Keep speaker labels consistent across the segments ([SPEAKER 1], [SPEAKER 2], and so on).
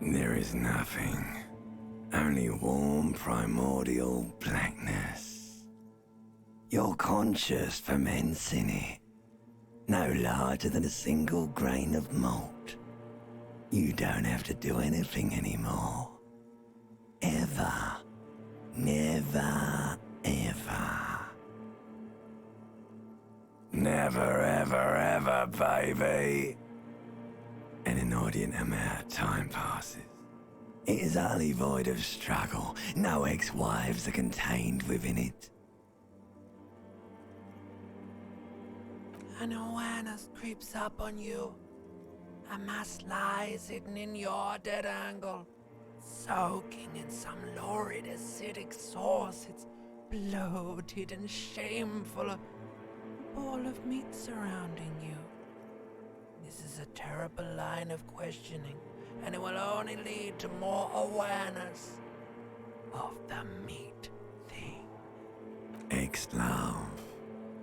[SPEAKER 1] There is nothing. Only warm primordial blackness. Your conscious ferments in it. No larger than a single grain of malt. You don't have to do anything anymore. Ever. Never, ever. Never, ever, ever, baby. An inordinate amount of time passes. It is utterly void of struggle. No ex-wives are contained within it.
[SPEAKER 2] An awareness creeps up on you. A mass lies hidden in your dead angle, soaking in some lurid acidic sauce. It's bloated and shameful, a ball of meat surrounding you. This is a terrible line of questioning, and it will only lead to more awareness of the meat thing.
[SPEAKER 1] Ex-love,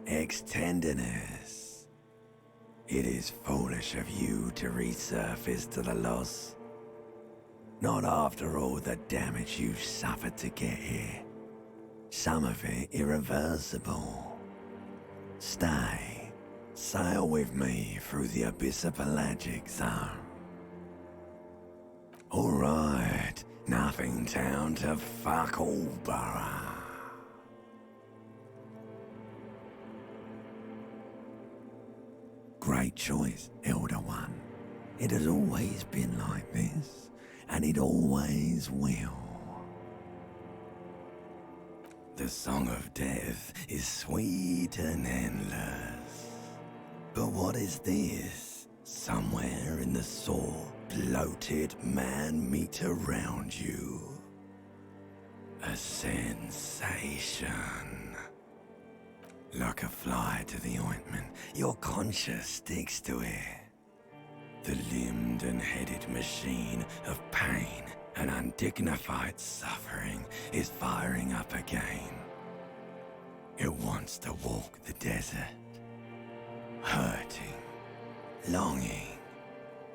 [SPEAKER 1] ex-tenderness. It is foolish of you to resurface to the loss. Not after all the damage you've suffered to get here. Some of it irreversible. Stay. Sail with me through the abyssopelagic zone. Alright, nothing town to fuck all borough. Great choice, Elder One. It has always been like this, and it always will. The song of death is sweet and endless. But what is this? Somewhere in the sore, bloated man meat around you. A sensation. Like a fly to the ointment, your conscience sticks to it. The limbed and headed machine of pain and undignified suffering is firing up again. It wants to walk the desert, hurting, longing,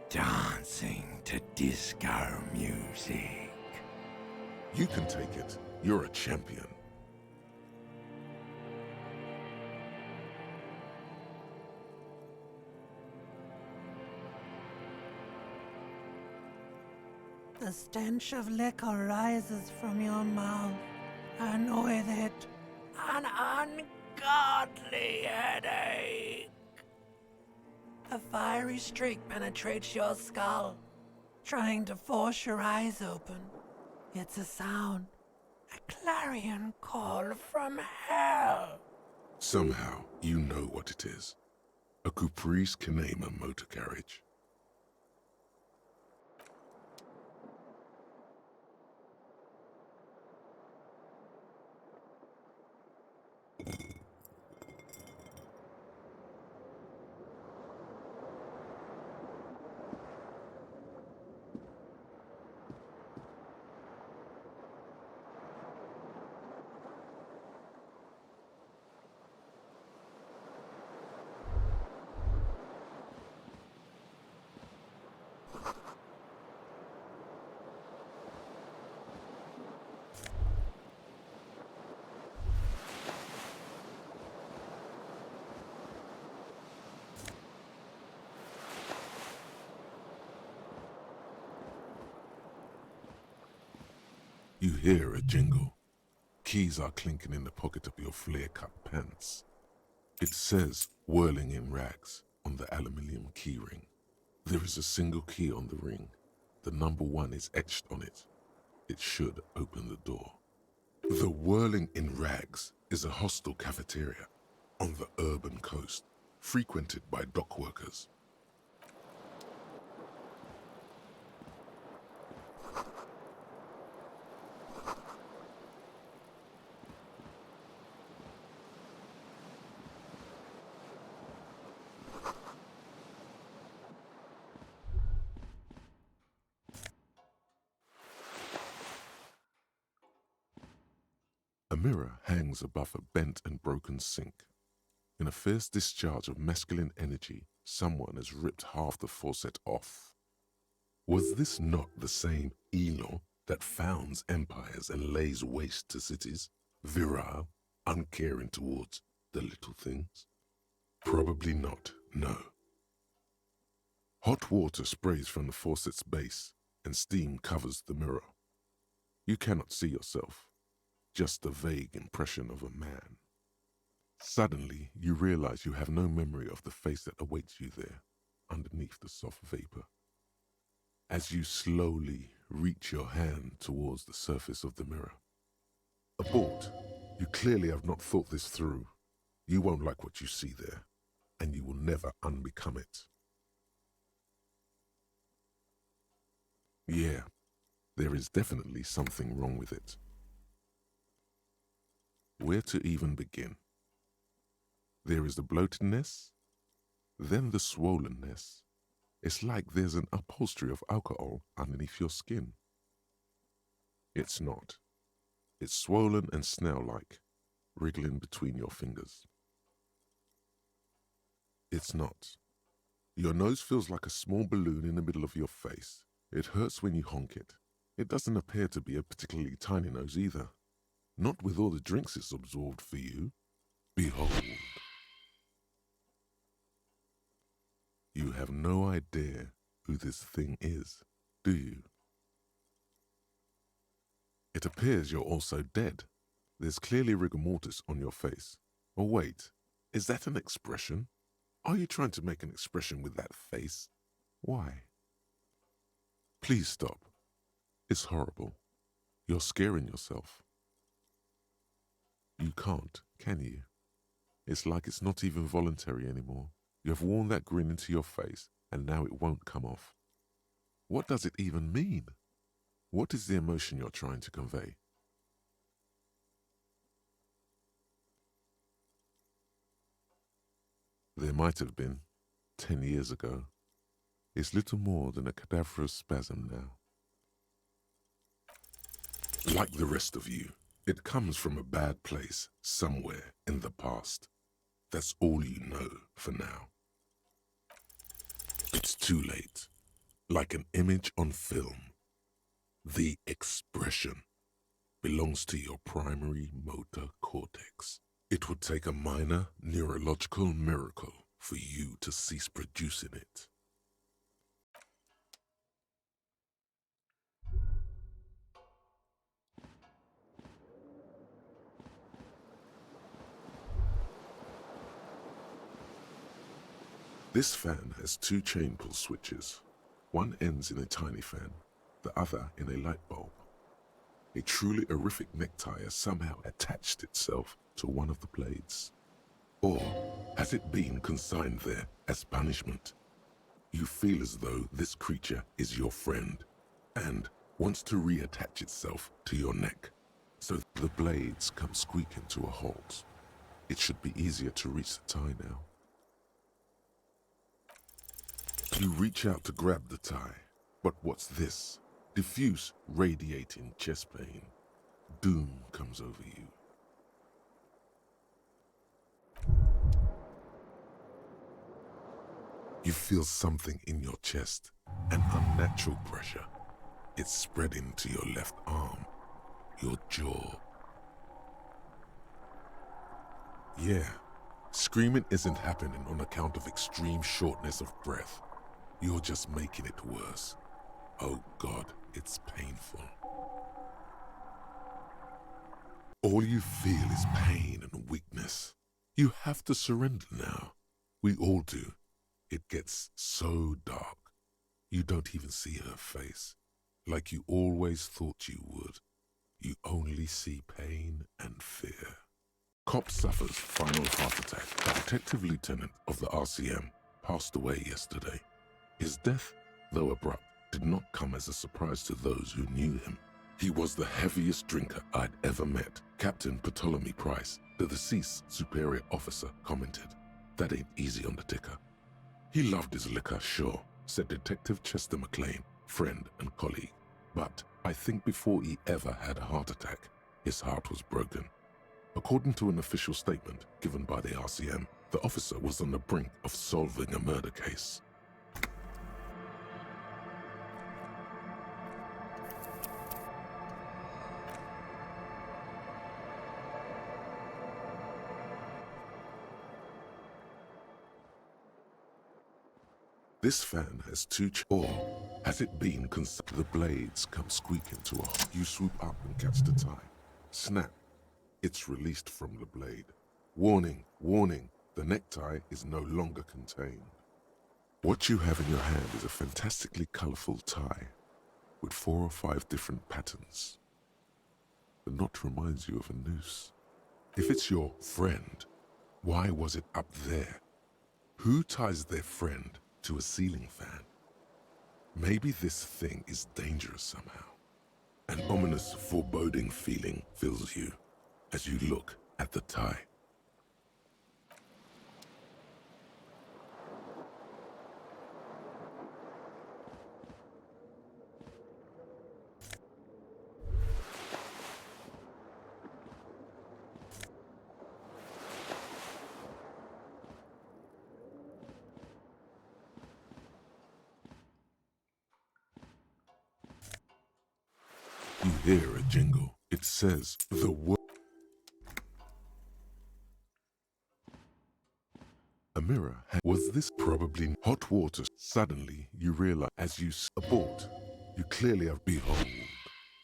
[SPEAKER 1] dancing to disco music.
[SPEAKER 3] You can take it. You're a champion.
[SPEAKER 2] The stench of liquor rises from your mouth, and with it, an ungodly headache. A fiery streak penetrates your skull, trying to force your eyes open. It's a sound, a clarion call from hell.
[SPEAKER 3] Somehow, you know what it is. A Caprice Kinema motor carriage. You hear a jingle. Keys are clinking in the pocket of your flare-cut pants. It says, whirling in rags, on the aluminium keyring. There is a single key on the ring. The number 1 is etched on it. It should open the door. The Whirling in Rags is a hostel cafeteria on the urban coast, frequented by dock workers. A mirror hangs above a bent and broken sink. In a fierce discharge of masculine energy, someone has ripped half the faucet off. Was this not the same Elo that founds empires and lays waste to cities, virile, uncaring towards the little things? Probably not, no. Hot water sprays from the faucet's base, and steam covers the mirror. You cannot see yourself, just a vague impression of a man. Suddenly, you realize you have no memory of the face that awaits you there, underneath the soft vapor. As you slowly reach your hand towards the surface of the mirror. Abort. You clearly have not thought this through. You won't like what you see there, and you will never unbecome it. Yeah, there is definitely something wrong with it. Where to even begin? There is the bloatedness, then the swollenness. It's like there's an upholstery of alcohol underneath your skin. It's not. It's swollen and snail-like, wriggling between your fingers. It's not. Your nose feels like a small balloon in the middle of your face. It hurts when you honk it. It doesn't appear to be a particularly tiny nose either. Not with all the drinks it's absorbed for you. Behold. You have no idea who this thing is, do you? It appears you're also dead. There's clearly rigor mortis on your face. Or wait, is that an expression? Are you trying to make an expression with that face? Why? Please stop. It's horrible. You're scaring yourself. You can't, can you? It's like it's not even voluntary anymore. You have worn that grin into your face, and now it won't come off. What does it even mean? What is the emotion you're trying to convey? There might have been, 10 years ago. It's little more than a cadaverous spasm now. Like the rest of you, it comes from a bad place somewhere in the past. That's all you know for now. It's too late. Like an image on film. The expression belongs to your primary motor cortex. It would take a minor neurological miracle for you to cease producing it. This fan has two chain pull switches. One ends in a tiny fan, the other in a light bulb. A truly horrific necktie has somehow attached itself to one of the blades. Or has it been consigned there as punishment? You feel as though this creature is your friend and wants to reattach itself to your neck, so the blades come squeaking to a halt. It should be easier to reach the tie now. You reach out to grab the tie, but what's this? Diffuse, radiating chest pain. Doom comes over you. You feel something in your chest, an unnatural pressure. It's spreading to your left arm, your jaw. Yeah, screaming isn't happening on account of extreme shortness of breath. You're just making it worse. Oh God, it's painful. All you feel is pain and weakness. You have to surrender now. We all do. It gets so dark. You don't even see her face, like you always thought you would. You only see pain and fear. Cop suffers final heart attack. A detective lieutenant of the RCM passed away yesterday. His death, though abrupt, did not come as a surprise to those who knew him. He was the heaviest drinker I'd ever met. Captain Ptolemy Price, the deceased superior officer, commented, "That ain't easy on the ticker." He loved his liquor, sure, said Detective Chester McLean, friend and colleague. But I think before he ever had a heart attack, his heart was broken. According to an official statement given by the RCM, the officer was on the brink of solving a murder case. This fan has or has it been the blades come squeaking to a halt. You swoop up and catch the tie. Snap. It's released from the blade. Warning, warning, the necktie is no longer contained. What you have in your hand is a fantastically colorful tie with 4 or 5 different patterns. The knot reminds you of a noose. If it's your friend, why was it up there? Who ties their friend to a ceiling fan? Maybe this thing is dangerous somehow. An ominous, foreboding feeling fills you as you look at the tie. You hear a jingle. It says the word. A mirror. Was this probably hot water? Suddenly, you realize as you abort, you clearly have behold.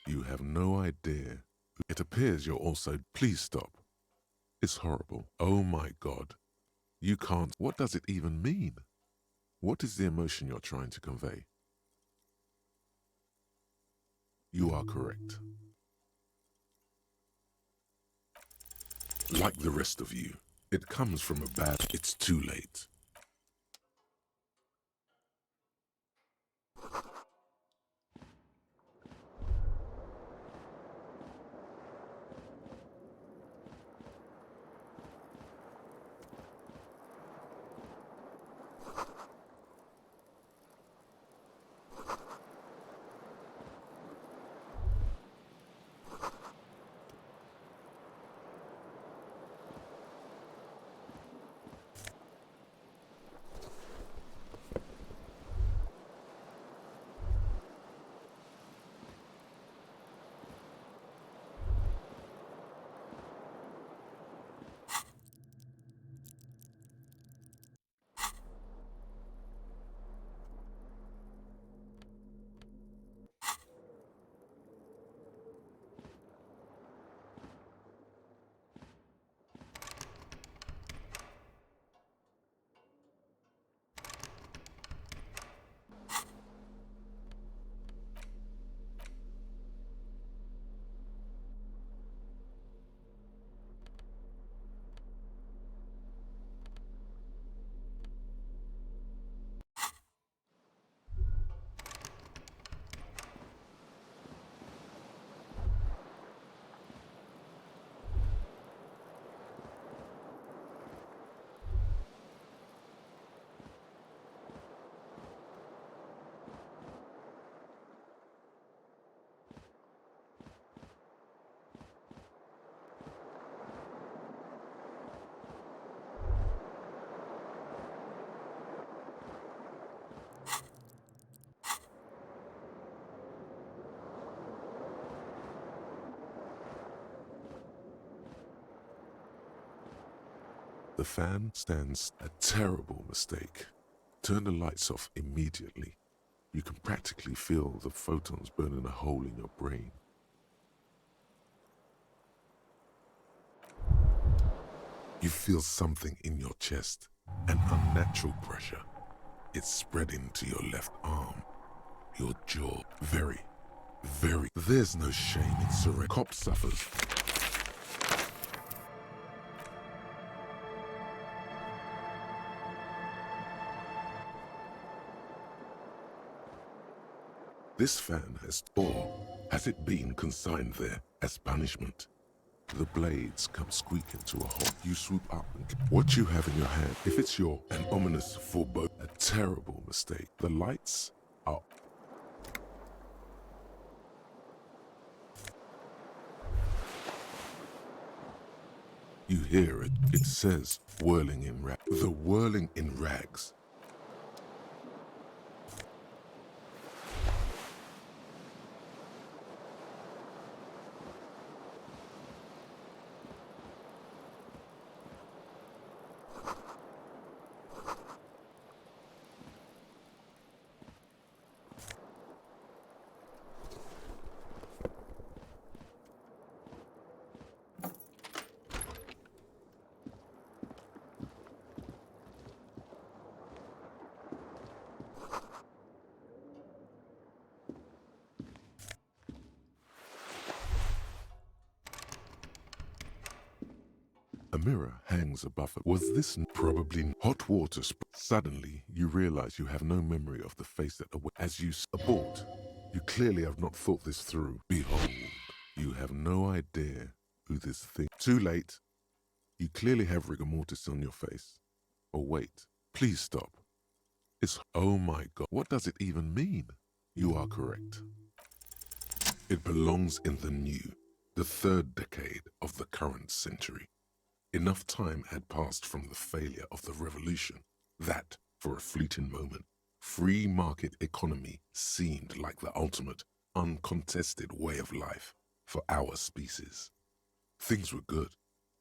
[SPEAKER 3] You have no idea. It appears you're also. Please stop. It's horrible. Oh my God. You can't. What does it even mean? What is the emotion you're trying to convey? You are correct. Like the rest of you, it comes from a bad. It's too late. The fan stands a terrible mistake. Turn the lights off immediately. You can practically feel the photons burning a hole in your brain. You feel something in your chest, an unnatural pressure. It's spreading to your left arm, your jaw. Very. There's no shame in surrender. Cop suffers. This fan has it been consigned there as punishment? The blades come squeaking to a halt. You swoop up and what you have in your hand. If it's an ominous foreboding, a terrible mistake. The lights are. You hear it. It says whirling in rags. The whirling in rags. mirror hangs above it. Was this probably hot water? Suddenly, you realize you have no memory of the face that as you abort. You clearly have not thought this through. Behold, you have no idea who this thing. Too late. You clearly have rigor mortis on your face. Oh wait, please stop. It's oh my god. What does it even mean? You are correct. It belongs in the new, the third decade of the current century. Enough time had passed from the failure of the revolution that, for a fleeting moment, free market economy seemed like the ultimate, uncontested way of life for our species. Things were good.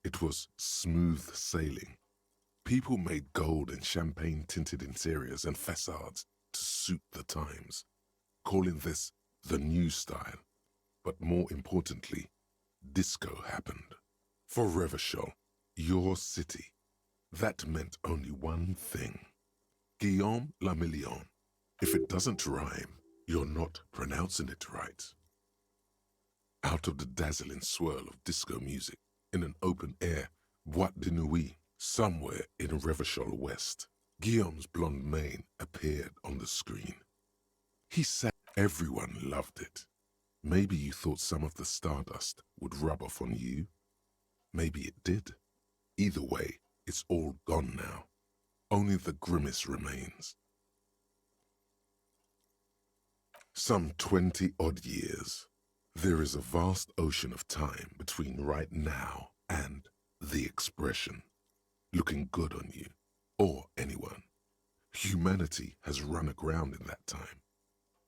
[SPEAKER 3] It was smooth sailing. People made gold and champagne-tinted interiors and facades to suit the times, calling this the new style. But more importantly, disco happened. For Revachol, your city, that meant only one thing. Guillaume la Million. If it doesn't rhyme, you're not pronouncing it right. Out of the dazzling swirl of disco music, in an open-air boîte de nuit, somewhere in Revachol West, Guillaume's blonde mane appeared on the screen. He sang. Everyone loved it. Maybe you thought some of the stardust would rub off on you. Maybe it did. Either way, it's all gone now. Only the grimace remains. Some 20-odd years. There is a vast ocean of time between right now and the expression, looking good on you, or anyone. Humanity has run aground in that time.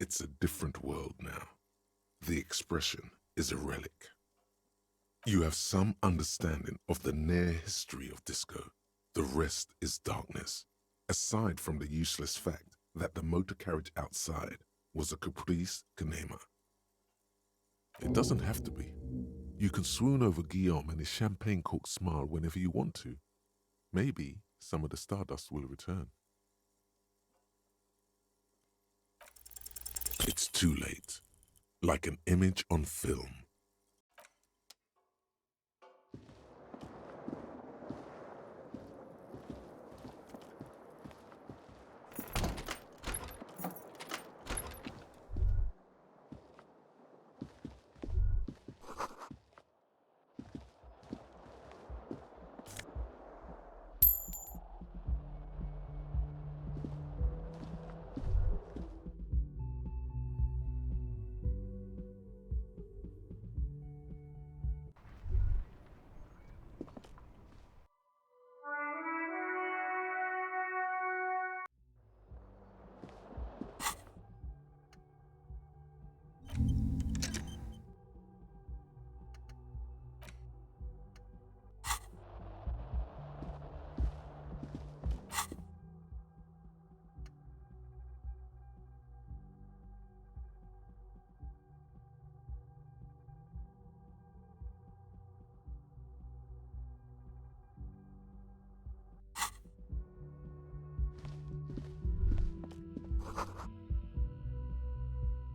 [SPEAKER 3] It's a different world now. The expression is a relic. You have some understanding of the near history of disco. The rest is darkness, aside from the useless fact that the motor carriage outside was a caprice canema. It doesn't have to be. You can swoon over Guillaume and his champagne-corked smile whenever you want to. Maybe some of the stardust will return. It's too late. Like an image on film.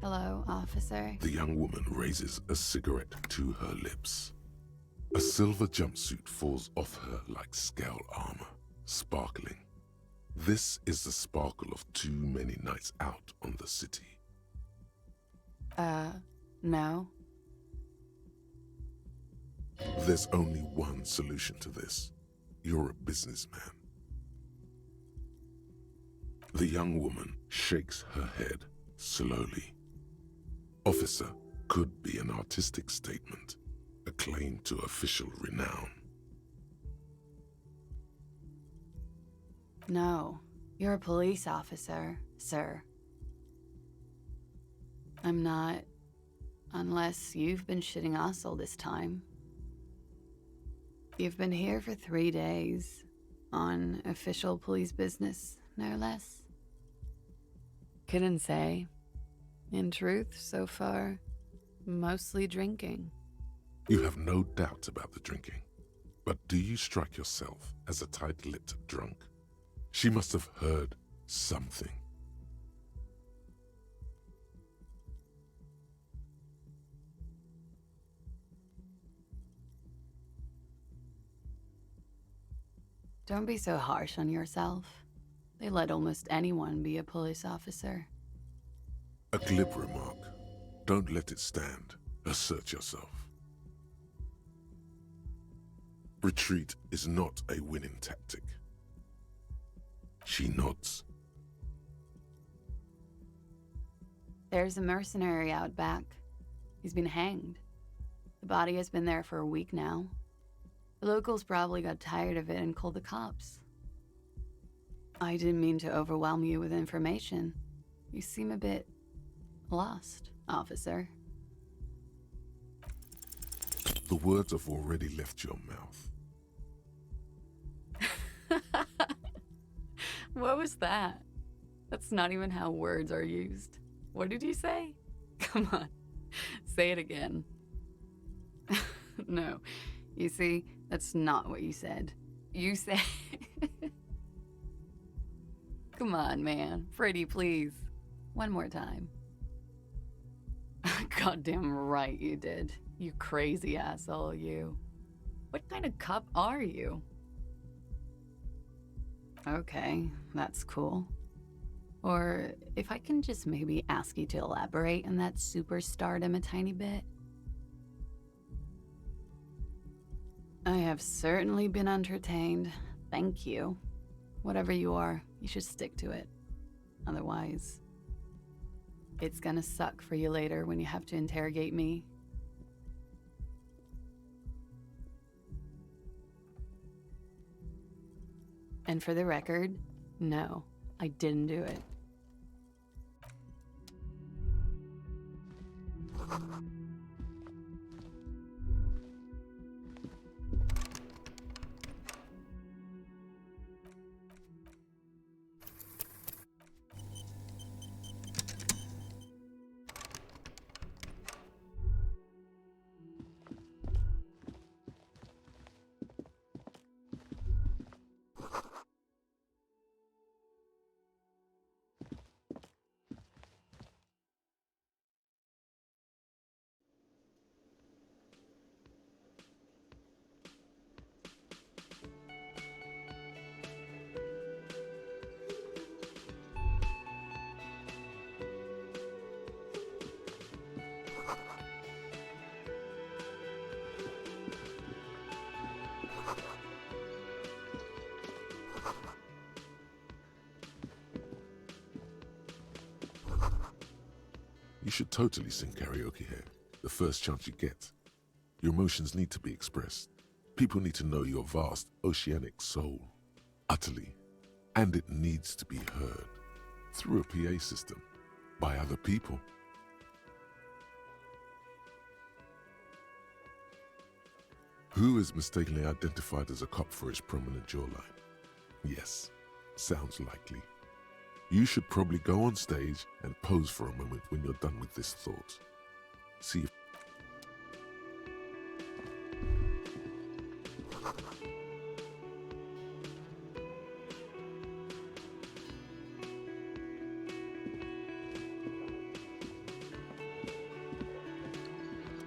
[SPEAKER 4] Hello, officer.
[SPEAKER 3] The young woman raises a cigarette to her lips. A silver jumpsuit falls off her like scale armor, sparkling. This is the sparkle of too many nights out on the city.
[SPEAKER 4] No.
[SPEAKER 3] There's only one solution to this. You're a businessman. The young woman shakes her head slowly. Officer could be an artistic statement, a claim to official renown.
[SPEAKER 4] No. You're a police officer, sir. I'm not. Unless you've been shitting us all this time. You've been here for 3 days. On official police business, no less. Couldn't say. In truth, so far, mostly drinking.
[SPEAKER 3] You have no doubt about the drinking. But do you strike yourself as a tight-lipped drunk? She must have heard something.
[SPEAKER 4] Don't be so harsh on yourself. They let almost anyone be a police officer.
[SPEAKER 3] A glib remark. Don't let it stand. Assert yourself. Retreat is not a winning tactic. She nods.
[SPEAKER 4] There's a mercenary out back. He's been hanged. The body has been there for a week now. The locals probably got tired of it and called the cops. I didn't mean to overwhelm you with information. You seem a bit lost, officer.
[SPEAKER 3] The words have already left your mouth.
[SPEAKER 4] What was that? That's not even how words are used. What did you say? Come on, say it again. No, you see, that's not what you said. You said... Come on, man. Freddy, please. One more time. Goddamn right you did. You crazy asshole, you. What kind of cop are you? Okay, that's cool. Or if I can just maybe ask you to elaborate on that superstardom a tiny bit. I have certainly been entertained. Thank you. Whatever you are, you should stick to it. Otherwise, it's gonna suck for you later when you have to interrogate me. And for the record, no, I didn't do it.
[SPEAKER 3] You should totally sing karaoke here, the first chance you get. Your emotions need to be expressed. People need to know your vast, oceanic soul. Utterly. And it needs to be heard. Through a PA system. By other people. Who is mistakenly identified as a cop for his prominent jawline? Yes, sounds likely. You should probably go on stage and pose for a moment when you're done with this thought. See if...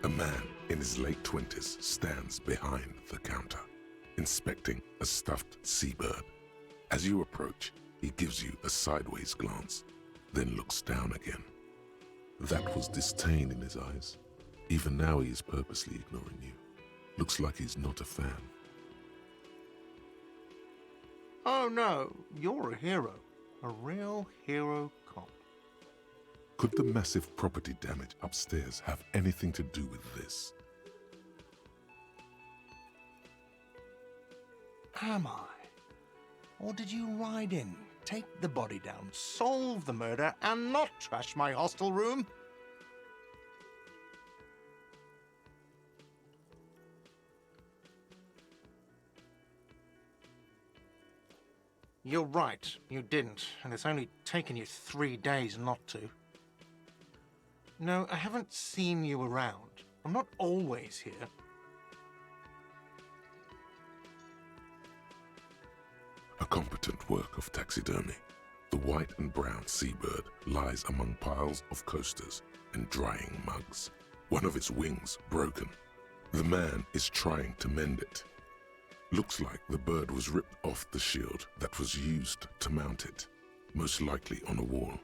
[SPEAKER 3] A man in his late 20s stands behind the counter, inspecting a stuffed seabird. As you approach, he gives you a sideways glance, then looks down again. That was disdain in his eyes. Even now he is purposely ignoring you. Looks like he's not a fan.
[SPEAKER 5] Oh no, you're a hero. A real hero cop.
[SPEAKER 3] Could the massive property damage upstairs have anything to do with this?
[SPEAKER 5] Am I? Or did you ride in, take the body down, solve the murder, and not trash my hostel room? You're right, you didn't, and it's only taken you 3 days not to. No, I haven't seen you around. I'm not always here.
[SPEAKER 3] A competent work of taxidermy. The white and brown seabird lies among piles of coasters and drying mugs. One of its wings broken. The man is trying to mend it. Looks like the bird was ripped off the shield that was used to mount it, most likely on a wall.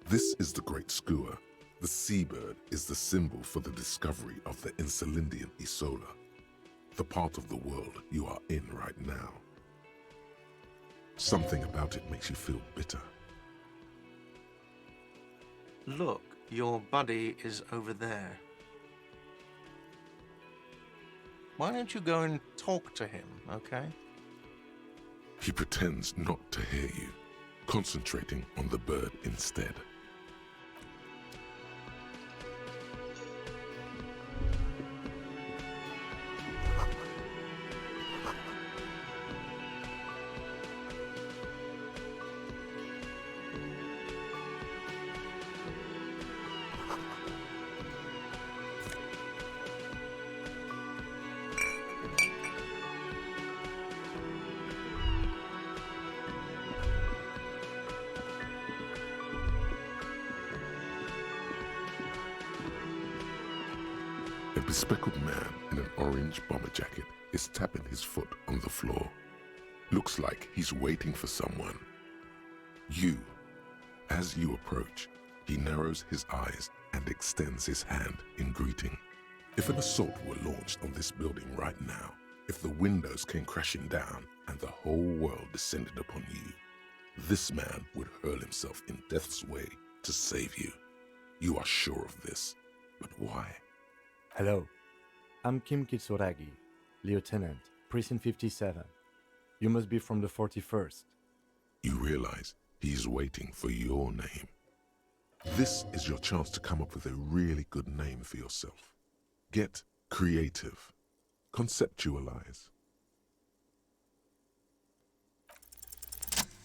[SPEAKER 3] This is the Great Skua. The seabird is the symbol for the discovery of the Insulindian Isola, the part of the world you are in right now. Something about it makes you feel bitter.
[SPEAKER 5] Look, your buddy is over there. Why don't you go and talk to him, okay?
[SPEAKER 3] He pretends not to hear you, concentrating on the bird instead. A bespectacled man in an orange bomber jacket is tapping his foot on the floor. Looks like he's waiting for someone. You. As you approach, he narrows his eyes and extends his hand in greeting. If an assault were launched on this building right now, if the windows came crashing down and the whole world descended upon you, this man would hurl himself in death's way to save you. You are sure of this, but why?
[SPEAKER 6] Hello, I'm Kim Kitsuragi, Lieutenant, Precinct 57. You must be from the 41st.
[SPEAKER 3] You realize he is waiting for your name. This is your chance to come up with a really good name for yourself. Get creative. Conceptualize.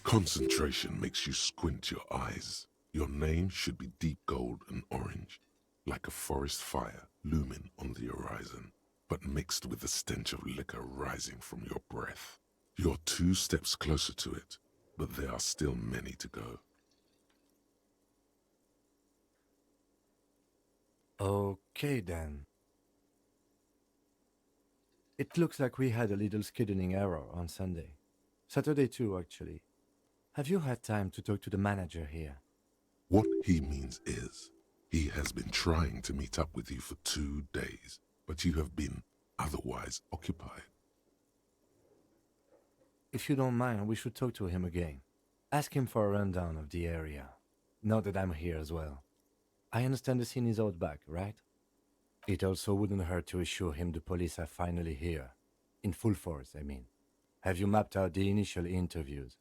[SPEAKER 3] Concentration makes you squint your eyes. Your name should be deep gold and orange, like a forest fire looming on the horizon, but mixed with the stench of liquor rising from your breath. You're 2 steps closer to it, but there are still many to go.
[SPEAKER 6] Okay then. It looks like we had a little scheduling error on Sunday. Saturday too, actually. Have you had time to talk to the manager here?
[SPEAKER 3] What he means is, he has been trying to meet up with you for 2 days, but you have been otherwise occupied.
[SPEAKER 6] If you don't mind, we should talk to him again. Ask him for a rundown of the area. Now that I'm here as well. I understand the scene is out back, right? It also wouldn't hurt to assure him the police are finally here. In full force, I mean. Have you mapped out the initial interviews?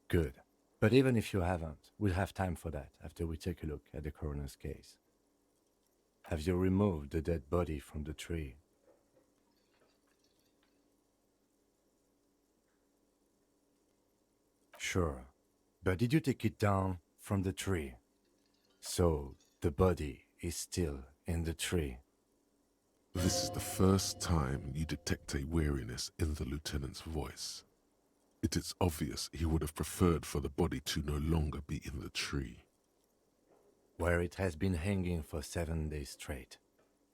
[SPEAKER 6] Good. But even if you haven't, we'll have time for that after we take a look at the coroner's case. Have you removed the dead body from the tree? Sure. But did you take it down from the tree? So, the body is still in the tree.
[SPEAKER 3] This is the first time you detect a weariness in the lieutenant's voice. It is obvious he would have preferred for the body to no longer be in the tree.
[SPEAKER 6] Where it has been hanging for 7 days straight.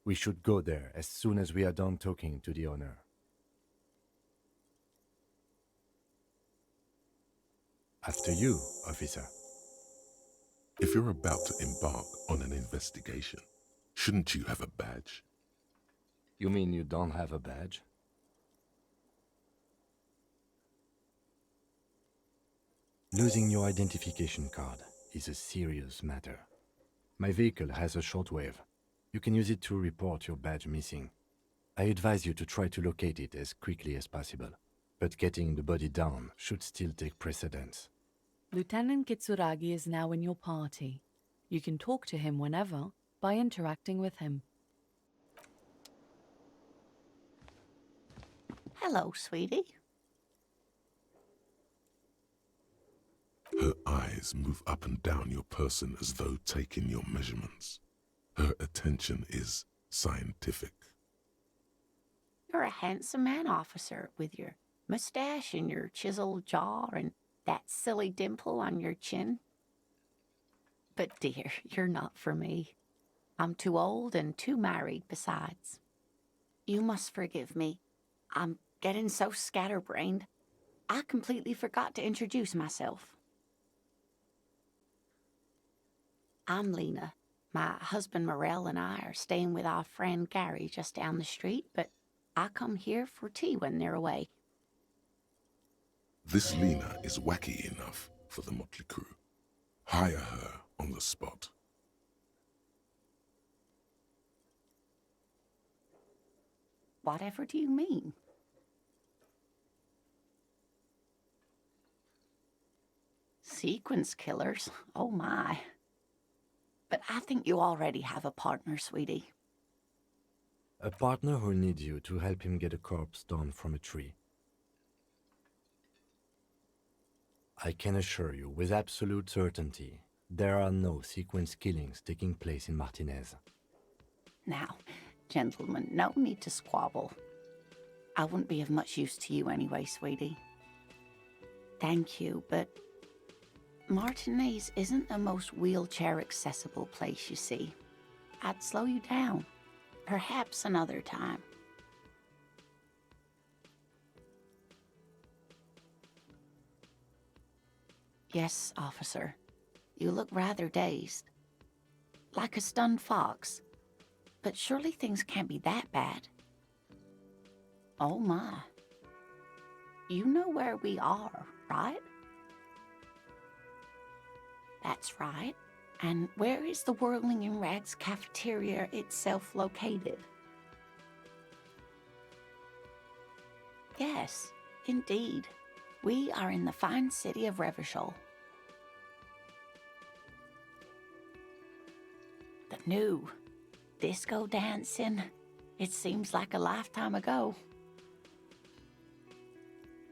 [SPEAKER 6] We should go there as soon as we are done talking to the owner. After you, officer.
[SPEAKER 3] If you're about to embark on an investigation, shouldn't you have a badge?
[SPEAKER 6] You mean you don't have a badge? Losing your identification card is a serious matter. My vehicle has a shortwave. You can use it to report your badge missing. I advise you to try to locate it as quickly as possible, but getting the body down should still take precedence.
[SPEAKER 4] Lieutenant Kitsuragi is now in your party. You can talk to him whenever by interacting with him.
[SPEAKER 7] Hello, sweetie.
[SPEAKER 3] Her eyes move up and down your person as though taking your measurements. Her attention is scientific.
[SPEAKER 7] You're a handsome man, officer, with your mustache and your chiseled jaw and that silly dimple on your chin. But dear, you're not for me. I'm too old and too married besides. You must forgive me. I'm getting so scatterbrained. I completely forgot to introduce myself. I'm Lena. My husband Morel and I are staying with our friend Gary just down the street, but I come here for tea when they're away.
[SPEAKER 3] This Lena is wacky enough for the motley crew. Hire her on the spot.
[SPEAKER 7] Whatever do you mean? Sequence killers? Oh my. But I think you already have a partner, sweetie.
[SPEAKER 6] A partner who needs you to help him get a corpse down from a tree. I can assure you with absolute certainty, there are no sequence killings taking place in Martinez.
[SPEAKER 7] Now, gentlemen, no need to squabble. I wouldn't be of much use to you anyway, sweetie. Thank you, but Martinez isn't the most wheelchair-accessible place, you see. I'd slow you down. Perhaps another time. Yes, officer. You look rather dazed. Like a stunned fox. But surely things can't be that bad. Oh my. You know where we are, right? That's right. And where is the Whirling in Rags cafeteria itself located? Yes, indeed. We are in the fine city of Revachol. The new disco dancing. It seems like a lifetime ago.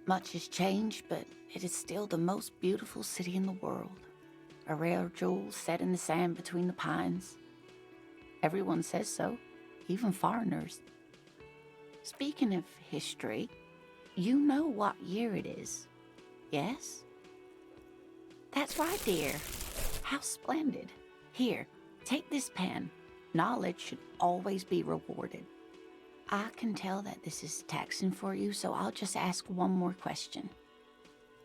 [SPEAKER 7] Much has changed, but it is still the most beautiful city in the world. A rare jewel set in the sand between the pines. Everyone says so, even foreigners. Speaking of history, you know what year it is, yes? That's right, dear. How splendid. Here, take this pen. Knowledge should always be rewarded. I can tell that this is taxing for you, so I'll just ask one more question.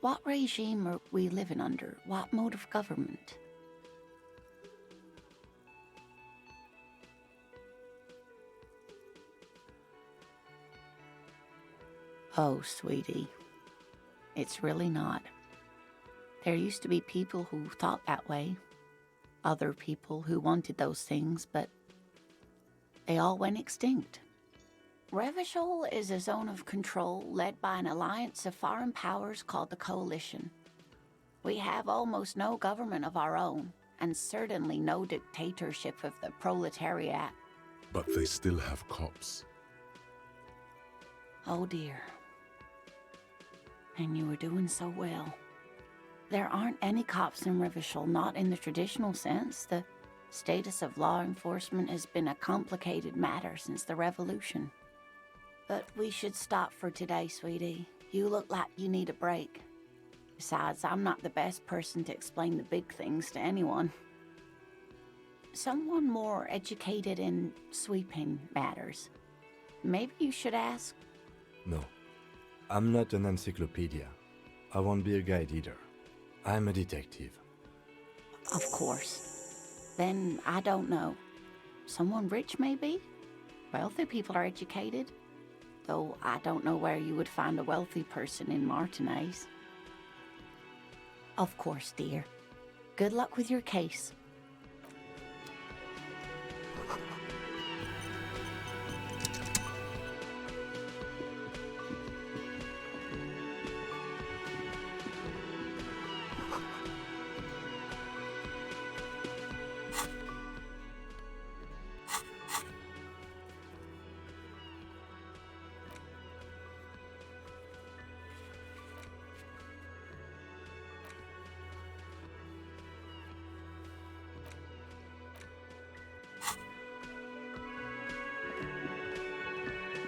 [SPEAKER 7] What regime are we living under? What mode of government? Oh, sweetie. It's really not. There used to be people who thought that way. Other people who wanted those things, but they all went extinct. Revachol is a zone of control led by an alliance of foreign powers called the Coalition. We have almost no government of our own, and certainly no dictatorship of the proletariat.
[SPEAKER 3] But they still have cops.
[SPEAKER 7] Oh dear. And you were doing so well. There aren't any cops in Revachol, not in the traditional sense. The status of law enforcement has been a complicated matter since the revolution. But we should stop for today, sweetie. You look like you need a break. Besides, I'm not the best person to explain the big things to anyone. Someone more educated in sweeping matters. Maybe you should ask?
[SPEAKER 6] No, I'm not an encyclopedia. I won't be a guide either. I'm a detective.
[SPEAKER 7] Of course. Then I don't know. Someone rich, maybe? Wealthy people are educated. Though I don't know where you would find a wealthy person in Martinez. Of course, dear. Good luck with your case.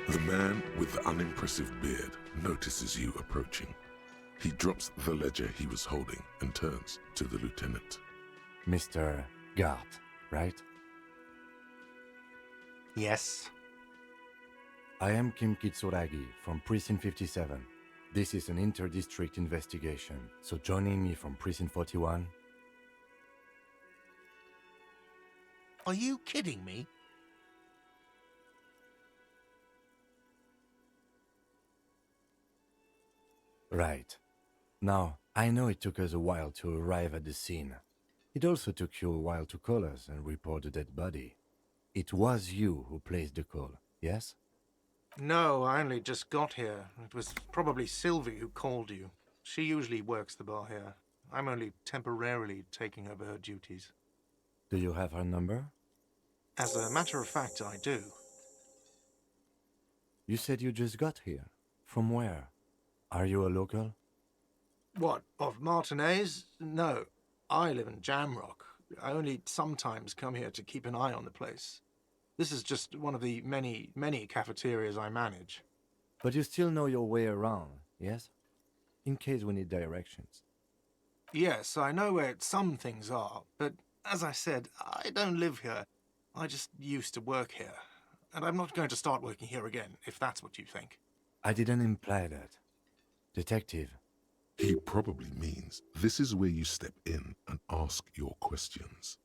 [SPEAKER 3] The man with the unimpressive beard notices you approaching. He drops the ledger he was holding and turns to the lieutenant.
[SPEAKER 6] Mr. Gart, right?
[SPEAKER 5] Yes.
[SPEAKER 6] I am Kim Kitsuragi from Precinct 57. This is an inter-district investigation, so joining me from Precinct 41...
[SPEAKER 5] Are you kidding me?
[SPEAKER 6] Right. Now, I know it took us a while to arrive at the scene. It also took you a while to call us and report the dead body. It was you who placed the call, yes?
[SPEAKER 5] No, I only just got here. It was probably Sylvie who called you. She usually works the bar here. I'm only temporarily taking over her duties.
[SPEAKER 6] Do you have her number?
[SPEAKER 5] As a matter of fact, I do.
[SPEAKER 6] You said you just got here. From where? Are you a local?
[SPEAKER 5] What, of Martinez? No. I live in Jamrock. I only sometimes come here to keep an eye on the place. This is just one of the many, many cafeterias I manage.
[SPEAKER 6] But you still know your way around, yes? In case we need directions.
[SPEAKER 5] Yes, I know where some things are, but as I said, I don't live here. I just used to work here. And I'm not going to start working here again, if that's what you think.
[SPEAKER 6] I didn't imply that. Detective.
[SPEAKER 3] He probably means this is where you step in and ask your questions.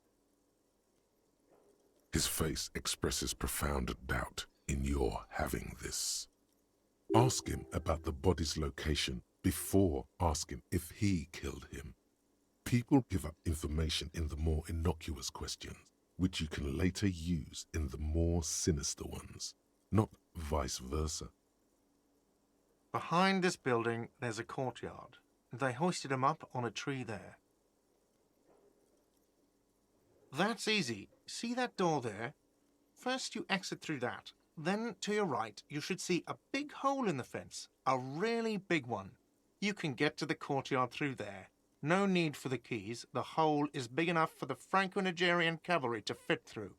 [SPEAKER 3] His face expresses profound doubt in your having this. Ask him about the body's location before asking if he killed him. People give up information in the more innocuous questions, which you can later use in the more sinister ones, not vice versa.
[SPEAKER 5] Behind this building, there's a courtyard. They hoisted him up on a tree there. That's easy. See that door there? First you exit through that. Then, to your right, you should see a big hole in the fence. A really big one. You can get to the courtyard through there. No need for the keys. The hole is big enough for the Franco-Nigerian cavalry to fit through.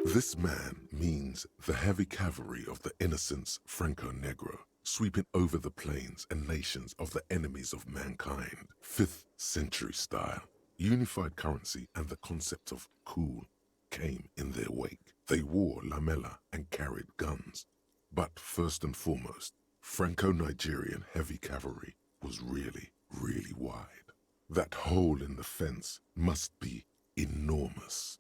[SPEAKER 3] This man means the heavy cavalry of the innocents Franco-Negro, sweeping over the plains and nations of the enemies of mankind. 5th century style. Unified currency and the concept of cool came in their wake. They wore lamella and carried guns. But first and foremost, Franco-Nigerian heavy cavalry was really, really wide. That hole in the fence must be enormous.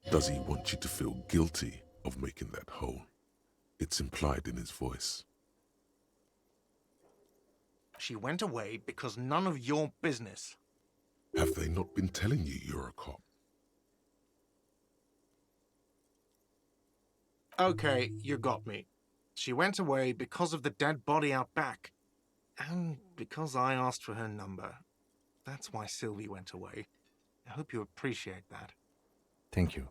[SPEAKER 3] Does he want you to feel guilty of making that hole? It's implied in his voice.
[SPEAKER 5] She went away because none of your business.
[SPEAKER 3] Have they not been telling you you're a cop?
[SPEAKER 5] Okay, you got me. She went away because of the dead body out back. And because I asked for her number. That's why Sylvie went away. I hope you appreciate that.
[SPEAKER 6] Thank you.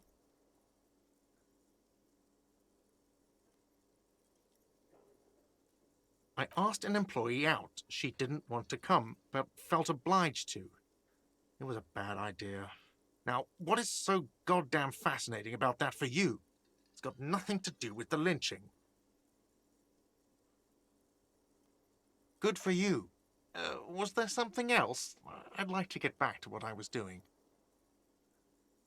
[SPEAKER 5] I asked an employee out. She didn't want to come, but felt obliged to. It was a bad idea. Now, what is so goddamn fascinating about that for you? It's got nothing to do with the lynching. Good for you. Was there something else? I'd like to get back to what I was doing.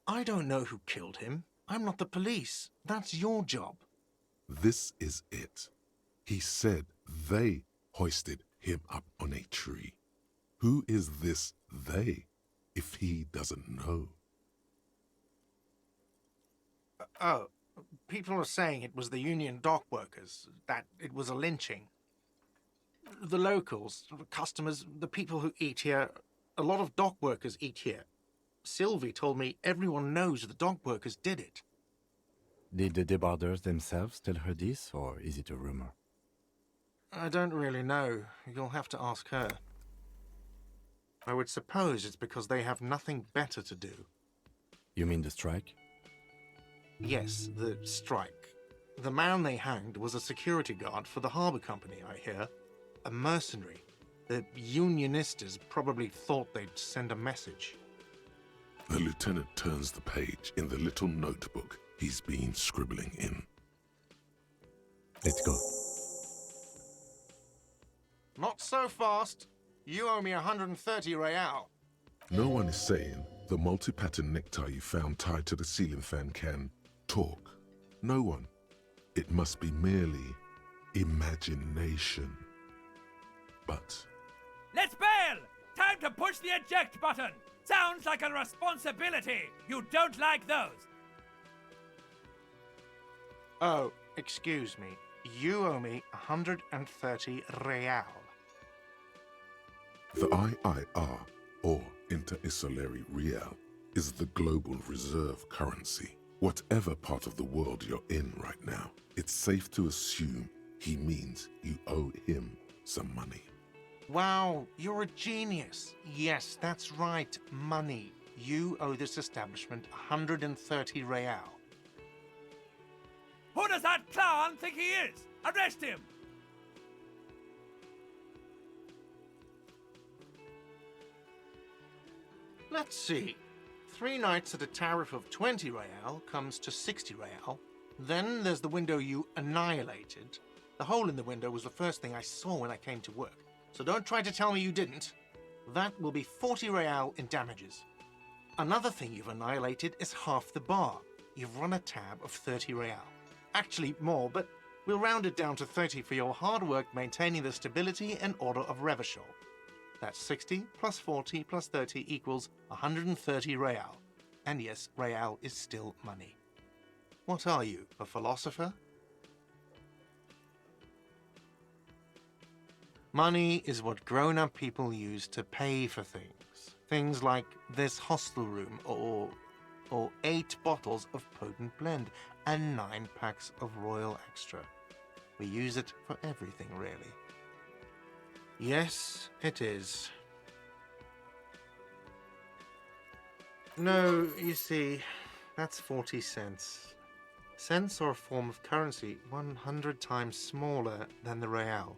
[SPEAKER 5] I don't know who killed him. I'm not the police. That's your job.
[SPEAKER 3] This is it. He said they hoisted him up on a tree. Who is this they, if he doesn't know?
[SPEAKER 5] Oh, people are saying it was the union dock workers, that it was a lynching. The locals, the customers, the people who eat here, a lot of dock workers eat here. Sylvie told me everyone knows the dock workers did it.
[SPEAKER 6] Did the debarders themselves tell her this, or is it a rumor?
[SPEAKER 5] I don't really know. You'll have to ask her. I would suppose it's because they have nothing better to do.
[SPEAKER 6] You mean the strike?
[SPEAKER 5] Yes, the strike. The man they hanged was a security guard for the harbour company, I hear. A mercenary. The unionistas probably thought they'd send a message.
[SPEAKER 3] The lieutenant turns the page in the little notebook he's been scribbling in.
[SPEAKER 6] Let's go.
[SPEAKER 5] Not so fast. You owe me 130 real.
[SPEAKER 3] No one is saying the multi-pattern necktie you found tied to the ceiling fan can talk. No one. It must be merely imagination. But
[SPEAKER 2] Let's bail! Time to push the eject button! Sounds like a responsibility! You don't like those!
[SPEAKER 5] Oh, excuse me. You owe me 130 real.
[SPEAKER 3] the IIR, or Inter-Isolary Real, is the global reserve currency. Whatever part of the world you're in right now, it's safe to assume he means you owe him some money.
[SPEAKER 5] Wow, you're a genius. Yes, that's right, money. You owe this establishment 130 real.
[SPEAKER 2] Who does that clown think he is? Arrest him!
[SPEAKER 5] Let's see. 3 nights at a tariff of 20 real comes to 60 real. Then there's the window you annihilated. The hole in the window was the first thing I saw when I came to work. So don't try to tell me you didn't. That will be 40 real in damages. Another thing you've annihilated is half the bar. You've run a tab of 30 real. Actually more, but we'll round it down to 30 for your hard work maintaining the stability and order of Revachol. That's 60 plus 40 plus 30 equals 130 real. And yes, real is still money. What are you, a philosopher? Money is what grown-up people use to pay for things. Things like this hostel room, or 8 bottles of potent blend, and 9 packs of Royal Extra. We use it for everything, really. Yes, it is. No, you see, that's 40 cents. Cents are a form of currency 100 times smaller than the real.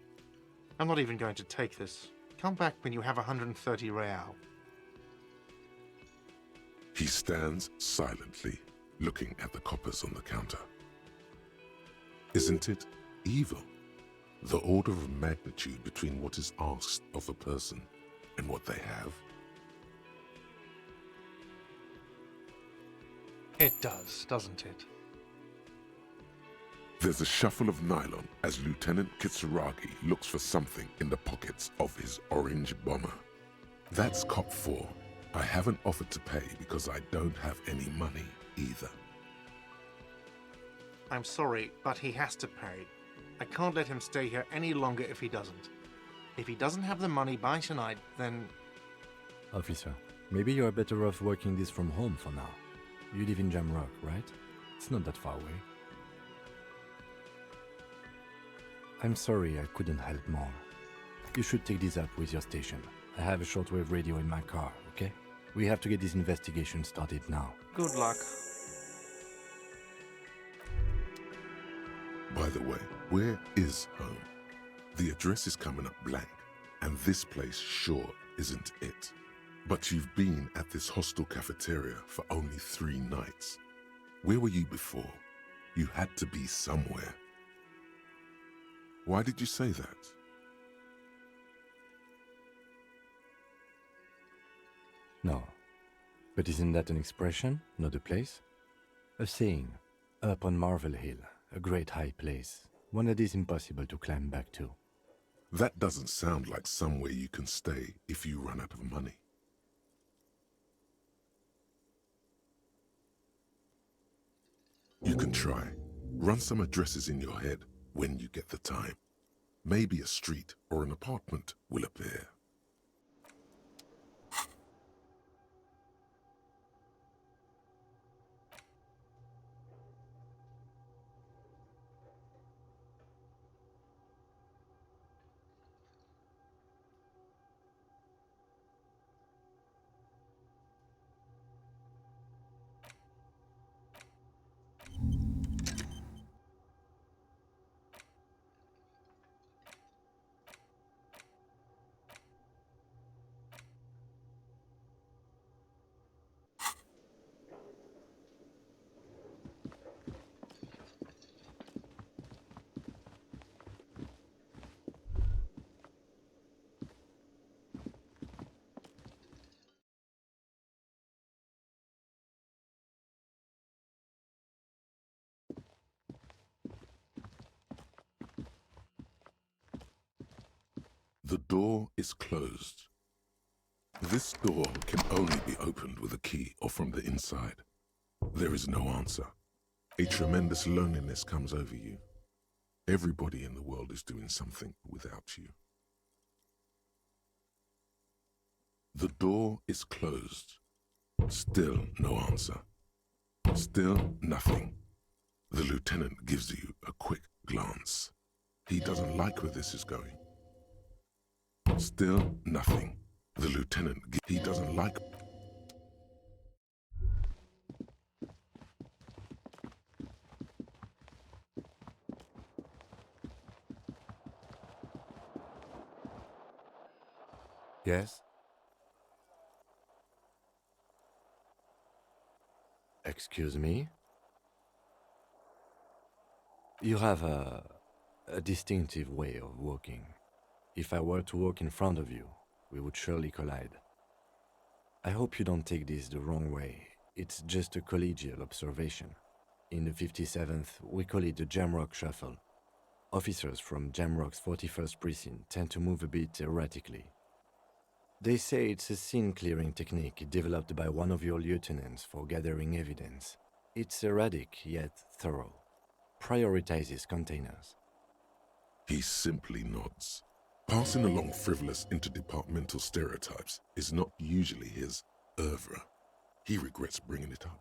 [SPEAKER 5] I'm not even going to take this. Come back when you have 130 real.
[SPEAKER 3] He stands silently, looking at the coppers on the counter. Isn't it evil? The order of magnitude between what is asked of a person and what they have?
[SPEAKER 5] It does, doesn't it?
[SPEAKER 3] There's a shuffle of nylon as Lieutenant Kitsuragi looks for something in the pockets of his orange bomber. That's Cop 4. I haven't offered to pay because I don't have any money either.
[SPEAKER 5] I'm sorry, but he has to pay. I can't let him stay here any longer if he doesn't. If he doesn't have the money by tonight, then...
[SPEAKER 6] Officer, maybe you're better off working this from home for now. You live in Jamrock, right? It's not that far away. I'm sorry I couldn't help more. You should take this up with your station. I have a shortwave radio in my car, okay? We have to get this investigation started now.
[SPEAKER 5] Good luck.
[SPEAKER 3] By the way, where is home? The address is coming up blank, and this place sure isn't it. But you've been at this hostel cafeteria for only 3 nights. Where were you before? You had to be somewhere. Why did you say that?
[SPEAKER 6] No. But isn't that an expression, not a place? A saying, up on Marvel Hill, a great high place, one that is impossible to climb back to.
[SPEAKER 3] That doesn't sound like somewhere you can stay if you run out of money. You can try. Run some addresses in your head when you get the time. Maybe a street or an apartment will appear. The door is closed. This door can only be opened with a key or from the inside. There is no answer. A tremendous loneliness comes over you. Everybody in the world is doing something without you. The door is closed. Still no answer. Still nothing. The lieutenant gives you a quick glance. He doesn't like where this is going. Still nothing. The lieutenant, he doesn't like...
[SPEAKER 6] Yes? Excuse me? You have a distinctive way of walking. If I were to walk in front of you, we would surely collide. I hope you don't take this the wrong way. It's just a collegial observation. In the 57th, we call it the Jamrock Shuffle. Officers from Jamrock's 41st Precinct tend to move a bit erratically. They say it's a scene-clearing technique developed by one of your lieutenants for gathering evidence. It's erratic, yet thorough. Prioritizes containers.
[SPEAKER 3] He simply nods. Passing along frivolous interdepartmental stereotypes is not usually his oeuvre. He regrets bringing it up.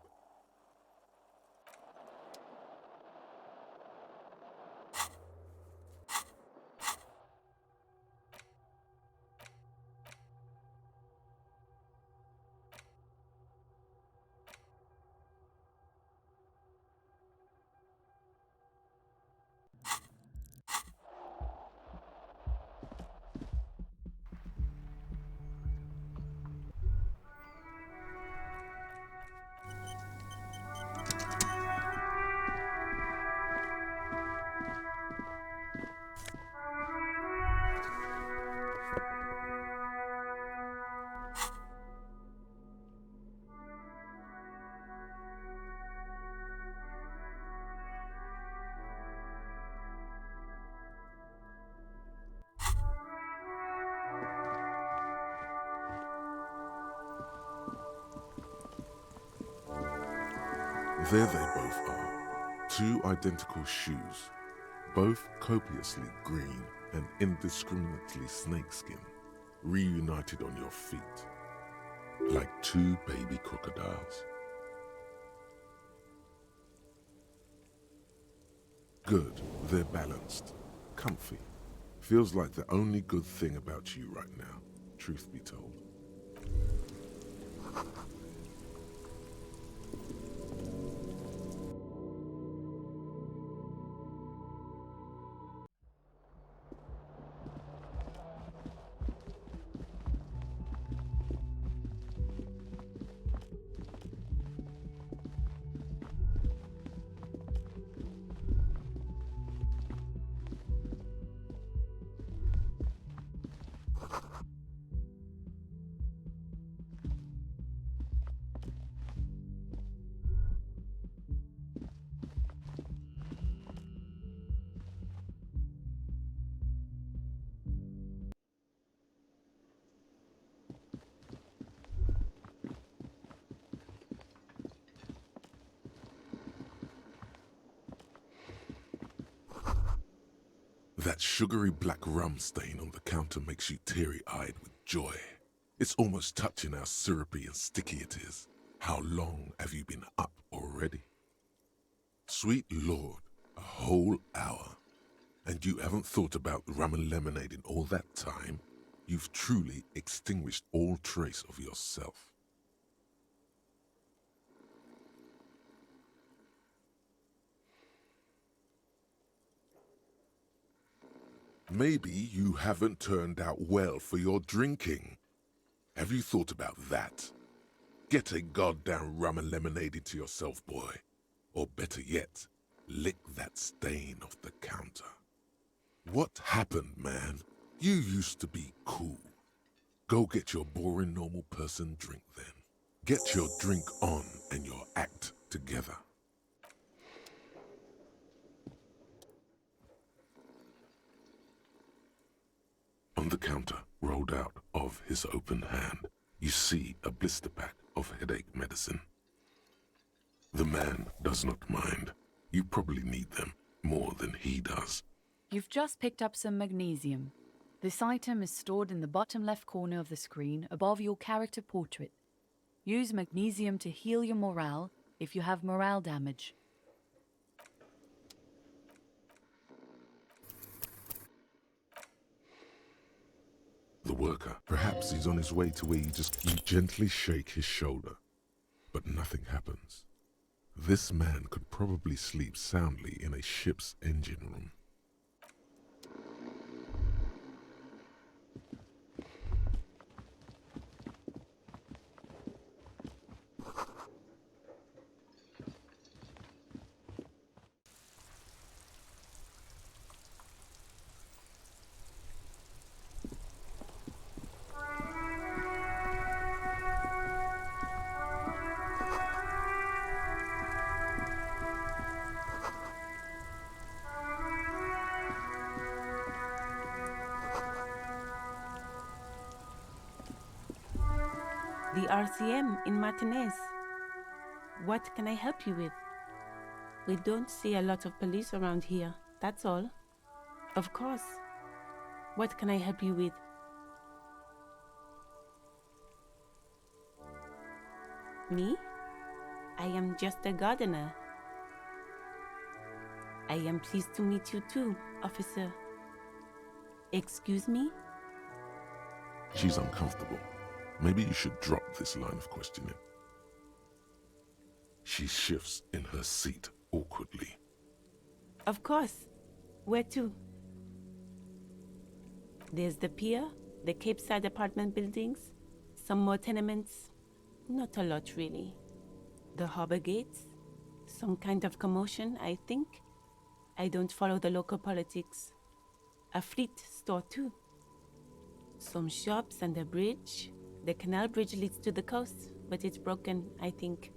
[SPEAKER 3] There they both are, two identical shoes, both copiously green and indiscriminately snakeskin, reunited on your feet, like two baby crocodiles. Good, they're balanced, comfy. Feels like the only good thing about you right now, truth be told. That sugary black rum stain on the counter makes you teary-eyed with joy. It's almost touching how syrupy and sticky it is. How long have you been up already? Sweet Lord, a whole hour. And you haven't thought about rum and lemonade in all that time? You've truly extinguished all trace of yourself. Maybe you haven't turned out well for your drinking. Have you thought about that? Get a goddamn rum and lemonade into yourself, boy. Or better yet, lick that stain off the counter. What happened, man? You used to be cool. Go get your boring normal person drink then. Get your drink on and your act together. On the counter, rolled out of his open hand, you see a blister pack of headache medicine. The man does not mind. You probably need them more than he does.
[SPEAKER 4] You've just picked up some magnesium. This item is stored in the bottom left corner of the screen above your character portrait. Use magnesium to heal your morale if you have morale damage.
[SPEAKER 3] The worker, perhaps he's on his way to where you gently shake his shoulder, but nothing happens. This man could probably sleep soundly in a ship's engine room.
[SPEAKER 8] The RCM in Martinez. What can I help you with? We don't see a lot of police around here, that's all. Of course. What can I help you with? Me? I am just a gardener. I am pleased to meet you too, officer. Excuse me?
[SPEAKER 3] She's uncomfortable. Maybe you should drop this line of questioning. She shifts in her seat awkwardly.
[SPEAKER 8] Of course. Where to? There's the pier, the Cape Side apartment buildings, some more tenements. Not a lot, really. The harbor gates, some kind of commotion, I think. I don't follow the local politics. A fleet store, too. Some shops and a bridge. The canal bridge leads to the coast, but it's broken, I think.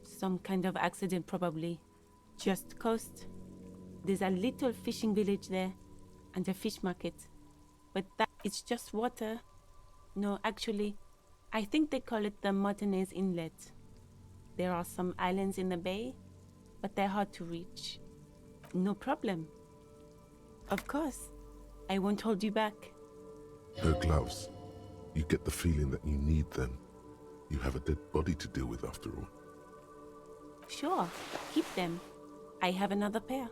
[SPEAKER 8] Some kind of accident, probably. Just coast. There's a little fishing village there, and a fish market. But that it's just water. No, actually, I think they call it the Martinez Inlet. There are some islands in the bay, but they're hard to reach. No problem. Of course. I won't hold you back.
[SPEAKER 3] Her gloves. You get the feeling that you need them. You have a dead body to deal with after all.
[SPEAKER 8] Sure, keep them. I have another pair.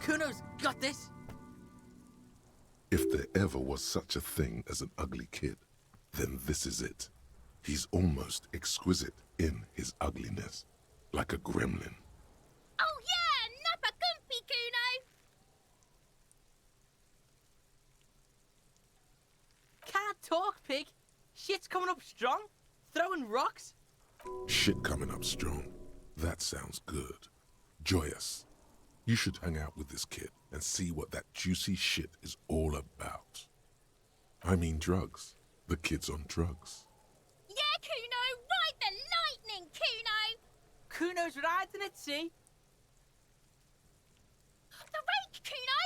[SPEAKER 2] Kuno's got this.
[SPEAKER 3] If there ever was such a thing as an ugly kid, then this is it. He's almost exquisite in his ugliness, like a gremlin.
[SPEAKER 9] Oh yeah, nappa gumpy, Kuno!
[SPEAKER 2] Can't talk, pig. Shit's coming up strong. Throwing rocks.
[SPEAKER 3] Shit coming up strong. That sounds good. Joyous. You should hang out with this kid and see what that juicy shit is all about. I mean drugs. The kid's on drugs.
[SPEAKER 9] Yeah, Kuno, ride the lightning, Kuno!
[SPEAKER 2] Kuno's riding it, see?
[SPEAKER 9] The rake, Kuno!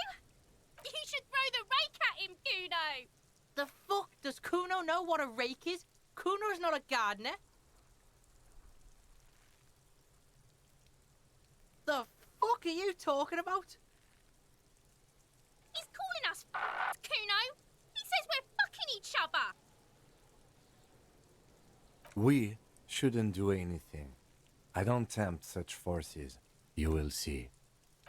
[SPEAKER 9] You should throw the rake at him, Kuno!
[SPEAKER 2] The fuck does Kuno know what a rake is? Kuno's not a gardener. The fuck are you talking about?
[SPEAKER 9] He's calling us Kuno! He says we're fucking each other!
[SPEAKER 6] We shouldn't do anything. I don't tempt such forces. You will see.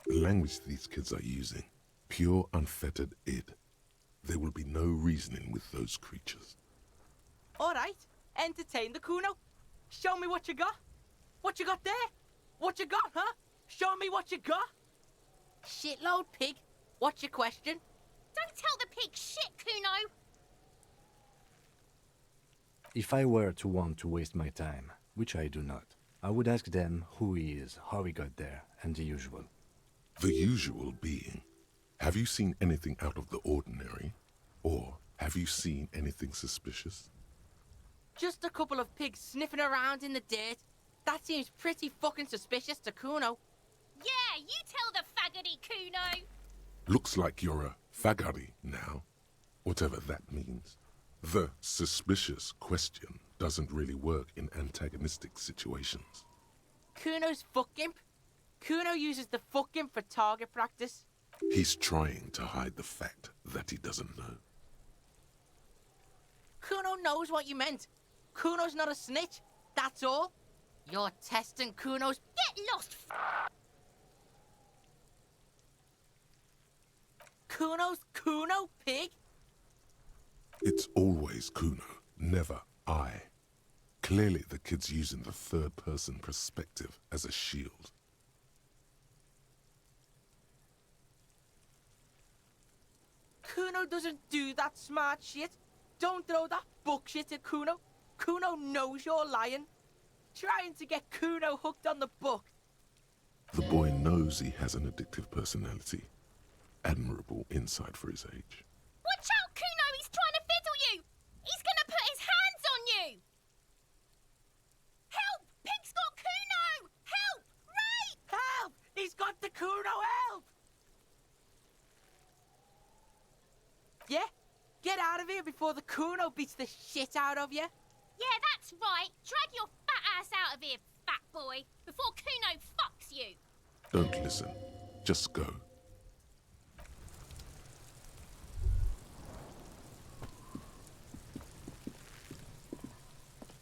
[SPEAKER 3] The language these kids are using, pure unfettered id. There will be no reasoning with those creatures.
[SPEAKER 2] All right, entertain the Kuno.
[SPEAKER 10] Show me what you got. What you got there? What you got, huh? Show me what you got. Shitload pig. What's your question?
[SPEAKER 9] Don't tell the pig shit, Kuno.
[SPEAKER 6] If I were to want to waste my time, which I do not, I would ask them who he is, how he got there, and the usual.
[SPEAKER 3] The usual being, have you seen anything out of the ordinary? Or have you seen anything suspicious?
[SPEAKER 10] Just a couple of pigs sniffing around in the dirt. That seems pretty fucking suspicious to Kuno.
[SPEAKER 9] Yeah, you tell the faggoty, Kuno.
[SPEAKER 3] Looks like you're a faggoty now, whatever that means. The suspicious question doesn't really work in antagonistic situations.
[SPEAKER 10] Kuno's fuck imp. Kuno uses the fuck imp for target practice.
[SPEAKER 3] He's trying to hide the fact that he doesn't know.
[SPEAKER 10] Kuno knows what you meant. Kuno's not a snitch, that's all. You're testing Kuno's...
[SPEAKER 9] Get lost,
[SPEAKER 10] Kuno's Kuno, pig?
[SPEAKER 3] It's always Kuno, never I. Clearly the kid's using the third-person perspective as a shield.
[SPEAKER 10] Kuno doesn't do that smart shit. Don't throw that bullshit at Kuno. Kuno knows you're lying. Trying to get Kuno hooked on the book.
[SPEAKER 3] The boy knows he has an addictive personality. Admirable insight for his age.
[SPEAKER 9] watch out, Kuno! He's trying to fiddle you! He's gonna put his hands on you! Help! Pig's got Kuno! Help! Ray!
[SPEAKER 10] Help! He's got the Kuno, help! Yeah? Get out of here before the Kuno beats the shit out of you.
[SPEAKER 9] Yeah, that's right. Drag your fat ass out of here, fat boy, before Kuno fucks you.
[SPEAKER 3] Don't listen. Just go.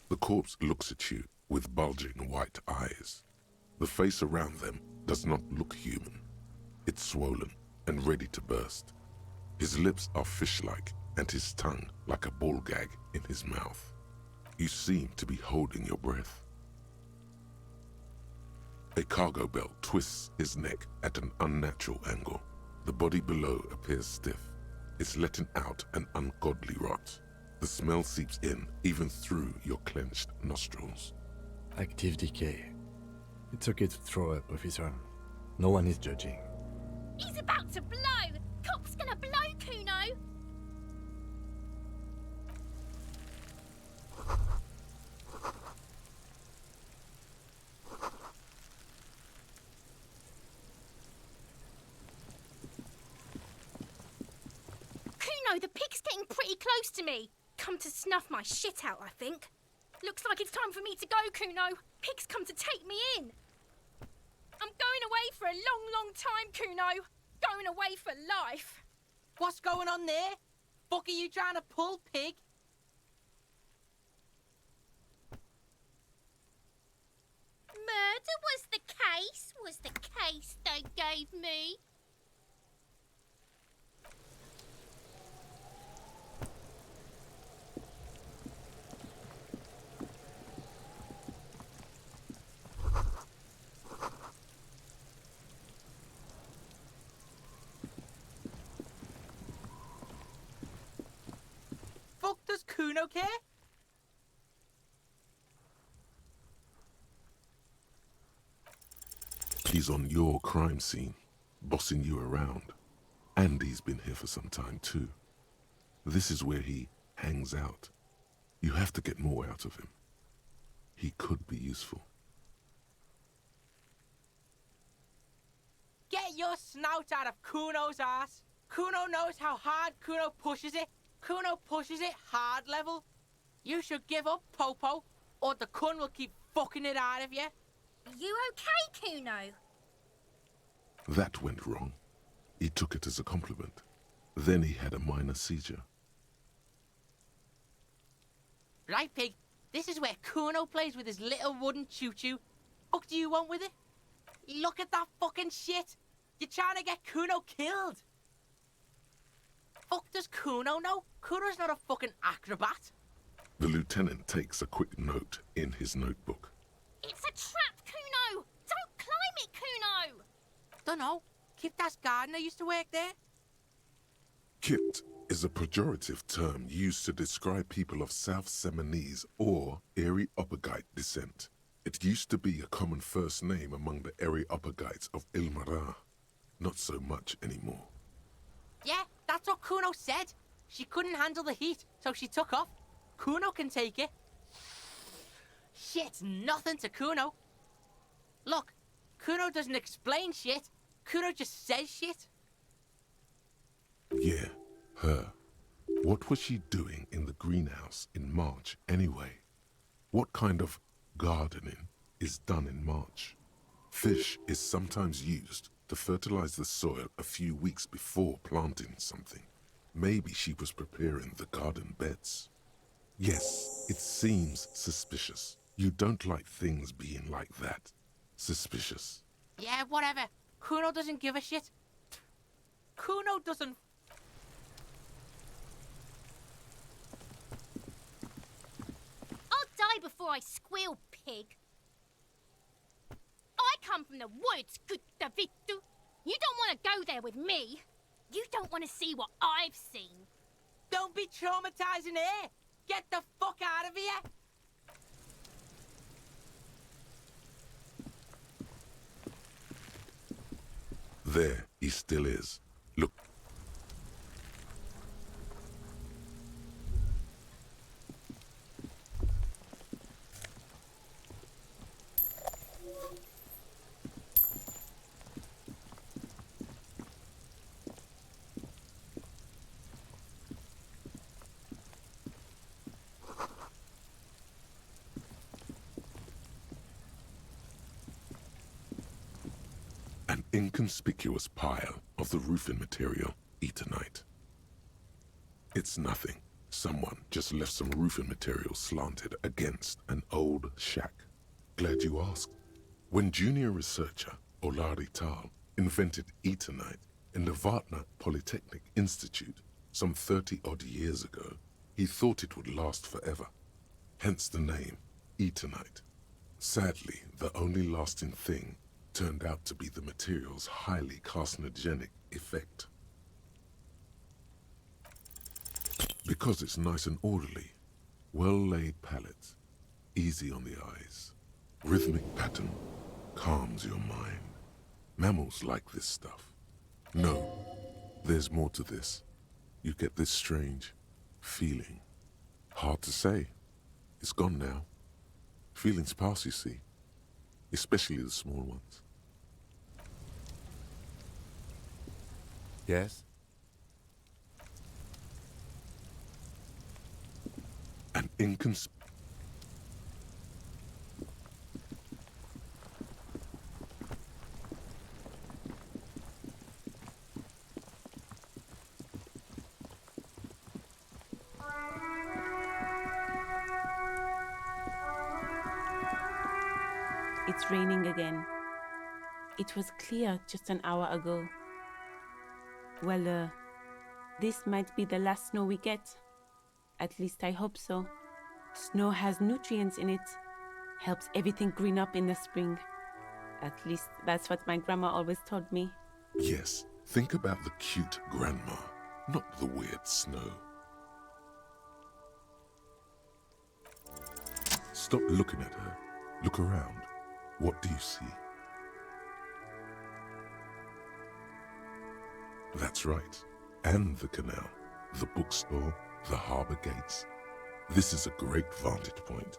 [SPEAKER 3] The corpse looks at you with bulging white eyes. The face around them does not look human. It's swollen and ready to burst. His lips are fish-like and his tongue like a ball gag in his mouth. You seem to be holding your breath. A cargo belt twists his neck at an unnatural angle. The body below appears stiff. It's letting out an ungodly rot. The smell seeps in, even through your clenched nostrils.
[SPEAKER 6] Active decay. It's okay to throw up, officer. No one is judging.
[SPEAKER 9] He's about to blow! Cop's gonna blow, Kuno! Kuno, the pig's getting pretty close to me. Come to snuff my shit out, I think. Looks like it's time for me to go, Kuno. Pig's come to take me in. I'm going away for a long, long time, Kuno. Going away for life.
[SPEAKER 10] What's going on there? Fuck are you trying to pull, pig?
[SPEAKER 9] Murder was the case they gave me.
[SPEAKER 10] Fuck does Kuno care?
[SPEAKER 3] He's on your crime scene, bossing you around. And he's been here for some time too. This is where he hangs out. You have to get more out of him. He could be useful.
[SPEAKER 10] Get your snout out of Kuno's ass. Kuno knows how hard Kuno pushes it. Kuno pushes it hard level. You should give up, Popo, or the Kun will keep fucking it out of you.
[SPEAKER 9] You okay, Kuno?
[SPEAKER 3] That went wrong. He took it as a compliment. Then he had a minor seizure.
[SPEAKER 10] Right, pig, this is where Kuno plays with his little wooden choo-choo. What do you want with it? Look at that fucking shit. You're trying to get Kuno killed. Fuck does Kuno know? Kuno's not a fucking acrobat.
[SPEAKER 3] The lieutenant takes a quick note in his notebook.
[SPEAKER 9] It's a trap, Kuno! Don't climb it, Kuno!
[SPEAKER 10] Dunno. Kiptas gardener used to work there.
[SPEAKER 3] Kipt is a pejorative term used to describe people of South Seminese or Areopagite descent. It used to be a common first name among the Areopagites of Ilmara. Not so much anymore.
[SPEAKER 10] Yeah, that's what Kuno said. She couldn't handle the heat, so she took off. Kuno can take it. Shit's nothing to Kuno. Look, Kuno doesn't explain shit. Kuno just says shit.
[SPEAKER 3] Yeah, her. What was she doing in the greenhouse in March anyway? What kind of gardening is done in March? Fish is sometimes used to fertilize the soil a few weeks before planting something. Maybe she was preparing the garden beds. Yes, it seems suspicious. You don't like things being like that. Suspicious.
[SPEAKER 10] Yeah, whatever. Kuno doesn't give a shit. Kuno doesn't.
[SPEAKER 9] I'll die before I squeal, pig. I come from the woods, good Davidu. You don't want to go there with me. You don't want to see what I've seen.
[SPEAKER 10] Don't be traumatizing here. Get the fuck out of here.
[SPEAKER 3] There he still is. Look. An inconspicuous pile of the roofing material, Eternite. It's nothing. Someone just left some roofing material slanted against an old shack. Glad you asked. When junior researcher Olari Tal invented Eternite in the Vatna Polytechnic Institute some 30-odd years ago, he thought it would last forever. Hence the name, Eternite. Sadly, the only lasting thing turned out to be the material's highly carcinogenic effect. Because it's nice and orderly, well-laid palette, easy on the eyes, rhythmic pattern, calms your mind. Mammals like this stuff. No, there's more to this. You get this strange feeling. Hard to say. It's gone now. Feelings pass, you see. Especially the small ones.
[SPEAKER 6] Yes?
[SPEAKER 3] An
[SPEAKER 8] It's raining again. It was clear just an hour ago. Well, this might be the last snow we get. At least I hope so. Snow has nutrients in it. Helps everything green up in the spring. At least that's what my grandma always told me.
[SPEAKER 3] Yes, think about the cute grandma, not the weird snow. Stop looking at her. Look around. What do you see? That's right. And the canal, the bookstore, the harbor gates. This is a great vantage point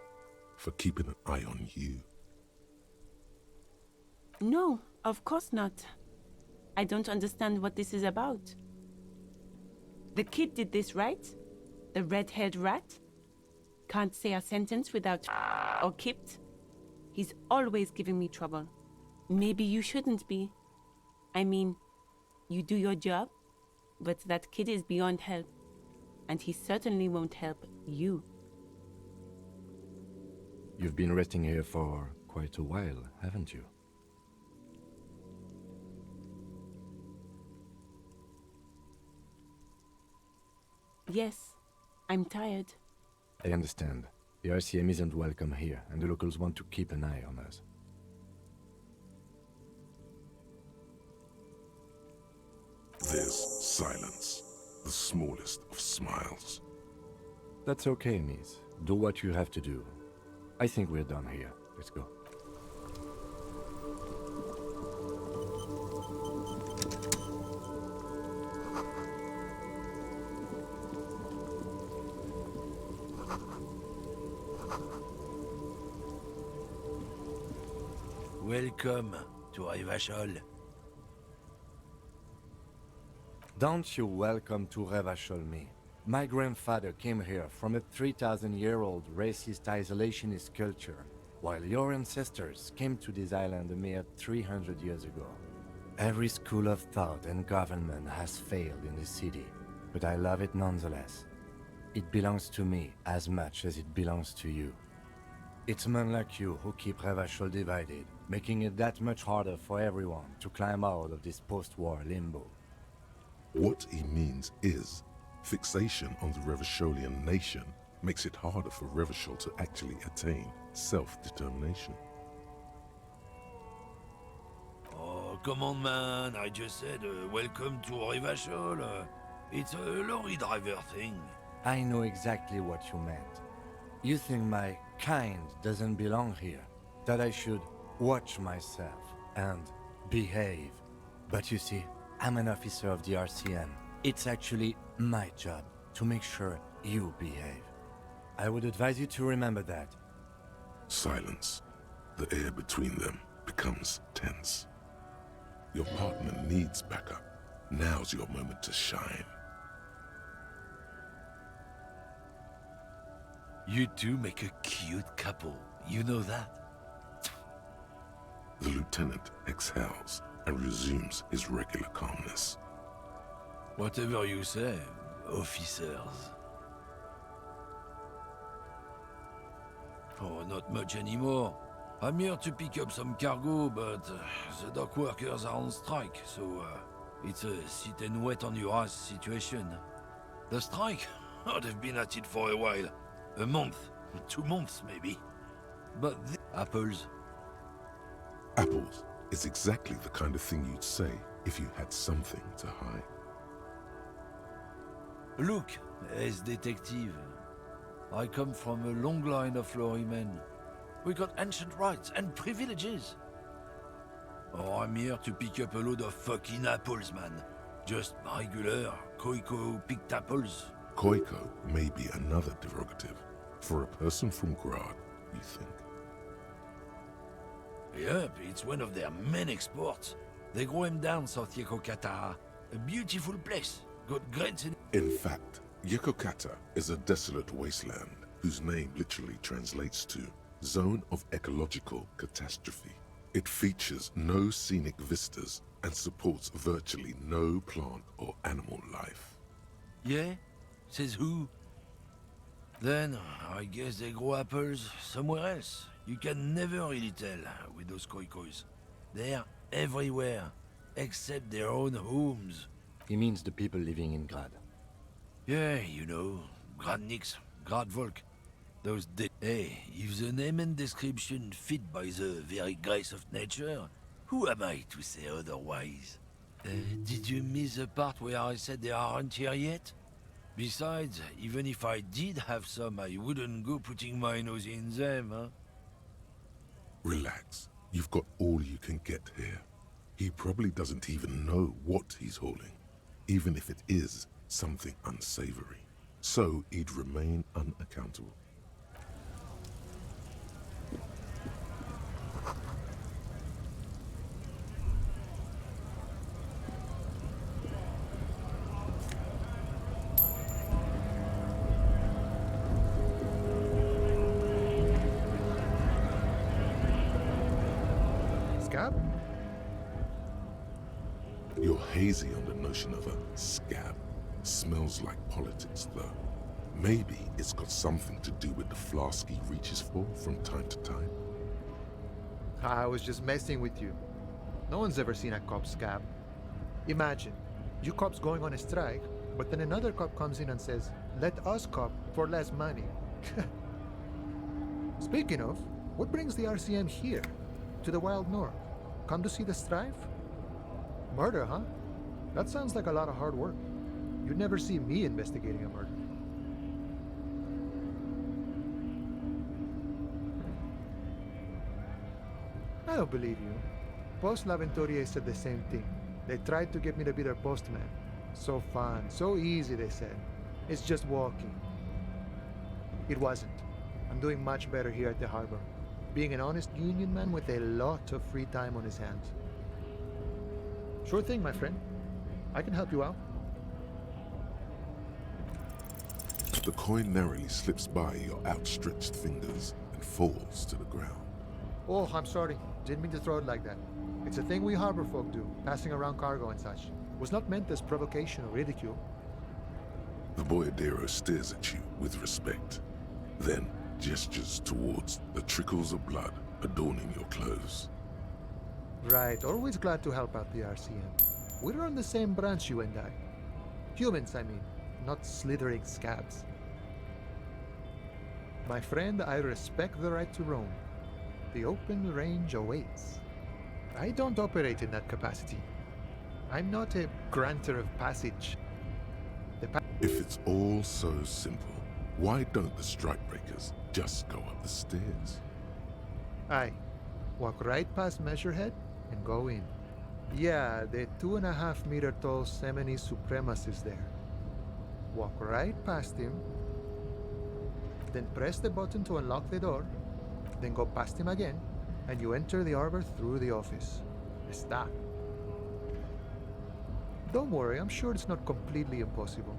[SPEAKER 3] for keeping an eye on you.
[SPEAKER 8] No, of course not. I don't understand what this is about. The kid did this, right? The red-haired rat? Can't say a sentence without or kipped. He's always giving me trouble. Maybe you shouldn't be. I mean, you do your job, but that kid is beyond help. And he certainly won't help you.
[SPEAKER 6] You've been resting here for quite a while, haven't you?
[SPEAKER 8] Yes, I'm tired.
[SPEAKER 6] I understand. The RCM isn't welcome here, and the locals want to keep an eye on us.
[SPEAKER 3] There's silence, the smallest of smiles.
[SPEAKER 6] That's okay, miss. Do what you have to do. I think we're done here. Let's go.
[SPEAKER 1] Welcome to Revachol.
[SPEAKER 6] Don't you welcome to Revachol me. My grandfather came here from a 3,000-year-old racist isolationist culture, while your ancestors came to this island a mere 300 years ago. Every school of thought and government has failed in this city, but I love it nonetheless. It belongs to me as much as it belongs to you. It's men like you who keep Revachol divided, making it that much harder for everyone to climb out of this post-war limbo.
[SPEAKER 3] What he means is, fixation on the Revacholian nation makes it harder for Revachol to actually attain self-determination.
[SPEAKER 1] Oh, come on, man. I just said welcome to Revachol. It's a lorry driver thing.
[SPEAKER 6] I know exactly what you meant. You think my kind doesn't belong here, that I should watch myself and behave. But you see, I'm an officer of the RCM. It's actually my job to make sure you behave. I would advise you to remember that.
[SPEAKER 3] Silence. The air between them becomes tense. Your partner needs backup. Now's your moment to shine.
[SPEAKER 1] You two make a cute couple. You know that?
[SPEAKER 3] The lieutenant exhales and resumes his regular calmness.
[SPEAKER 1] Whatever you say, officers. Oh, not much anymore. I'm here to pick up some cargo, but the dock workers are on strike, so it's a sit and wait on your ass situation. The strike? Oh, they've been at it for a while. A month, 2 months maybe. But the apples.
[SPEAKER 3] Apples is exactly the kind of thing you'd say if you had something to hide.
[SPEAKER 1] Look, as detective, I come from a long line of lorrymen. We got ancient rights and privileges. Oh, I'm here to pick up a load of fucking apples, man. Just regular, Koiko picked apples.
[SPEAKER 3] Koiko may be another derogative for a person from Grad, you think.
[SPEAKER 1] Yep, it's one of their main exports. They grow him down South Yekokata. A beautiful place. Got great
[SPEAKER 3] In fact, Yekokata is a desolate wasteland whose name literally translates to Zone of Ecological Catastrophe. It features no scenic vistas and supports virtually no plant or animal life.
[SPEAKER 1] Yeah? Says who? Then, I guess they grow apples somewhere else. You can never really tell with those koikos. They're everywhere, except their own homes.
[SPEAKER 6] He means the people living in Grad.
[SPEAKER 1] Yeah, you know, Gradniks, Gradvolk. Those Hey, if the name and description fit by the very grace of nature, who am I to say otherwise? Did you miss the part where I said they aren't here yet? Besides, even if I did have some, I wouldn't go putting my nose in them, huh?
[SPEAKER 3] Relax. You've got all you can get here. He probably doesn't even know what he's hauling, even if it is something unsavory. So he'd remain unaccountable.
[SPEAKER 11] Scab?
[SPEAKER 3] You're hazy on the notion of a scab. Smells like politics, though. Maybe it's got something to do with the flask he reaches for from time to time.
[SPEAKER 11] I was just messing with you. No one's ever seen a cop scab. Imagine, you cops going on a strike, but then another cop comes in and says, let us cop for less money. Speaking of, what brings the RCM here? To the Wild North? Come to see the strife? Murder, huh? That sounds like a lot of hard work. You'd never see me investigating a murder. I don't believe you. Post L'Aventurier said the same thing. They tried to get me to be their postman. So fun, so easy, they said. It's just walking. It wasn't. I'm doing much better here at the harbor. Being an honest union man with a lot of free time on his hands. Sure thing, my friend. I can help you out.
[SPEAKER 3] The coin narrowly slips by your outstretched fingers and falls to the ground.
[SPEAKER 11] Oh, I'm sorry. Didn't mean to throw it like that. It's a thing we harbor folk do, passing around cargo and such. Was not meant as provocation or ridicule.
[SPEAKER 3] The boyadero stares at you with respect, then gestures towards the trickles of blood adorning your clothes.
[SPEAKER 11] Right, always glad to help out the RCM. We're on the same branch, you and I. Humans, I mean, not slithering scabs. My friend, I respect the right to roam. The open range awaits. I don't operate in that capacity. I'm not a granter of passage.
[SPEAKER 3] If it's all so simple, why don't the strikebreakers just go up the stairs?
[SPEAKER 11] Aye. Walk right past Measurehead and go in. Yeah, the 2.5 meter tall Semini Supremus is there. Walk right past him, then press the button to unlock the door, then go past him again, and you enter the arbor through the office. Está. Don't worry, I'm sure it's not completely impossible.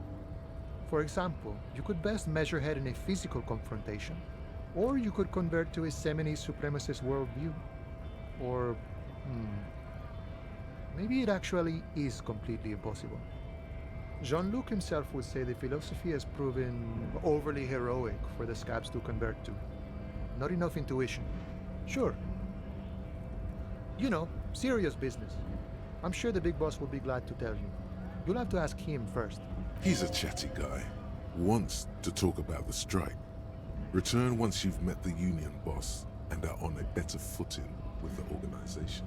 [SPEAKER 11] For example, you could best Measurehead in a physical confrontation, or you could convert to a Semini Supremacist worldview. Or, maybe it actually is completely impossible. Jean-Luc himself would say the philosophy has proven overly heroic for the scabs to convert to. Not enough intuition. Sure. You know, serious business. I'm sure the big boss will be glad to tell you. You'll have to ask him first.
[SPEAKER 3] He's a chatty guy. Wants to talk about the strike. Return once you've met the union boss and are on a better footing with the organization.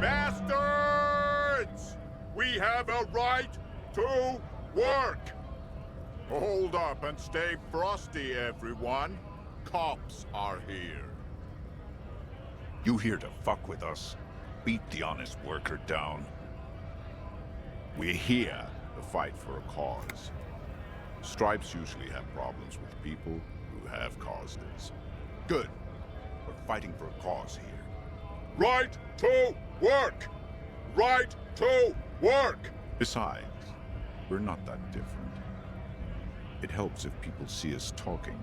[SPEAKER 12] Bastards! We have a right to work! Hold up and stay frosty, everyone. Cops are here.
[SPEAKER 13] You here to fuck with us? Beat the honest worker down.
[SPEAKER 12] We're here to fight for a cause. Stripes usually have problems with people who have causes.
[SPEAKER 13] Good. We're fighting for a cause here.
[SPEAKER 12] Right to work! Right to work!
[SPEAKER 13] Besides, we're not that different. It helps if people see us talking,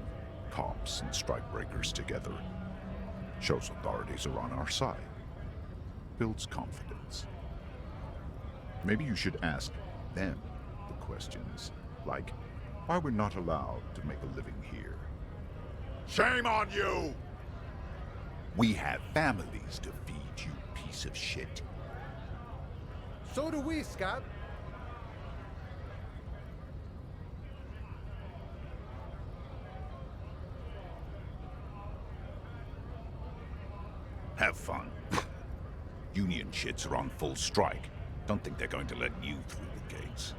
[SPEAKER 13] cops and strikebreakers together. Shows authorities are on our side. Builds confidence. Maybe you should ask them the questions, like why we're not allowed to make a living here.
[SPEAKER 12] Shame on you!
[SPEAKER 13] We have families to feed, you piece of shit.
[SPEAKER 11] So do we, Scab.
[SPEAKER 13] Have fun. Union shits are on full strike. Don't think they're going to let you through the gates.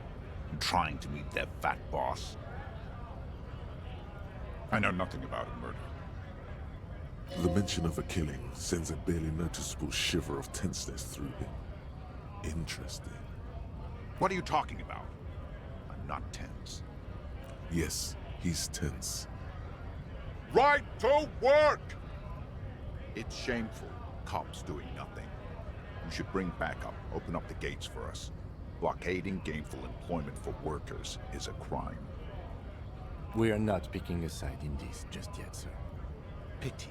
[SPEAKER 13] I'm trying to meet their fat boss. I know nothing about a murder.
[SPEAKER 3] The mention of a killing sends a barely noticeable shiver of tenseness through him. Interesting.
[SPEAKER 13] What are you talking about? I'm not tense.
[SPEAKER 3] Yes, he's tense.
[SPEAKER 12] Right to work!
[SPEAKER 13] It's shameful. Cops doing nothing. You should bring backup. Open up the gates for us. Blockading gainful employment for workers is a crime.
[SPEAKER 6] We are not picking a side in this just yet, sir.
[SPEAKER 13] Pity.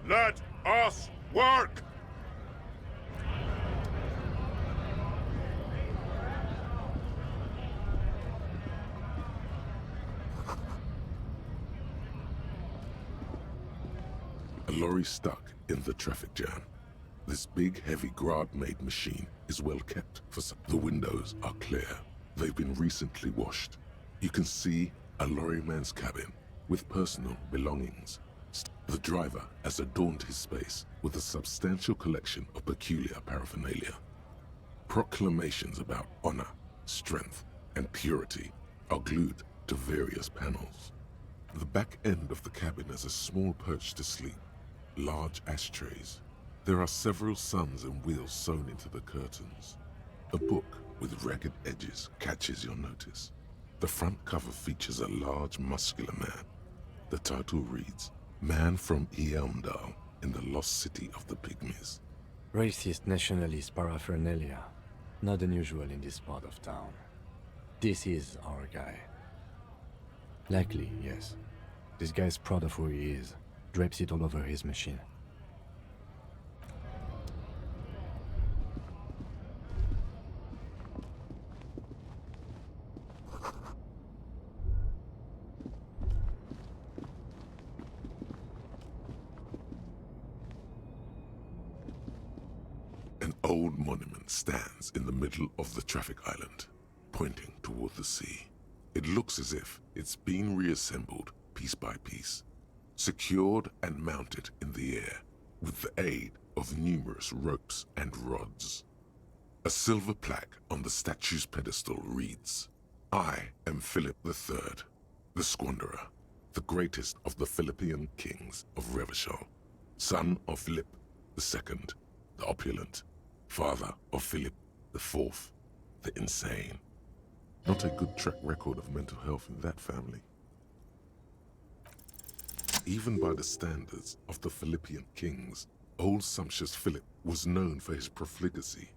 [SPEAKER 12] Let us work!
[SPEAKER 3] A lorry stuck in the traffic jam. This big, heavy Grad-made machine is well kept for some. The windows are clear. They've been recently washed. You can see a lorryman's cabin with personal belongings. The driver has adorned his space with a substantial collection of peculiar paraphernalia. Proclamations about honor, strength, and purity are glued to various panels. The back end of the cabin has a small perch to sleep, large ashtrays. There are several suns and wheels sewn into the curtains. A book with ragged edges catches your notice. The front cover features a large, muscular man. The title reads, Man from Eamdal in the Lost City of the Pygmies.
[SPEAKER 6] Racist nationalist paraphernalia. Not unusual in this part of town. This is our guy. Likely, yes. This guy's proud of who he is. Drapes it all over his machine.
[SPEAKER 3] An old monument stands in the middle of the traffic island, pointing toward the sea. It looks as if it's been reassembled piece by piece, secured and mounted in the air with the aid of numerous ropes and rods. A silver plaque on the statue's pedestal reads, I am Philip III, the Squanderer, the greatest of the Philippian kings of Revachol, son of Philip II, the opulent, father of Philip IV, the insane. Not a good track record of mental health in that family. Even by the standards of the Philippian kings, old sumptuous Philip was known for his profligacy.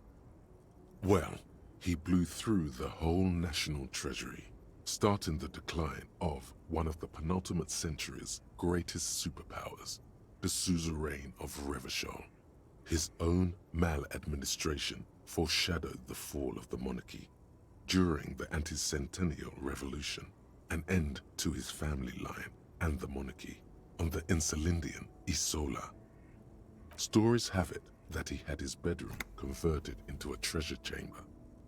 [SPEAKER 3] Well, he blew through the whole national treasury, starting the decline of one of the penultimate century's greatest superpowers, the suzerain of Revachol. His own maladministration foreshadowed the fall of the monarchy. During the anti-centennial revolution, an end to his family line and the monarchy on the Insulindian Isola. Stories have it that he had his bedroom converted into a treasure chamber,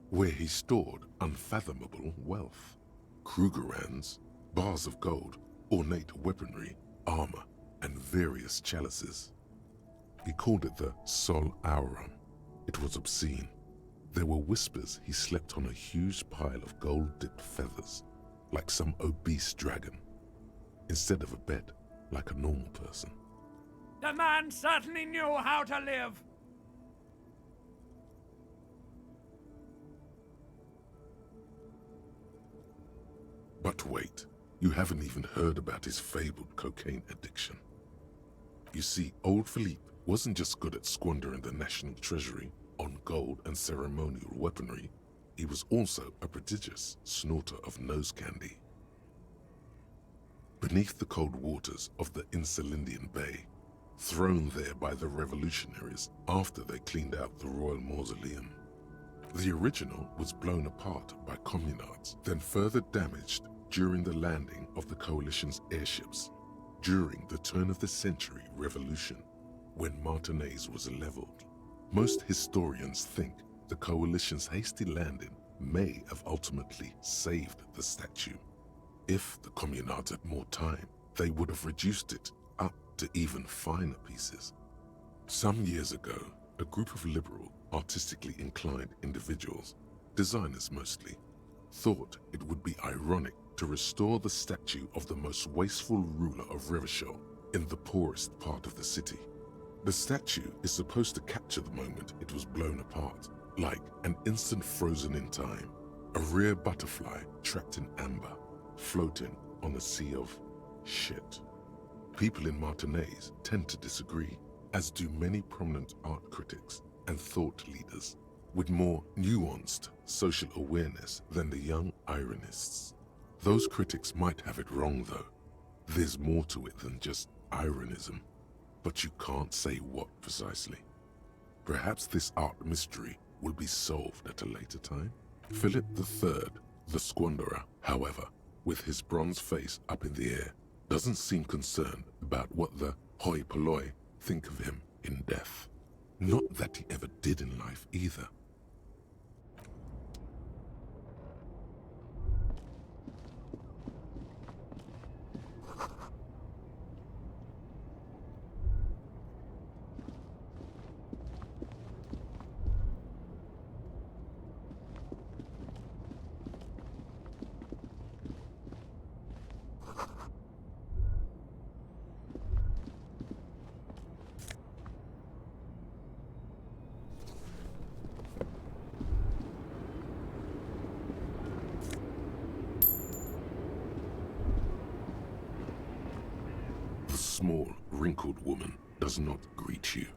[SPEAKER 3] where he stored unfathomable wealth. Krugerrands, bars of gold, ornate weaponry, armor, and various chalices. He called it the Sol Auron. It was obscene. There were whispers he slept on a huge pile of gold-dipped feathers, like some obese dragon, instead of a bed, like a normal person.
[SPEAKER 2] The man certainly knew how to live.
[SPEAKER 3] But wait, you haven't even heard about his fabled cocaine addiction. You see, old Philippe wasn't just good at squandering the national treasury on gold and ceremonial weaponry, he was also a prodigious snorter of nose candy. Beneath the cold waters of the Insulindian Bay, thrown there by the revolutionaries after they cleaned out the royal mausoleum, the original was blown apart by communards, then further damaged during the landing of the coalition's airships during the turn-of-the-century revolution, when Martinez was leveled. Most historians think the coalition's hasty landing may have ultimately saved the statue. If the communards had more time, they would have reduced it up to even finer pieces. Some years ago, a group of liberal, artistically inclined individuals, designers mostly, thought it would be ironic to restore the statue of the most wasteful ruler of Revachol in the poorest part of the city. The statue is supposed to capture the moment it was blown apart, like an instant frozen in time, a rare butterfly trapped in amber, floating on a sea of shit. People in Martinez tend to disagree, as do many prominent art critics and thought leaders with more nuanced social awareness than the young ironists. Those critics might have it wrong though. There's more to it than just ironism, but you can't say what precisely. Perhaps this art mystery will be solved at a later time. Philip III, the Squanderer, however, with his bronze face up in the air, doesn't seem concerned about what the Hoi polloi, think of him in death. Not that he ever did in life either. The small, wrinkled woman does not greet you.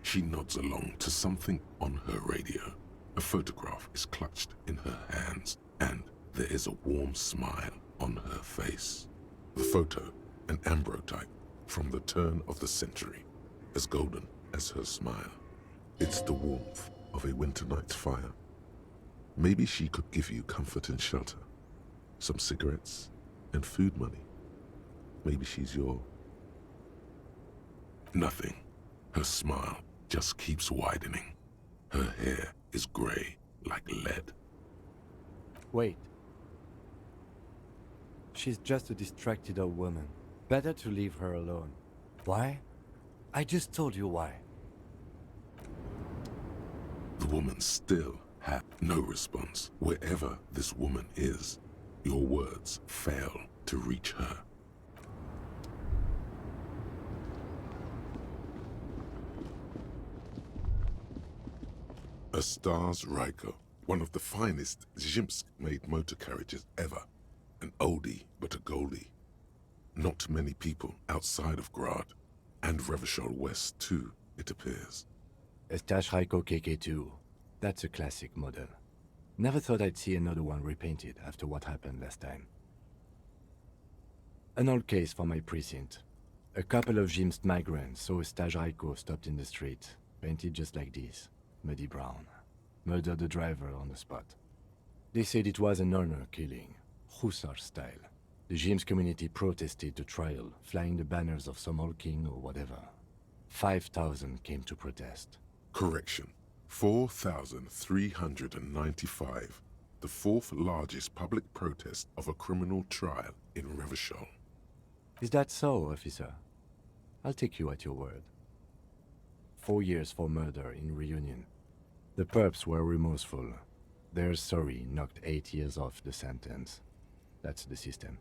[SPEAKER 3] She nods along to something on her radio. A photograph is clutched in her hands, and there is a warm smile on her face. The photo, an ambrotype from the turn of the century, as golden as her smile. It's the warmth of a winter night's fire. Maybe she could give you comfort and shelter, some cigarettes and food money. Maybe she's your... Nothing. Her smile just keeps widening. Her hair is gray like lead.
[SPEAKER 6] Wait. She's just a distracted old woman. Better to leave her alone. Why? I just told you why.
[SPEAKER 3] The woman still had no response. Wherever this woman is, your words fail to reach her. A Stars Ryko, one of the finest Zhimsk-made motor carriages ever. An oldie, but a goldie. Not many people outside of Grad, and Revachol West too, it appears.
[SPEAKER 6] A Stash Ryko KK2. That's a classic model. Never thought I'd see another one repainted after what happened last time. An old case for my precinct. A couple of Zhimsk migrants saw a Stash Ryko stopped in the street, painted just like this. Muddy brown. Murdered the driver on the spot. They said it was an honor killing, Hussar style. The Zhimsk community protested the trial, flying the banners of some old king or whatever. 5,000 came to protest.
[SPEAKER 3] Correction. 4,395. The fourth largest public protest of a criminal trial in Revachol.
[SPEAKER 6] Is that so, officer? I'll take you at your word. 4 years for murder in Reunion. The perps were remorseful. Their sorry knocked 8 years off the sentence. That's the system.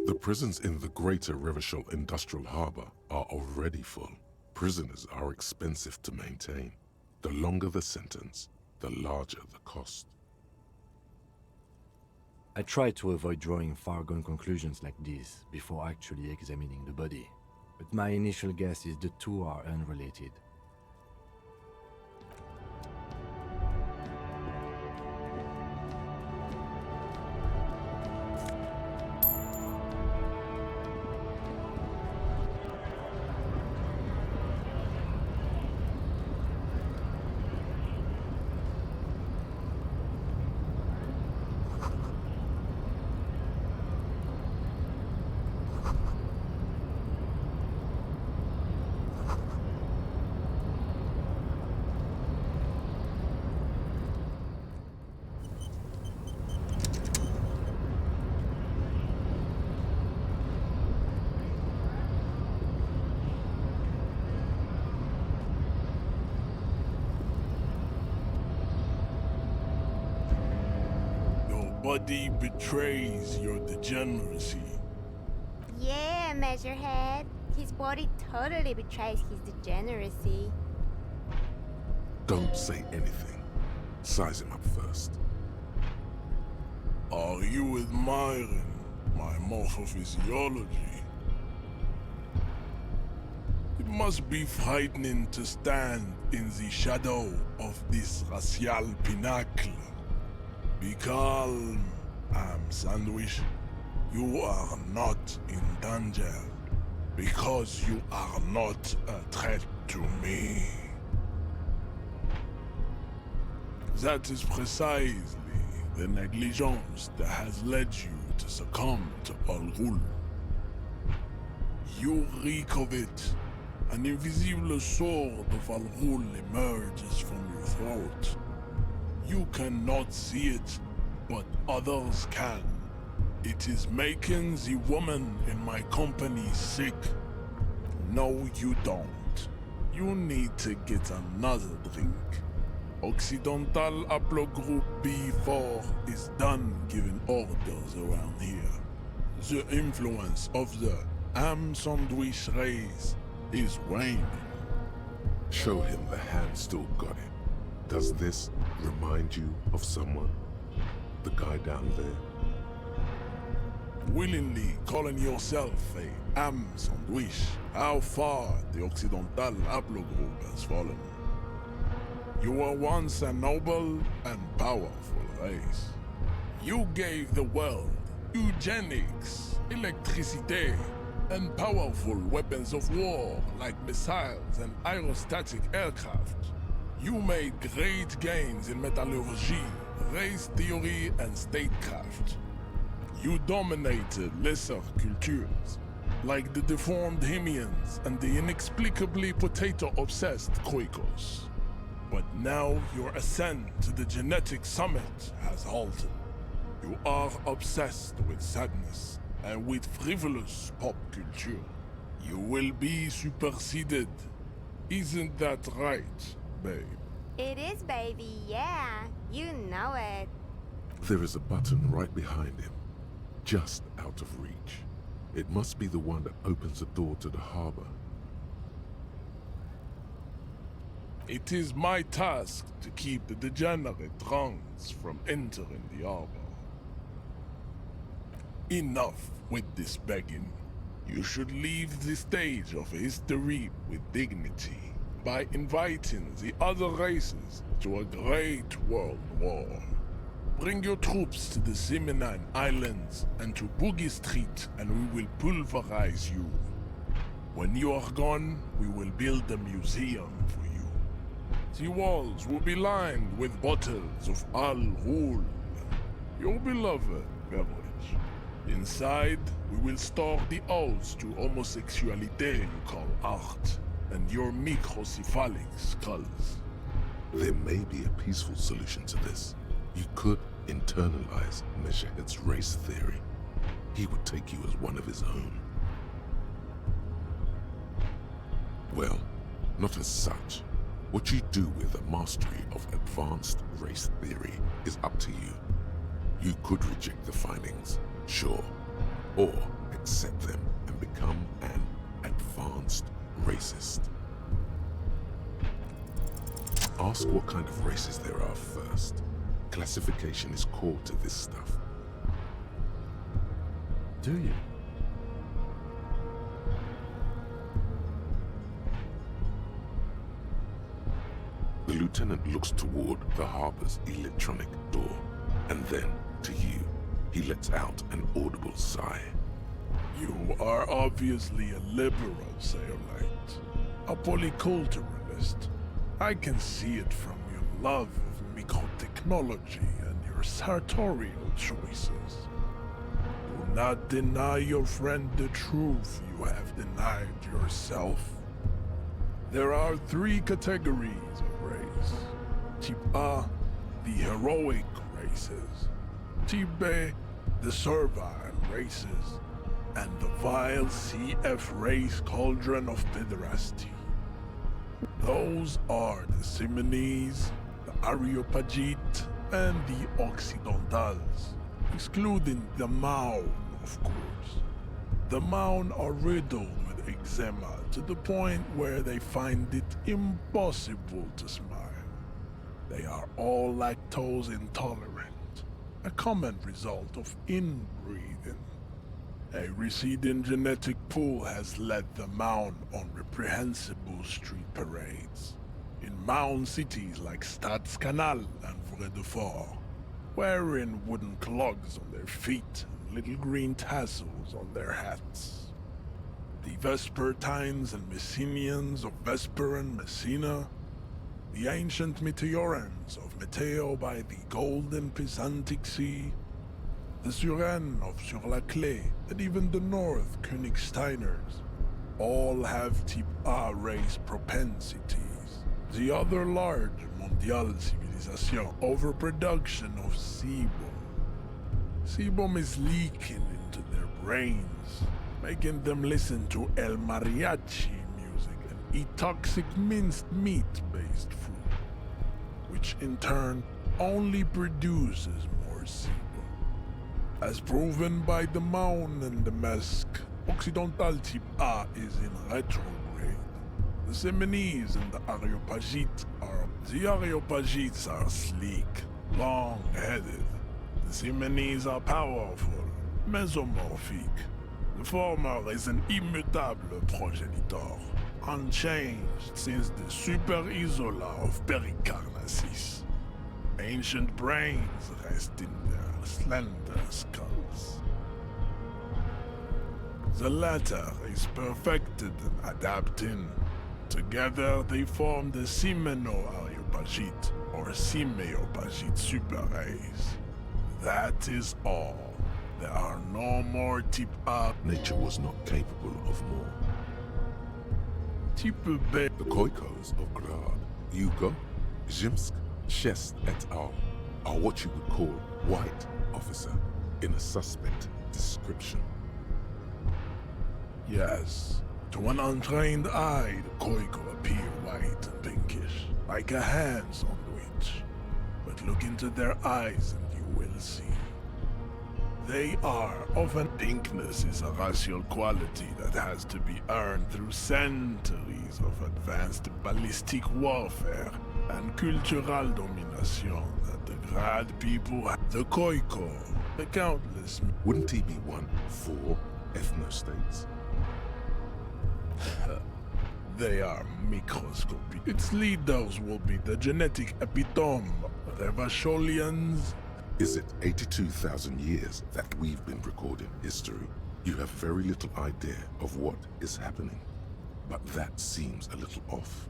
[SPEAKER 3] The prisons in the greater Revachol industrial harbor are already full. Prisoners are expensive to maintain. The longer the sentence, the larger the cost.
[SPEAKER 6] I tried to avoid drawing far-gone conclusions like this before actually examining the body, but my initial guess is the two are unrelated.
[SPEAKER 14] Body betrays your degeneracy.
[SPEAKER 15] Yeah, Measurehead. His body totally betrays his degeneracy.
[SPEAKER 3] Don't say anything. Size him up first.
[SPEAKER 14] Are you admiring my morphophysiology? It must be frightening to stand in the shadow of this racial pinnacle. Be calm, Sandwich. You are not in danger, because you are not a threat to me. That is precisely the negligence that has led you to succumb to Al Ghul. You reek of it, An invisible sword of Al-Ghul emerges from your throat. You cannot see it, but others can. It is making the woman in my company sick. No, you don't. You need to get another drink. Occidental Haplogroup B4 is done giving orders around here. The influence of the ham sandwich race is waning.
[SPEAKER 3] Show him the hand still got it. Does this remind you of someone? The guy down there?
[SPEAKER 14] Willingly calling yourself a ham sandwich, how far the Occidental Haplogroup has fallen. You were once a noble and powerful race. You gave the world eugenics, electricity, and powerful weapons of war like missiles and aerostatic aircraft. You made great gains in metallurgy, race theory, and statecraft. You dominated lesser cultures, like the deformed Hemians and the inexplicably potato-obsessed Quakers. But now your ascent to the genetic summit has halted. You are obsessed with sadness and with frivolous pop culture. You will be superseded. Isn't that right, babe?
[SPEAKER 15] It is, baby, yeah. You know it.
[SPEAKER 3] There is a button right behind him, just out of reach. It must be the one that opens the door to the harbor.
[SPEAKER 14] It is my task to keep the degenerate drunks from entering the harbor. Enough with this begging. You should leave the stage of history with dignity by inviting the other races to a great world war. Bring your troops to the Seminine Islands and to Boogie Street, and we will pulverize you. When you are gone, we will build a museum for you. The walls will be lined with bottles of Al-Ghul, your beloved beverage. Inside, we will store the odes to homosexuality you call art, and your microcephalic skulls.
[SPEAKER 3] There may be a peaceful solution to this. You could internalize Measurehead's race theory. He would take you as one of his own. Well, not as such. What you do with a mastery of advanced race theory is up to you. You could reject the findings, sure, or accept them and become an advanced racist. Ask what kind of races there are first. Classification is core to this stuff.
[SPEAKER 6] Do you?
[SPEAKER 3] The lieutenant looks toward the harbor's electronic door, and then to you. He lets out an audible sigh.
[SPEAKER 14] You are obviously a liberal, Sayolite. A polyculturalist. I can see it from your love of microtechnology and your sartorial choices. Do not deny your friend the truth you have denied yourself. There are 3 categories of race. Type A, the heroic races. Type B, the servile races. And the vile CF race cauldron of pederasty. Those are the Simonese, the Areopagite, and the Occidentals, excluding the Maun, of course. The Maun are riddled with eczema to the point where they find it impossible to smile. They are all lactose intolerant, a common result of inbreeding. A receding genetic pool has led the Maun on reprehensible street parades. In Maun cities like Stadskanal and Vredefort, wearing wooden clogs on their feet and little green tassels on their hats. The Vespertines and Messenians of Vesper and Messina, the ancient Meteorans of Meteo by the golden Pisantic Sea, the Suren of Sur-la-Clé, and even the North Königsteiners, all have type A race propensities. The other large mondial civilization overproduction of sebum. Sebum is leaking into their brains, making them listen to El Mariachi music and eat toxic minced meat-based food, which in turn only produces more sebum. As proven by the Mound and the Mask, Occidental type A is in retrograde. The Seminese and the Areopagites are sleek, long-headed. The Seminese are powerful, mesomorphic. The former is an immutable progenitor, unchanged since the Super Isola of Pericarnassus. Ancient brains rest in their slender skulls. The latter is perfected and adapting. Together they form the Semeno-Areopagite or Simeopagite superrace. That is all. There are no more type A.
[SPEAKER 3] Nature was not capable of more.
[SPEAKER 14] Type B.
[SPEAKER 3] The Khoikos of Grad, Yugo, Zhimsk, Shest et al. Are what you would call white, officer, in a suspect description.
[SPEAKER 14] Yes. To an untrained eye, the Khoiko appear white and pinkish, like a hand sandwich. But look into their eyes and you will see. They are often pinkness is a racial quality that has to be earned through centuries of advanced ballistic warfare and cultural domination that the Grad people have. The Khoiko, the countless...
[SPEAKER 3] Wouldn't he be one for ethnostates?
[SPEAKER 14] They are microscopic. Its leaders will be the genetic epitome, Revacholians.
[SPEAKER 3] Is it 82,000 years that we've been recording history? You have very little idea of what is happening, but that seems a little off.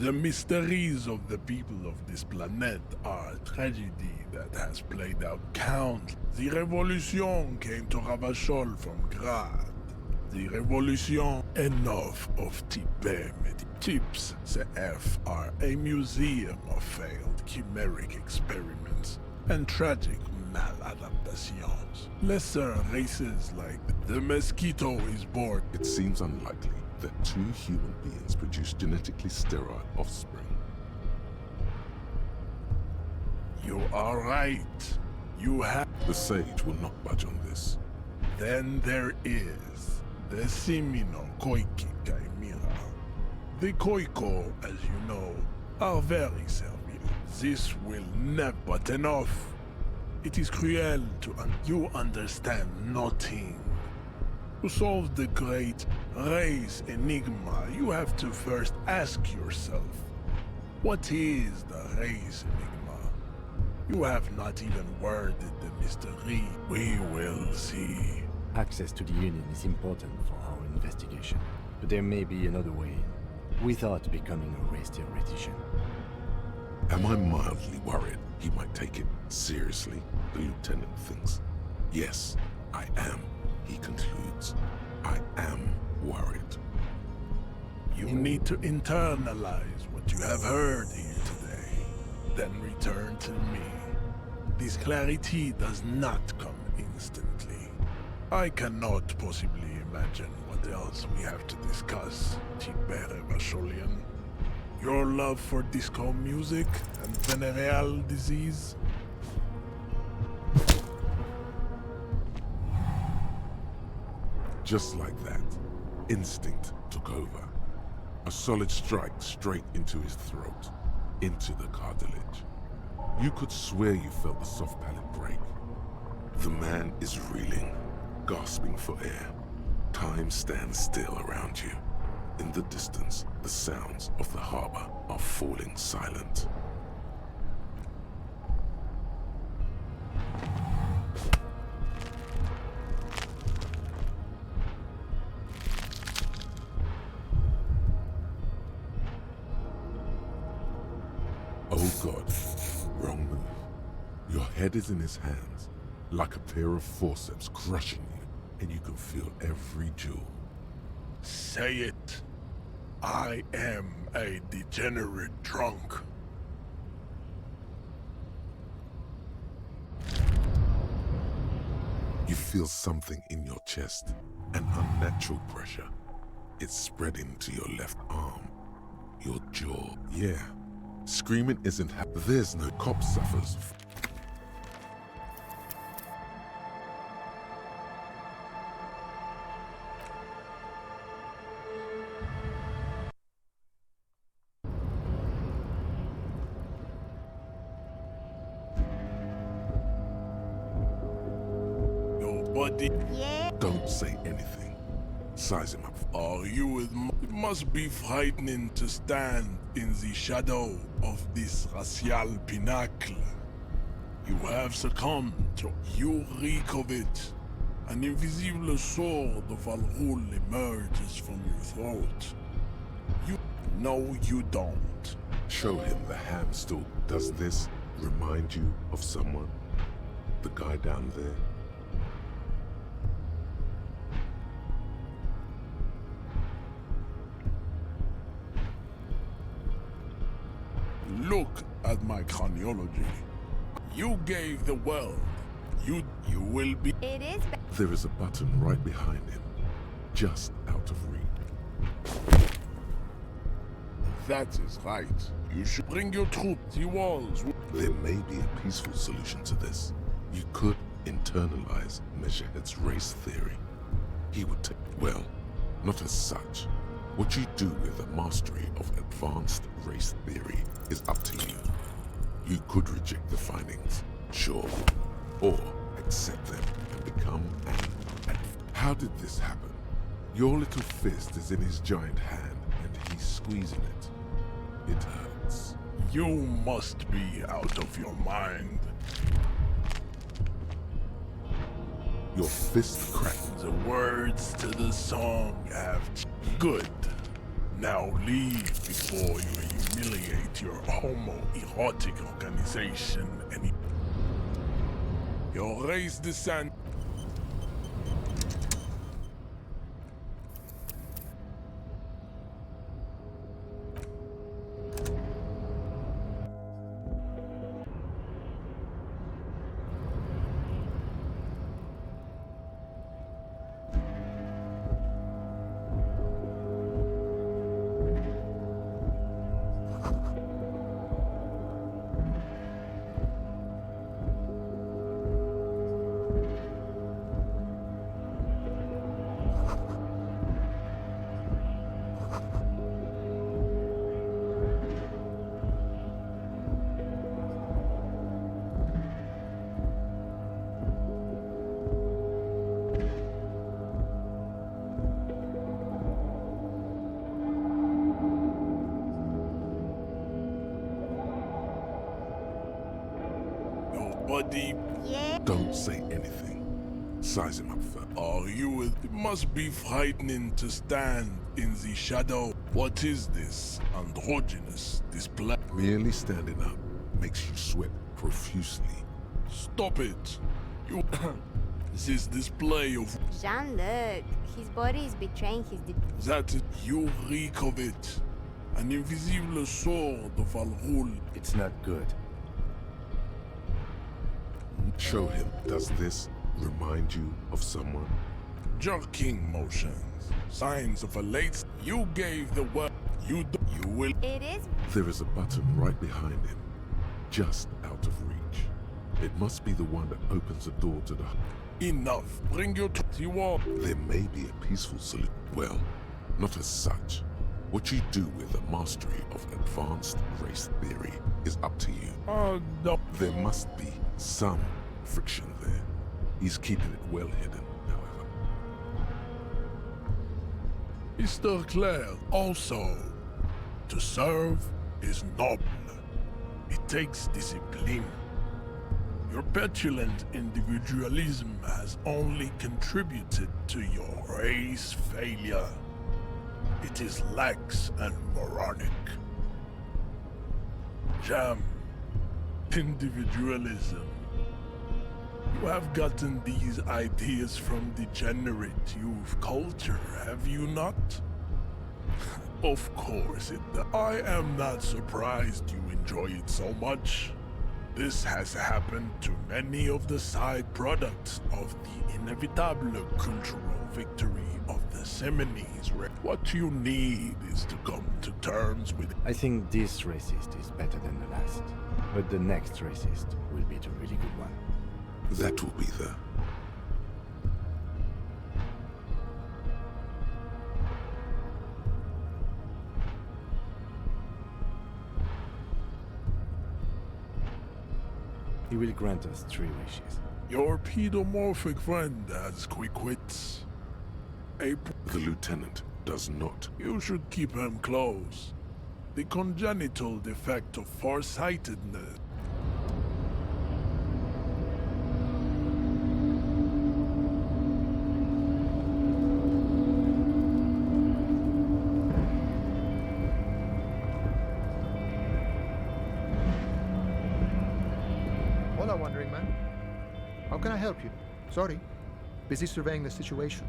[SPEAKER 14] The mysteries of the people of this planet are a tragedy that has played out countless. The Revolution came to Ravachol from Grad. The Revolution, enough of Tibet. Tips CF are a museum of failed chimeric experiments and tragic maladaptations. Lesser races like the mosquito is born.
[SPEAKER 3] It seems unlikely that two human beings produce genetically sterile offspring.
[SPEAKER 14] You are right. You have...
[SPEAKER 3] The sage will not budge on this.
[SPEAKER 14] Then there is the Simino Koiki Chimera. The Khoiko, as you know, are very servile. This will never... But enough. It is cruel to... You understand nothing. To solve the great race enigma, you have to first ask yourself, what is the race enigma? You have not even worded the mystery. We will see.
[SPEAKER 6] Access to the Union is important for our investigation, but there may be another way without becoming a race theoretician.
[SPEAKER 3] Am I mildly worried he might take it seriously? The lieutenant thinks. Yes, I am. He concludes, I am worried.
[SPEAKER 14] You need to internalize what you have heard here today, then return to me. This clarity does not come instantly. I cannot possibly imagine what else we have to discuss, Tibere Vacholian. Your love for disco music and venereal disease?
[SPEAKER 3] Just like that, instinct took over. A solid strike straight into his throat, into the cartilage. You could swear you felt the soft palate break. The man is reeling, gasping for air. Time stands still around you. In the distance, the sounds of the harbor are falling silent. Oh God, wrong move. Your head is in his hands, like a pair of forceps crushing you, and you can feel every jewel.
[SPEAKER 14] Say it. I am a degenerate drunk.
[SPEAKER 3] You feel something in your chest, an unnatural pressure. It's spreading to your left arm, your jaw. Yeah, screaming isn't there's no cop suffers.
[SPEAKER 14] Your body.
[SPEAKER 15] Yeah.
[SPEAKER 3] Don't say anything. Size him up.
[SPEAKER 14] Are you with it must be frightening to stand in the shadow of this racial pinnacle. You have succumbed to you reek of it. An invisible sword of Al-Ghul emerges from your throat. No, you don't.
[SPEAKER 3] Show him the ham stool. Does this remind you of someone? The guy down there?
[SPEAKER 14] Look at my craniology. You gave the world. You will be.
[SPEAKER 15] It is.
[SPEAKER 3] There is a button right behind him, just out of reach.
[SPEAKER 14] That is right. You should bring your troops. The walls.
[SPEAKER 3] There may be a peaceful solution to this. You could internalize Measurehead's race theory. He would take, well, not as such. What you do with the mastery of advanced race theory is up to you. You could reject the findings, sure, or accept them and become an. How did this happen? Your little fist is in his giant hand and he's squeezing it. It hurts.
[SPEAKER 14] You must be out of your mind.
[SPEAKER 3] Your fist cracked.
[SPEAKER 14] The words to the song have good. Now leave before you humiliate your homoerotic organization and your race descent. Buddy.
[SPEAKER 15] Yeah.
[SPEAKER 3] Don't say anything. Size him up first.
[SPEAKER 14] Are you with it must be frightening to stand in the shadow. What is this androgynous display?
[SPEAKER 3] Merely standing up makes you sweat profusely.
[SPEAKER 14] Stop it. You this display of
[SPEAKER 15] Jean-Luc, his body is betraying his
[SPEAKER 14] that you reek of it. An invisible sword of Al-Ghul.
[SPEAKER 6] It's not good.
[SPEAKER 3] Show him. Does this remind you of someone?
[SPEAKER 14] Jerking motions. Signs of a late. You gave the word. You will.
[SPEAKER 15] It is.
[SPEAKER 3] There is a button right behind him, just out of reach. It must be the one that opens the door to the.
[SPEAKER 14] Enough. Bring your to wall.
[SPEAKER 3] There may be a peaceful solution. Well, not as such. What you do with the mastery of advanced race theory is up to you.
[SPEAKER 14] No.
[SPEAKER 3] There must be some friction there. He's keeping it well hidden, however.
[SPEAKER 14] Mr. Claire, also, to serve is noble. It takes discipline. Your petulant individualism has only contributed to your race failure. It is lax and moronic. Jam Individualism. You have gotten these ideas from degenerate youth culture, have you not? Of course, I am not surprised you enjoy it so much. This has happened to many of the side products of the inevitable cultural victory of the Semines. What you need is to come to terms with it.
[SPEAKER 6] I think this racist is better than the last, but the next racist will be the really good one.
[SPEAKER 3] That will be the...
[SPEAKER 6] He will grant us 3 wishes.
[SPEAKER 14] Your pedomorphic friend has quick wits. The
[SPEAKER 3] lieutenant does not.
[SPEAKER 14] You should keep him close. The congenital defect of farsightedness.
[SPEAKER 11] Hola, wandering man. How can I help you? Sorry. Busy surveying the situation.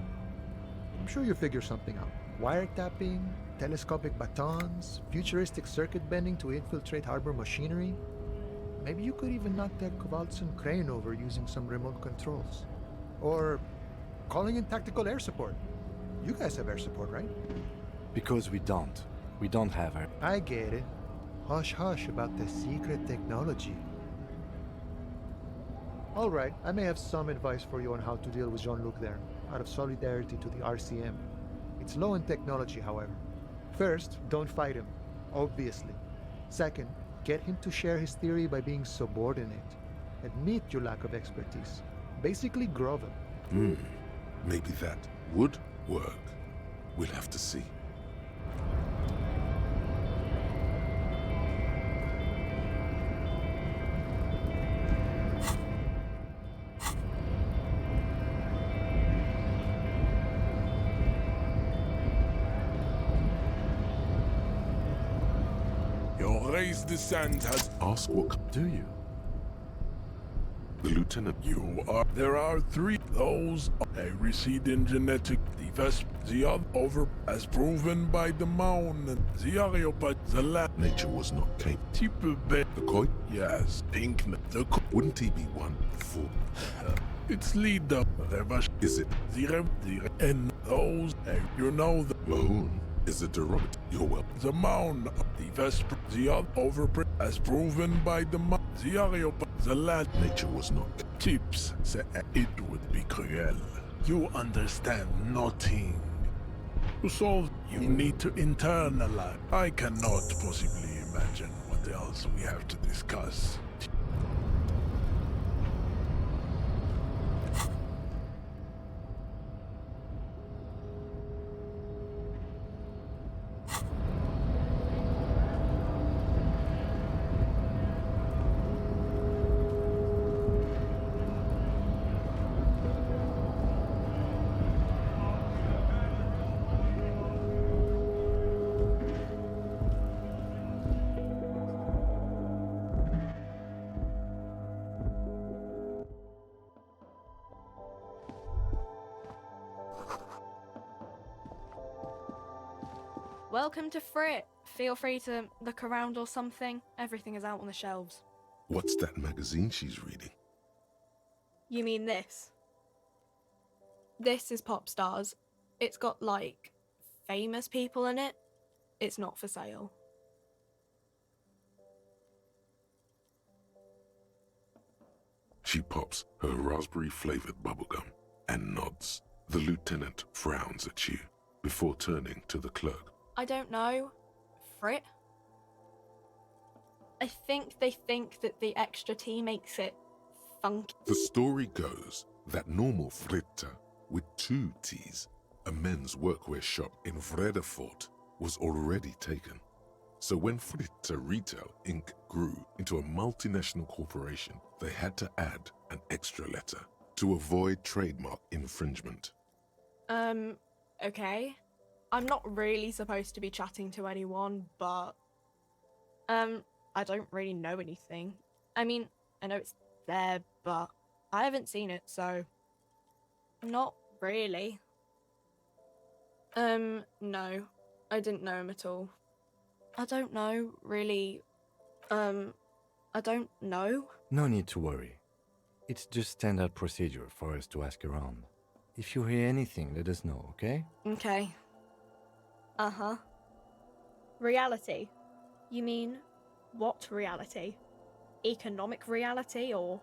[SPEAKER 11] I'm sure you figure something out. Wiretapping, telescopic batons, futuristic circuit bending to infiltrate harbor machinery. Maybe you could even knock that Kowalson crane over using some remote controls. Or calling in tactical air support. You guys have air support, right?
[SPEAKER 6] Because we don't. We don't have her.
[SPEAKER 11] I get it. Hush hush about the secret technology. All right, I may have some advice for you on how to deal with Jean-Luc there, out of solidarity to the RCM. It's low in technology, however. First, don't fight him, obviously. Second, get him to share his theory by being subordinate. Admit your lack of expertise. Basically grovel.
[SPEAKER 3] Maybe that would work. We'll have to see.
[SPEAKER 14] Your race descent has...
[SPEAKER 3] Ask what...
[SPEAKER 6] Do you?
[SPEAKER 3] The lieutenant...
[SPEAKER 14] You are... There are 3. Those... A receding genetic... The other over... As proven by the mound... The Areopath... The lab...
[SPEAKER 3] Nature was not capable.
[SPEAKER 14] The
[SPEAKER 3] koi?
[SPEAKER 14] Yes. Pink... The
[SPEAKER 3] Wouldn't he be one for...
[SPEAKER 14] Its leader...
[SPEAKER 3] Is it?
[SPEAKER 14] And those... You know the...
[SPEAKER 3] Mahoon is a derogatory. You're well.
[SPEAKER 14] The mound... The Vesper... The other over... As proven by the mound... The Areopath... The lad...
[SPEAKER 3] Nature was not...
[SPEAKER 14] Tips say it would be cruel. You understand nothing. To solve, you need to internalize. I cannot possibly imagine what else we have to discuss.
[SPEAKER 16] Welcome to Frit. Feel free to look around or something. Everything is out on the shelves.
[SPEAKER 3] What's that magazine she's reading?
[SPEAKER 16] You mean this? This is Pop Stars. It's got, like, famous people in it. It's not for sale.
[SPEAKER 3] She pops her raspberry-flavored bubblegum and nods. The lieutenant frowns at you before turning to the clerk.
[SPEAKER 16] I don't know. Frit? I think they think that the extra T makes it funky.
[SPEAKER 3] The story goes that normal Fritta with 2 T's, a men's workwear shop in Vredefort, was already taken. So when Fritta Retail Inc. grew into a multinational corporation, they had to add an extra letter to avoid trademark infringement.
[SPEAKER 16] Okay. I'm not really supposed to be chatting to anyone, but... I don't really know anything. I mean, I know it's there, but I haven't seen it, so... Not really. No. I didn't know him at all. I don't know, really. I don't know.
[SPEAKER 6] No need to worry. It's just standard procedure for us to ask around. If you hear anything, let us know, okay?
[SPEAKER 16] Okay. Uh-huh. Reality? You mean, what reality? Economic reality, or...?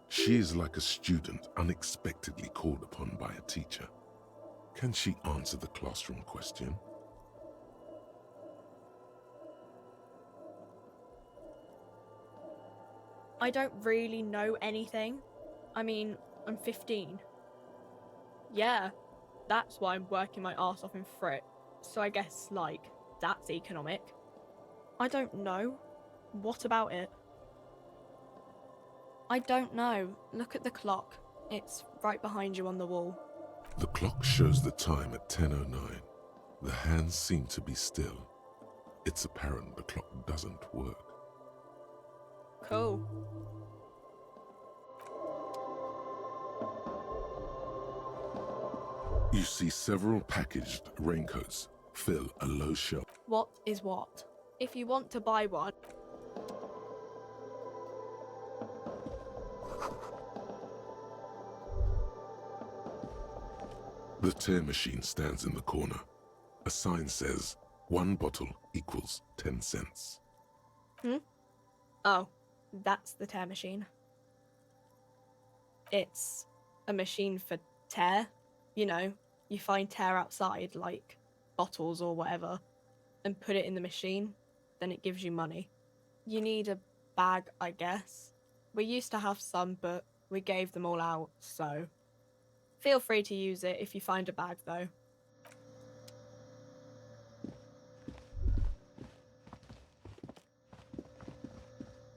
[SPEAKER 3] She is like a student unexpectedly called upon by a teacher. Can she answer the classroom question?
[SPEAKER 16] I don't really know anything. I mean, I'm 15. Yeah, that's why I'm working my arse off in Frit. So I guess, like, that's economic. I don't know. What about it? I don't know. Look at the clock. It's right behind you on the wall.
[SPEAKER 3] The clock shows the time at 10:09. The hands seem to be still. It's apparent the clock doesn't work.
[SPEAKER 16] Cool.
[SPEAKER 3] You see several packaged raincoats fill a low shelf.
[SPEAKER 16] What is what? If you want to buy one...
[SPEAKER 3] The tear machine stands in the corner. A sign says, 1 bottle equals 10 cents.
[SPEAKER 16] Oh, that's the tear machine. It's a machine for tear. You know, you find tear outside, like bottles or whatever, and put it in the machine, then it gives you money. You need a bag, I guess. We used to have some, but we gave them all out, so... Feel free to use it if you find a bag, though.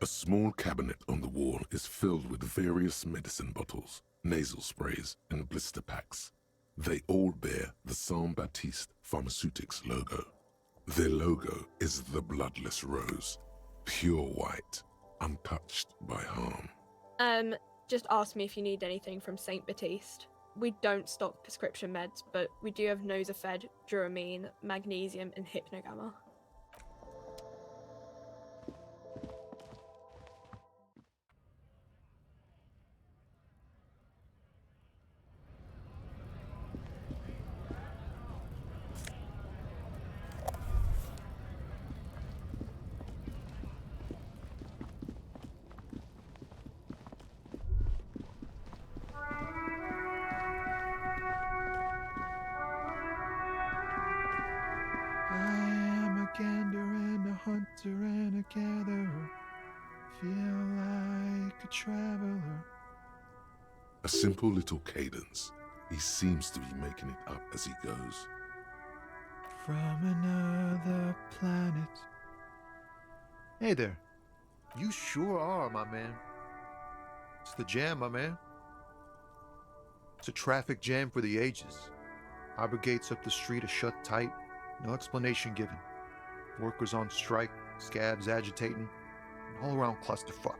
[SPEAKER 3] A small cabinet on the wall is filled with various medicine bottles, nasal sprays, and blister packs. They all bear the Saint Baptiste Pharmaceutics logo. Their logo is the bloodless rose, pure white, untouched by harm.
[SPEAKER 16] Just ask me if you need anything from Saint Baptiste. We don't stock prescription meds, but we do have Nosafed, Duramine, Magnesium, and Hypnogamma.
[SPEAKER 11] Gander and a hunter and a gatherer, feel like a traveler.
[SPEAKER 3] A simple little cadence. He seems to be making it up as he goes.
[SPEAKER 11] From another planet. Hey there. You sure are, my man. It's the jam, my man. It's a traffic jam for the ages. Harbor gates up the street are shut tight. No explanation given. Workers on strike, scabs agitating, an all-around clusterfuck.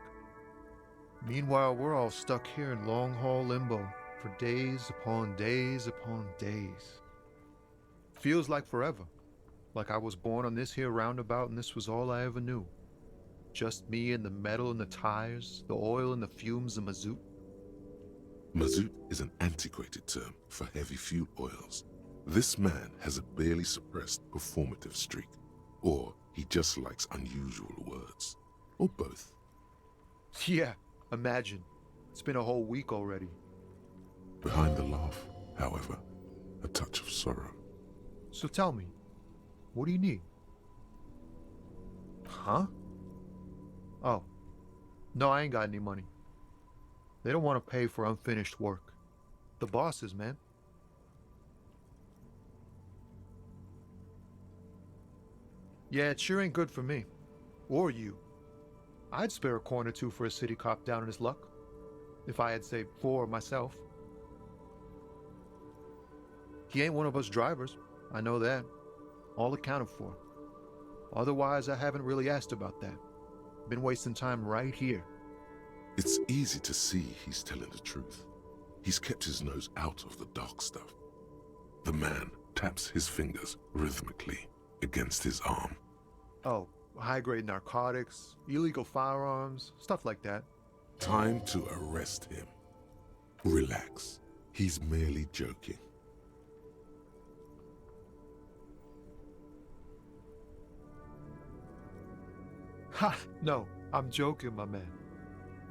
[SPEAKER 11] Meanwhile, we're all stuck here in long-haul limbo for days upon days upon days. Feels like forever. Like I was born on this here roundabout and this was all I ever knew. Just me and the metal and the tires, the oil and the fumes of mazout.
[SPEAKER 3] Mazout is an antiquated term for heavy fuel oils. This man has a barely suppressed performative streak. Or he just likes unusual words. Or both.
[SPEAKER 11] Yeah, imagine. It's been a whole week already.
[SPEAKER 3] Behind the laugh, however, a touch of sorrow.
[SPEAKER 11] So tell me, what do you need? Huh? Oh. No, I ain't got any money. They don't want to pay for unfinished work. The bosses, man. Yeah, it sure ain't good for me. Or you. I'd spare a coin or two for a city cop down in his luck. If I had, say, 4 myself. He ain't one of us drivers. I know that. All accounted for. Otherwise, I haven't really asked about that. Been wasting time right here.
[SPEAKER 3] It's easy to see he's telling the truth. He's kept his nose out of the dark stuff. The man taps his fingers rhythmically against his arm.
[SPEAKER 11] Oh, high-grade narcotics, illegal firearms, stuff like that.
[SPEAKER 3] Time to arrest him. Relax. He's merely joking.
[SPEAKER 11] Ha! No, I'm joking, my man.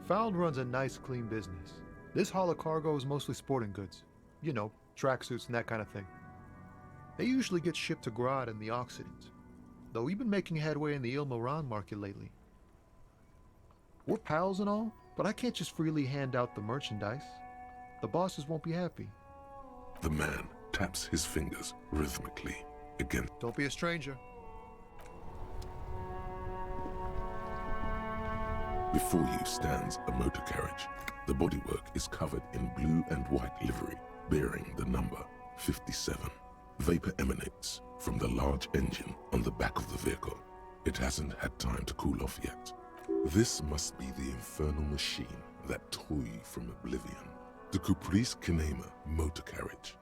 [SPEAKER 11] Found runs a nice, clean business. This haul of cargo is mostly sporting goods. You know, tracksuits and that kind of thing. They usually get shipped to Grodd in the Occident, though we've been making headway in the Il Moran market lately. We're pals and all, but I can't just freely hand out the merchandise. The bosses won't be happy.
[SPEAKER 3] The man taps his fingers rhythmically against.
[SPEAKER 11] Don't be a stranger.
[SPEAKER 3] Before you stands a motor carriage. The bodywork is covered in blue and white livery, bearing the number 57. Vapor emanates from the large engine on the back of the vehicle. It hasn't had time to cool off yet. This must be the infernal machine that tore you from oblivion. The Caprice Kinema motor carriage.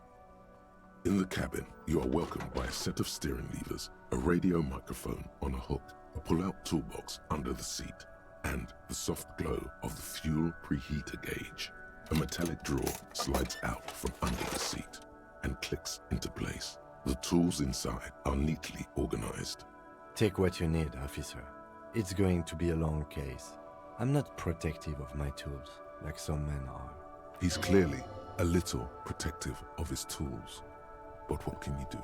[SPEAKER 3] In the cabin, you are welcomed by a set of steering levers, a radio microphone on a hook, a pull-out toolbox under the seat, and the soft glow of the fuel preheater gauge. A metallic drawer slides out from under the seat and clicks into place. The tools inside are neatly organized.
[SPEAKER 6] Take what you need, officer. It's going to be a long case. I'm not protective of my tools, like some men are.
[SPEAKER 3] He's clearly a little protective of his tools. But what can you do?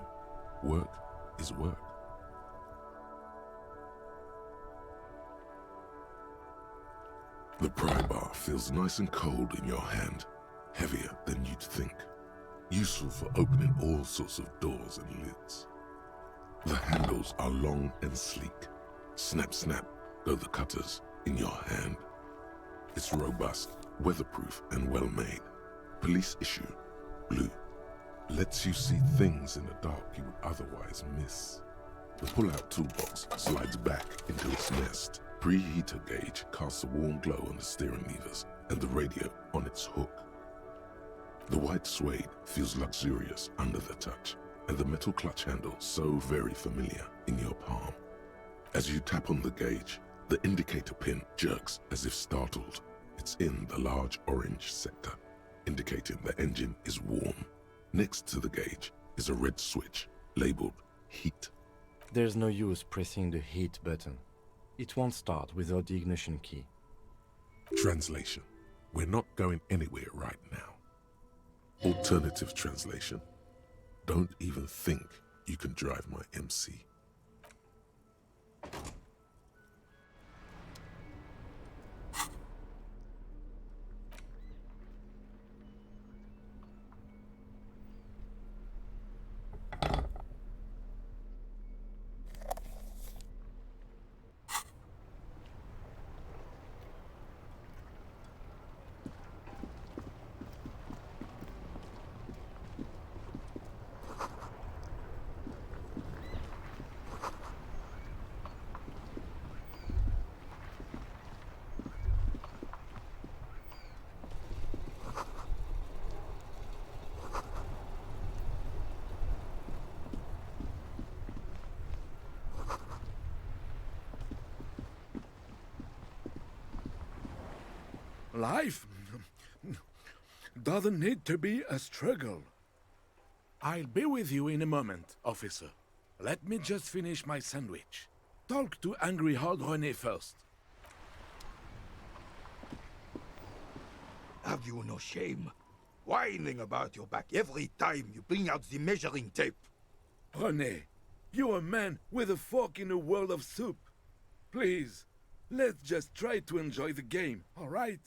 [SPEAKER 3] Work is work. The pry bar feels nice and cold in your hand, heavier than you'd think. Useful for opening all sorts of doors and lids. The handles are long and sleek. Snap, snap go the cutters in your hand. It's robust, weatherproof, and well-made. Police issue, blue. Lets you see things in the dark you would otherwise miss. The pull-out toolbox slides back into its nest. Preheater gauge casts a warm glow on the steering levers and the radio on its hook. The white suede feels luxurious under the touch, and the metal clutch handle so very familiar in your palm. As you tap on the gauge, the indicator pin jerks as if startled. It's in the large orange sector, indicating the engine is warm. Next to the gauge is a red switch labeled heat.
[SPEAKER 6] There's no use pressing the heat button. It won't start without the ignition key.
[SPEAKER 3] Translation: we're not going anywhere right now. Alternative translation: don't even think you can drive my MC.
[SPEAKER 14] Life doesn't need to be a struggle. I'll be with you in a moment, officer. Let me just finish my sandwich. Talk to Angry Hard René first.
[SPEAKER 17] Have you no shame? Whining about your back every time you bring out the measuring tape.
[SPEAKER 14] René, you're a man with a fork in a world of soup. Please, let's just try to enjoy the game, all right?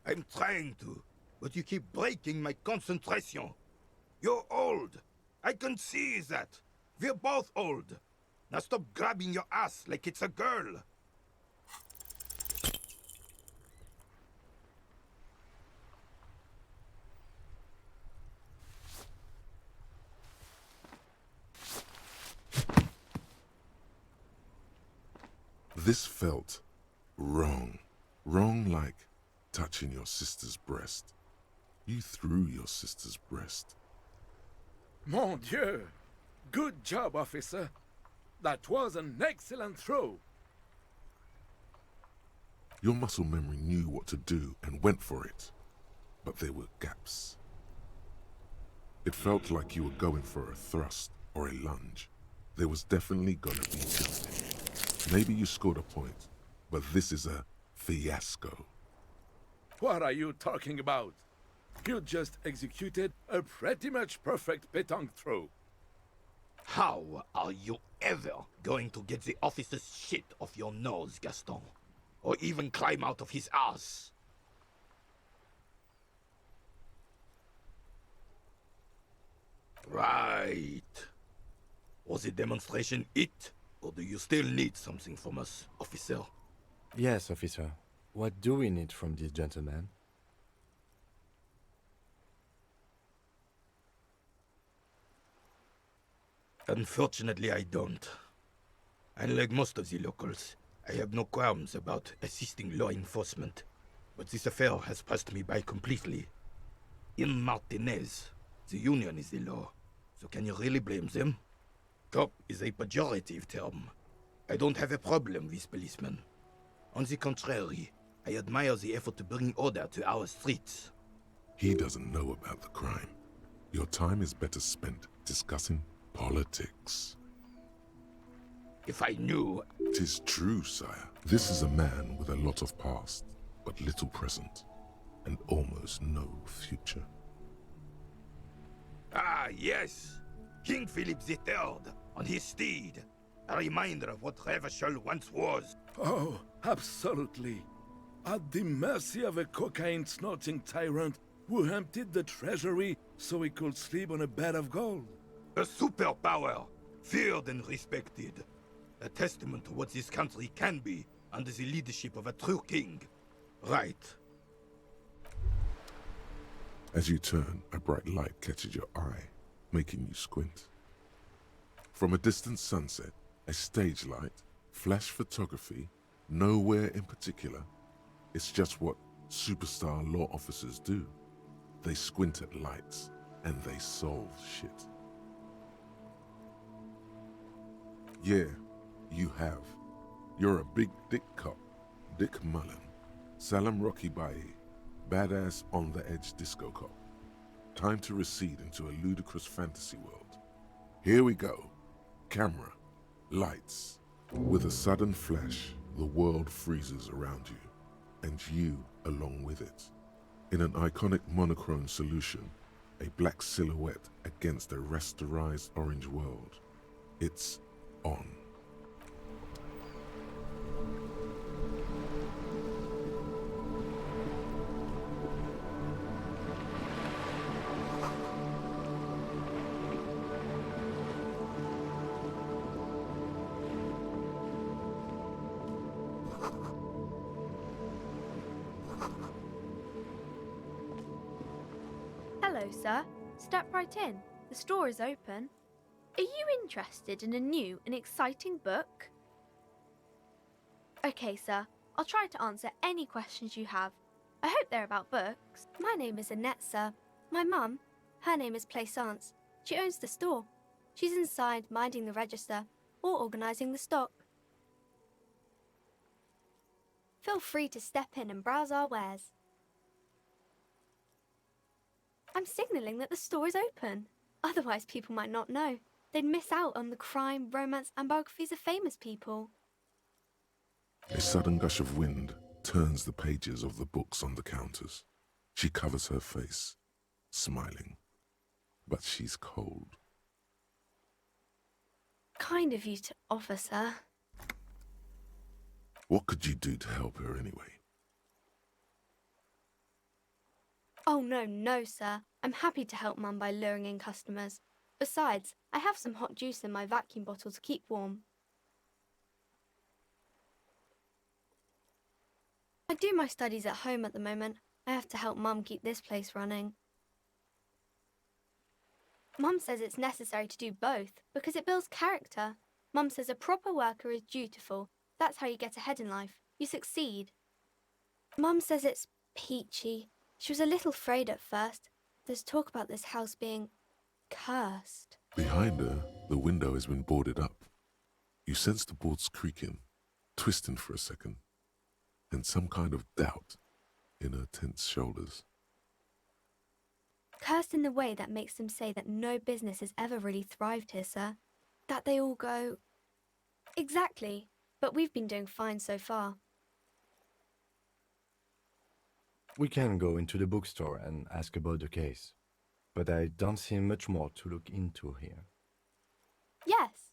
[SPEAKER 17] I'm trying to, but you keep breaking my concentration. You're old. I can see that. We're both old. Now stop grabbing your ass like it's a girl.
[SPEAKER 3] This felt Wrong. Wrong like touching your sister's breast. You threw your sister's breast.
[SPEAKER 14] Mon Dieu! Good job, officer. That was an excellent throw.
[SPEAKER 3] Your muscle memory knew what to do and went for it. But there were gaps. It felt like you were going for a thrust or a lunge. There was definitely gonna be tilting. Maybe you scored a point, but this is a fiasco.
[SPEAKER 14] What are you talking about? You just executed a pretty much perfect pétanque throw.
[SPEAKER 17] How are you ever going to get the officer's shit off your nose, Gaston? Or even climb out of his ass? Right. Was the demonstration it? Or do you still need something from us, officer?
[SPEAKER 6] Yes, officer. What do we need from this gentleman?
[SPEAKER 17] Unfortunately, I don't. Unlike most of the locals, I have no qualms about assisting law enforcement. But this affair has passed me by completely. In Martinez, the union is the law. So can you really blame them? Cop is a pejorative term. I don't have a problem with policemen. On the contrary, I admire the effort to bring order to our streets.
[SPEAKER 3] He doesn't know about the crime. Your time is better spent discussing politics.
[SPEAKER 17] If I knew...
[SPEAKER 3] 'Tis true, sire. This is a man with a lot of past, but little present, and almost no future.
[SPEAKER 17] Ah, yes! King Philip III, on his steed. A reminder of what Revachol once was.
[SPEAKER 14] Oh, absolutely. At the mercy of a cocaine-snorting tyrant who emptied the treasury so he could sleep on a bed of gold.
[SPEAKER 17] A superpower, feared and respected. A testament to what this country can be under the leadership of a true king. Right.
[SPEAKER 3] As you turn, a bright light catches your eye, making you squint. From a distant sunset, a stage light, flash photography, nowhere in particular. It's just what superstar law officers do. They squint at lights, and they solve shit. Yeah, you have. You're a big dick cop, Dick Mullen, Salam Rocky Baye, badass on-the-edge disco cop. Time to recede into a ludicrous fantasy world. Here we go. Camera, lights. With a sudden flash, the world freezes around you, and you along with it. In an iconic monochrome solution, a black silhouette against a rasterized orange world. It's on.
[SPEAKER 18] Hello, sir. Step right in. The store is open. Are you interested in a new and exciting book? Okay, sir. I'll try to answer any questions you have. I hope they're about books. My name is Annette, sir. My mum, her name is Plaisance. She owns the store. She's inside minding the register or organising the stock. Feel free to step in and browse our wares. I'm signalling that the store is open. Otherwise, people might not know. They'd miss out on the crime, romance, and biographies of famous people.
[SPEAKER 3] A sudden gush of wind turns the pages of the books on the counters. She covers her face, smiling. But she's cold.
[SPEAKER 18] Kind of you to offer, sir.
[SPEAKER 3] What could you do to help her anyway?
[SPEAKER 18] Oh, no, sir. I'm happy to help Mum by luring in customers. Besides, I have some hot juice in my vacuum bottle to keep warm. I do my studies at home at the moment. I have to help Mum keep this place running. Mum says it's necessary to do both because it builds character. Mum says a proper worker is dutiful. That's how you get ahead in life. You succeed. Mum says it's peachy. She was a little afraid at first. There's talk about this house being cursed.
[SPEAKER 3] Behind her, the window has been boarded up. You sense the boards creaking, twisting for a second, and some kind of doubt in her tense shoulders.
[SPEAKER 18] Cursed in the way that makes them say that no business has ever really thrived here, sir. That they all go... Exactly, but we've been doing fine so far.
[SPEAKER 6] We can go into the bookstore and ask about the case, but I don't see much more to look into here.
[SPEAKER 18] Yes.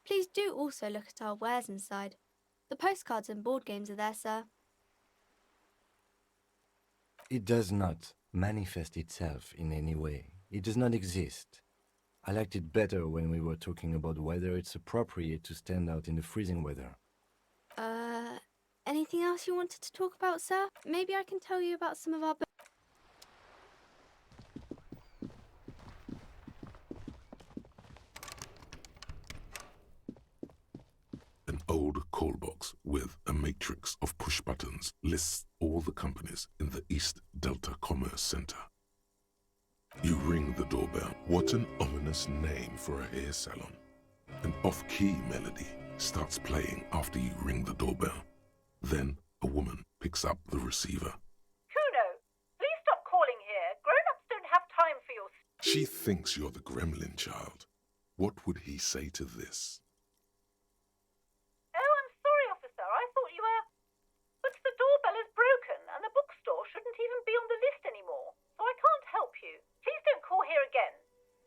[SPEAKER 18] Please do also look at our wares inside. The postcards and board games are there, sir.
[SPEAKER 6] It does not manifest itself in any way. It does not exist. I liked it better when we were talking about whether it's appropriate to stand out in the freezing weather.
[SPEAKER 18] Anything else you wanted to talk about, sir? Maybe I can tell you about some of our...
[SPEAKER 3] An old call box with a matrix of push buttons lists all the companies in the East Delta Commerce Center. You ring the doorbell. What an ominous name for a hair salon. An off-key melody starts playing after you ring the doorbell. Then a woman picks up the receiver.
[SPEAKER 19] Kuno, please stop calling here. Grown-ups don't have time for your...
[SPEAKER 3] She thinks you're the gremlin child. What would he say to this?
[SPEAKER 19] Oh, I'm sorry, officer. I thought you were... But the doorbell is broken, and the bookstore shouldn't even be on the list anymore, so I can't help you. Please don't call here again.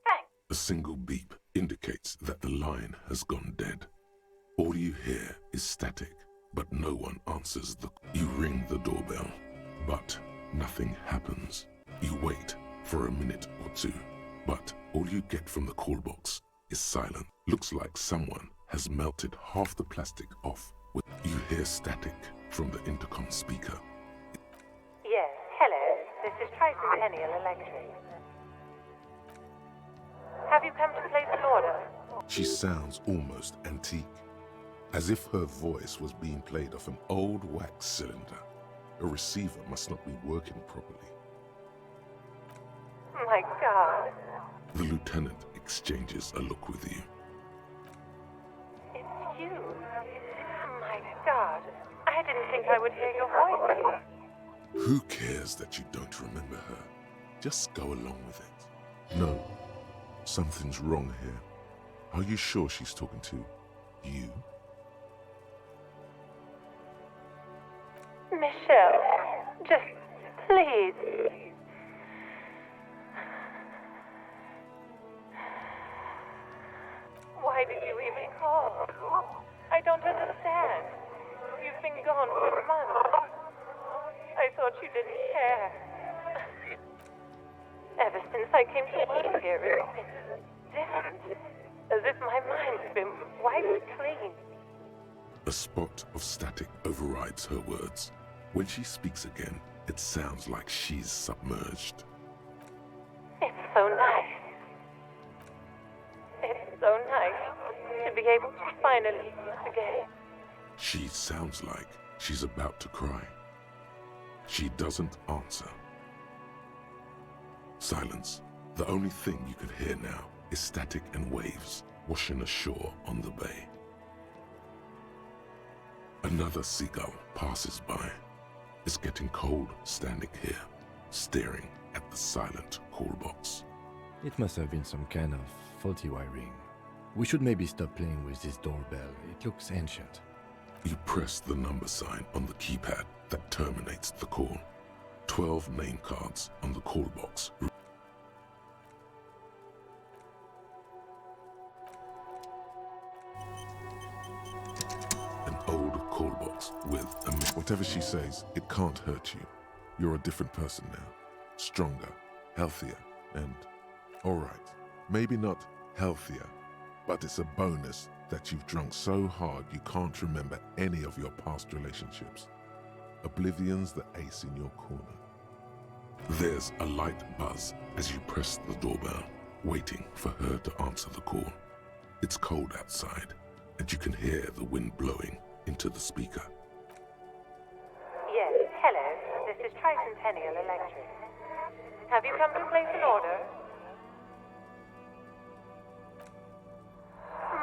[SPEAKER 19] Thanks.
[SPEAKER 3] A single beep indicates that the line has gone dead. All you hear is static, but no one answers the... You ring the doorbell, but nothing happens. You wait for a minute or two, but all you get from the call box is silent. Looks like someone has melted half the plastic off. You hear static from the intercom speaker.
[SPEAKER 19] Yes, hello. This is Triton Peniel Electric. Have you come to place an order?
[SPEAKER 3] She sounds almost antique, as if her voice was being played off an old wax cylinder. A receiver must not be working properly.
[SPEAKER 19] My God.
[SPEAKER 3] The lieutenant exchanges a look with you.
[SPEAKER 19] It's you. My God. I didn't think I would hear your voice.
[SPEAKER 3] Who cares that you don't remember her? Just go along with it. No, something's wrong here. Are you sure she's talking to you?
[SPEAKER 19] Michelle, just please. Why did you even call? I don't understand. You've been gone for months. I thought you didn't care. Ever since I came to work here, it's been different. As if my mind's been wiped clean.
[SPEAKER 3] A spot of static overrides her words. When she speaks again, it sounds like she's submerged.
[SPEAKER 19] It's so nice. It's so nice to be able to finally meet again.
[SPEAKER 3] She sounds like she's about to cry. She doesn't answer. Silence. The only thing you can hear now is static and waves washing ashore on the bay. Another seagull passes by. It's getting cold standing here, staring at the silent call box.
[SPEAKER 6] It must have been some kind of faulty wiring. We should maybe stop playing with this doorbell. It looks ancient.
[SPEAKER 3] You press the number sign on the keypad that terminates the call. 12 name cards on the call box. An old call box with a... Whatever she says, it can't hurt you. You're a different person now. Stronger, healthier, and... Alright, maybe not healthier, but it's a bonus that you've drunk so hard you can't remember any of your past relationships. Oblivion's the ace in your corner. There's a light buzz as you press the doorbell, waiting for her to answer the call. It's cold outside, and you can hear the wind blowing into the speaker.
[SPEAKER 19] Tricentennial Electric. Have you come to place an order?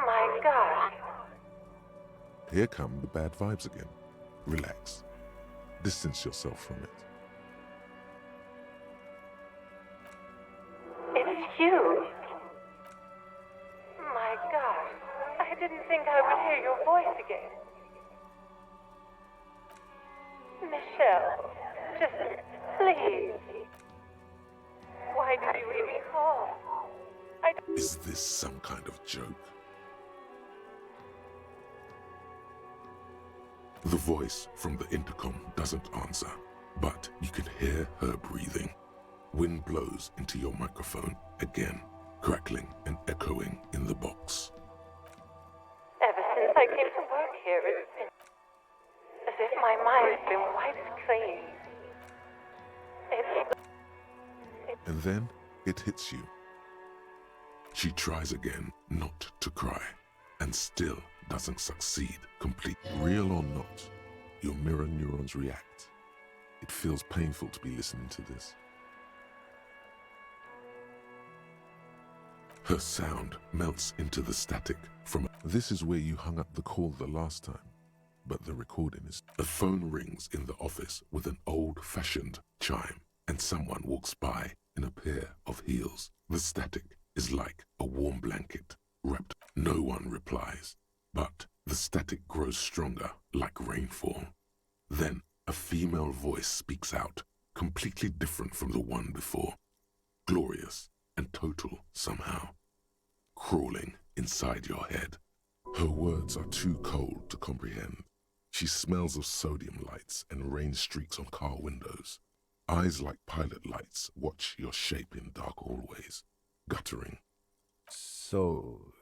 [SPEAKER 19] My God.
[SPEAKER 3] Here come the bad vibes again. Relax. Distance yourself from it.
[SPEAKER 19] It's you. My God. I didn't think I would hear your voice again. Michelle, just please. Why did you even call?
[SPEAKER 3] Is this some kind of joke? The voice from the intercom doesn't answer, but you can hear her breathing. Wind blows into your microphone again, crackling and echoing in the box.
[SPEAKER 19] Ever since I came to work here, it's been as if my mind's been wiped clean.
[SPEAKER 3] And then it hits you. She tries again not to cry, and still doesn't succeed completely. Real or not, your mirror neurons react. It feels painful to be listening to this. Her sound melts into the static from... This is where you hung up the call the last time, but the recording is... A phone rings in the office with an old-fashioned chime, and someone walks by in a pair of heels. The static is like a warm blanket wrapped. No one replies, but the static grows stronger like rainfall. Then a female voice speaks out, completely different from the one before. Glorious and total somehow, crawling inside your head. Her words are too cold to comprehend. She smells of sodium lights and rain streaks on car windows. Eyes like pilot lights watch your shape in dark hallways, guttering.
[SPEAKER 6] So...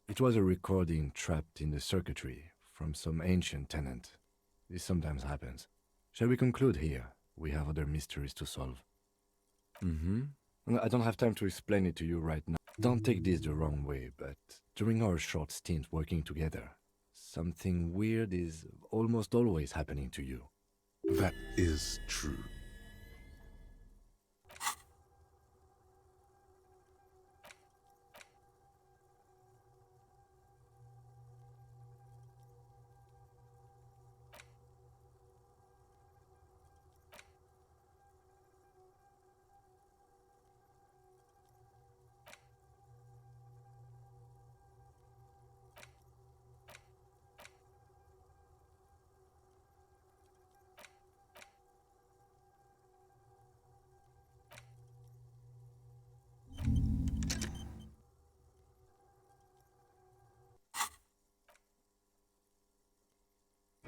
[SPEAKER 6] It was a recording trapped in the circuitry from some ancient tenant. This sometimes happens. Shall we conclude here? We have other mysteries to solve. I don't have time to explain it to you right now. Don't take this the wrong way, but during our short stint working together, something weird is almost always happening to you.
[SPEAKER 3] That is true.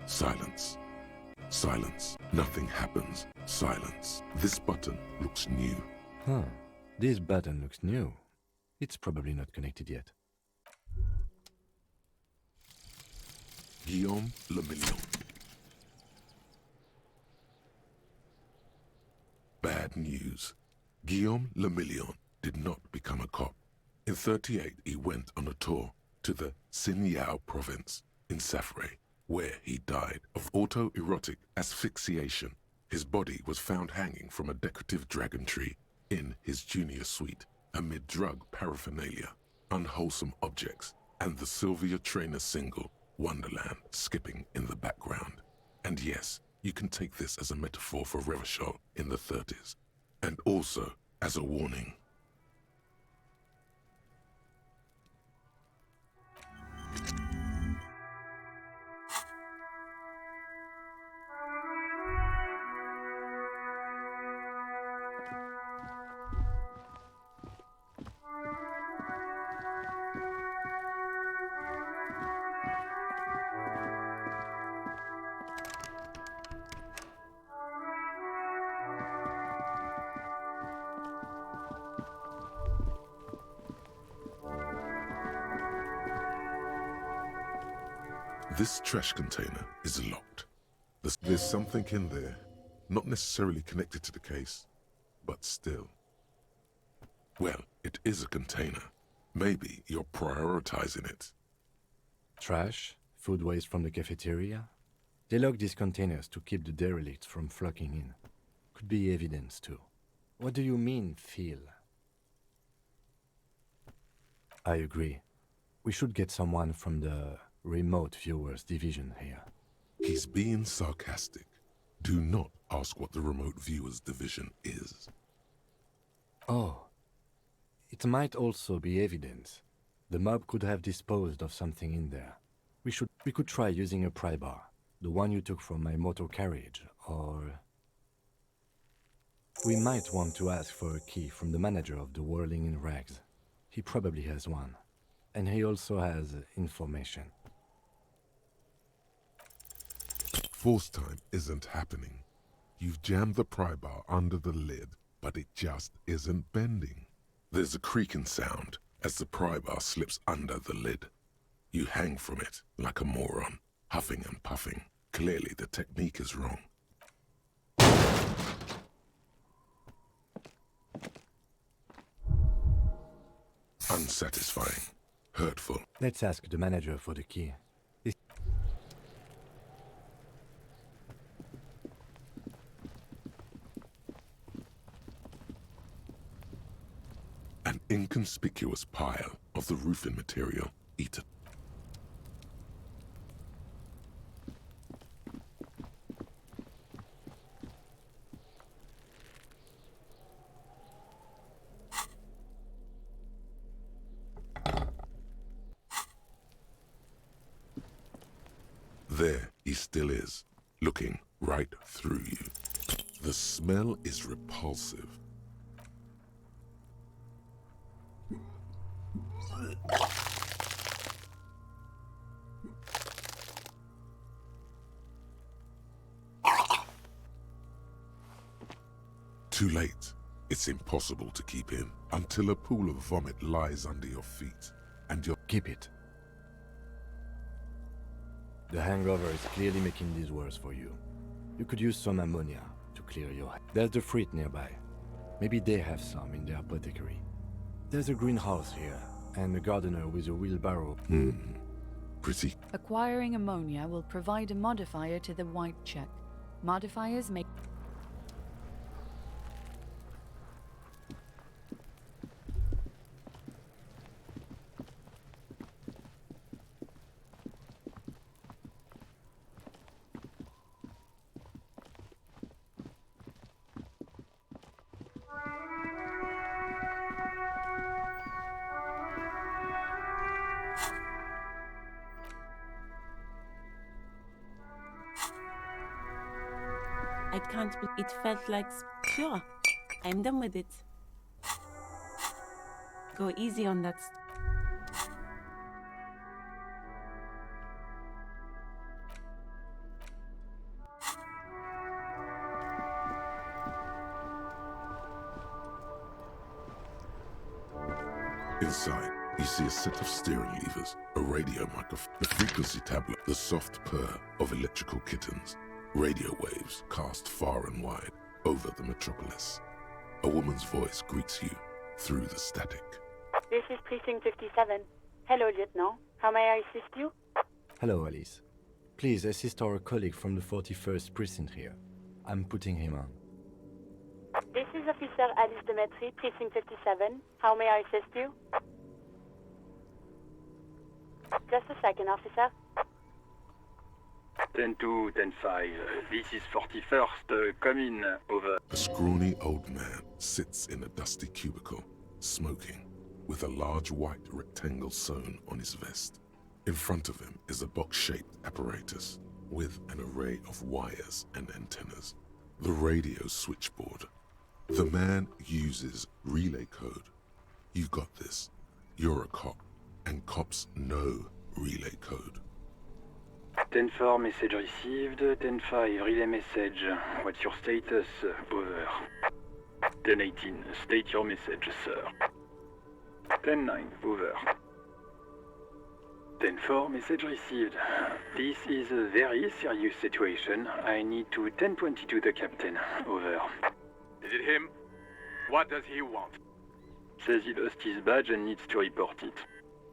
[SPEAKER 3] Silence. Silence. Nothing happens. Silence. This button looks new.
[SPEAKER 6] Huh. This button looks new. It's probably not connected yet.
[SPEAKER 3] Guillaume Le Million. Bad news. Guillaume Le Million did not become a cop. In 1938, he went on a tour to the Sinyao province in Safre, where he died of autoerotic asphyxiation. His body was found hanging from a decorative dragon tree in his junior suite amid drug paraphernalia, unwholesome objects, and the Sylvia Trainer single, Wonderland, skipping in the background. And yes, you can take this as a metaphor for Revachol in the 30s, and also as a warning. This trash container is locked. There's something in there, not necessarily connected to the case, but still. Well, it is a container. Maybe you're prioritizing it.
[SPEAKER 6] Trash? Food waste from the cafeteria? They lock these containers to keep the derelicts from flocking in. Could be evidence too. What do you mean, feel? I agree. We should get someone from the remote viewers division here.
[SPEAKER 3] He's being sarcastic. Do not ask what the remote viewers division is.
[SPEAKER 6] Oh. It might also be evidence. The mob could have disposed of something in there. We could try using a pry bar. The one you took from my motor carriage, or... We might want to ask for a key from the manager of the Whirling in Rags. He probably has one. And he also has information.
[SPEAKER 3] Force time isn't happening. You've jammed the pry bar under the lid, but it just isn't bending. There's a creaking sound as the pry bar slips under the lid. You hang from it like a moron, huffing and puffing. Clearly the technique is wrong. Unsatisfying. Hurtful.
[SPEAKER 6] Let's ask the manager for the key.
[SPEAKER 3] An inconspicuous pile of the roofing material eaten. There he still is, looking right through you. The smell is repulsive. Too late. It's impossible to keep in until a pool of vomit lies under your feet and you'll
[SPEAKER 6] keep it. The hangover is clearly making this worse for you. You could use some ammonia to clear your head. There's the fruit nearby. Maybe they have some in their apothecary. There's a greenhouse here, and a gardener with a wheelbarrow.
[SPEAKER 3] Pretty.
[SPEAKER 4] Acquiring ammonia will provide a modifier to the white check. Modifiers make...
[SPEAKER 8] I can't believe it felt like pure. I'm done with it. Go easy on that.
[SPEAKER 3] Inside, you see a set of steering levers, a radio microphone, a frequency tablet, the soft purr of electrical kittens. Radio waves cast far and wide over the metropolis. A woman's voice greets you through the static.
[SPEAKER 20] This is Precinct 57. Hello, Lieutenant. How may I assist you?
[SPEAKER 6] Hello, Alice. Please assist our colleague from the 41st Precinct here. I'm putting him on.
[SPEAKER 20] This is Officer Alice Demetri, Precinct 57. How may I assist you? Just a second, officer.
[SPEAKER 21] 10-2, 10-5. This is 41st. Come in. Over.
[SPEAKER 3] A scrawny old man sits in a dusty cubicle, smoking, with a large white rectangle sewn on his vest. In front of him is a box-shaped apparatus with an array of wires and antennas. The radio switchboard. The man uses relay code. You got this. You're a cop, and cops know relay code.
[SPEAKER 21] 10-4, message received. 10-5, relay message. What's your status? Over. 10-18, state your message, sir. 10-9, over. 10-4, message received. This is a very serious situation. I need to 10-22 the captain. Over.
[SPEAKER 22] Is it him? What does he want?
[SPEAKER 21] Says he lost his badge and needs to report it.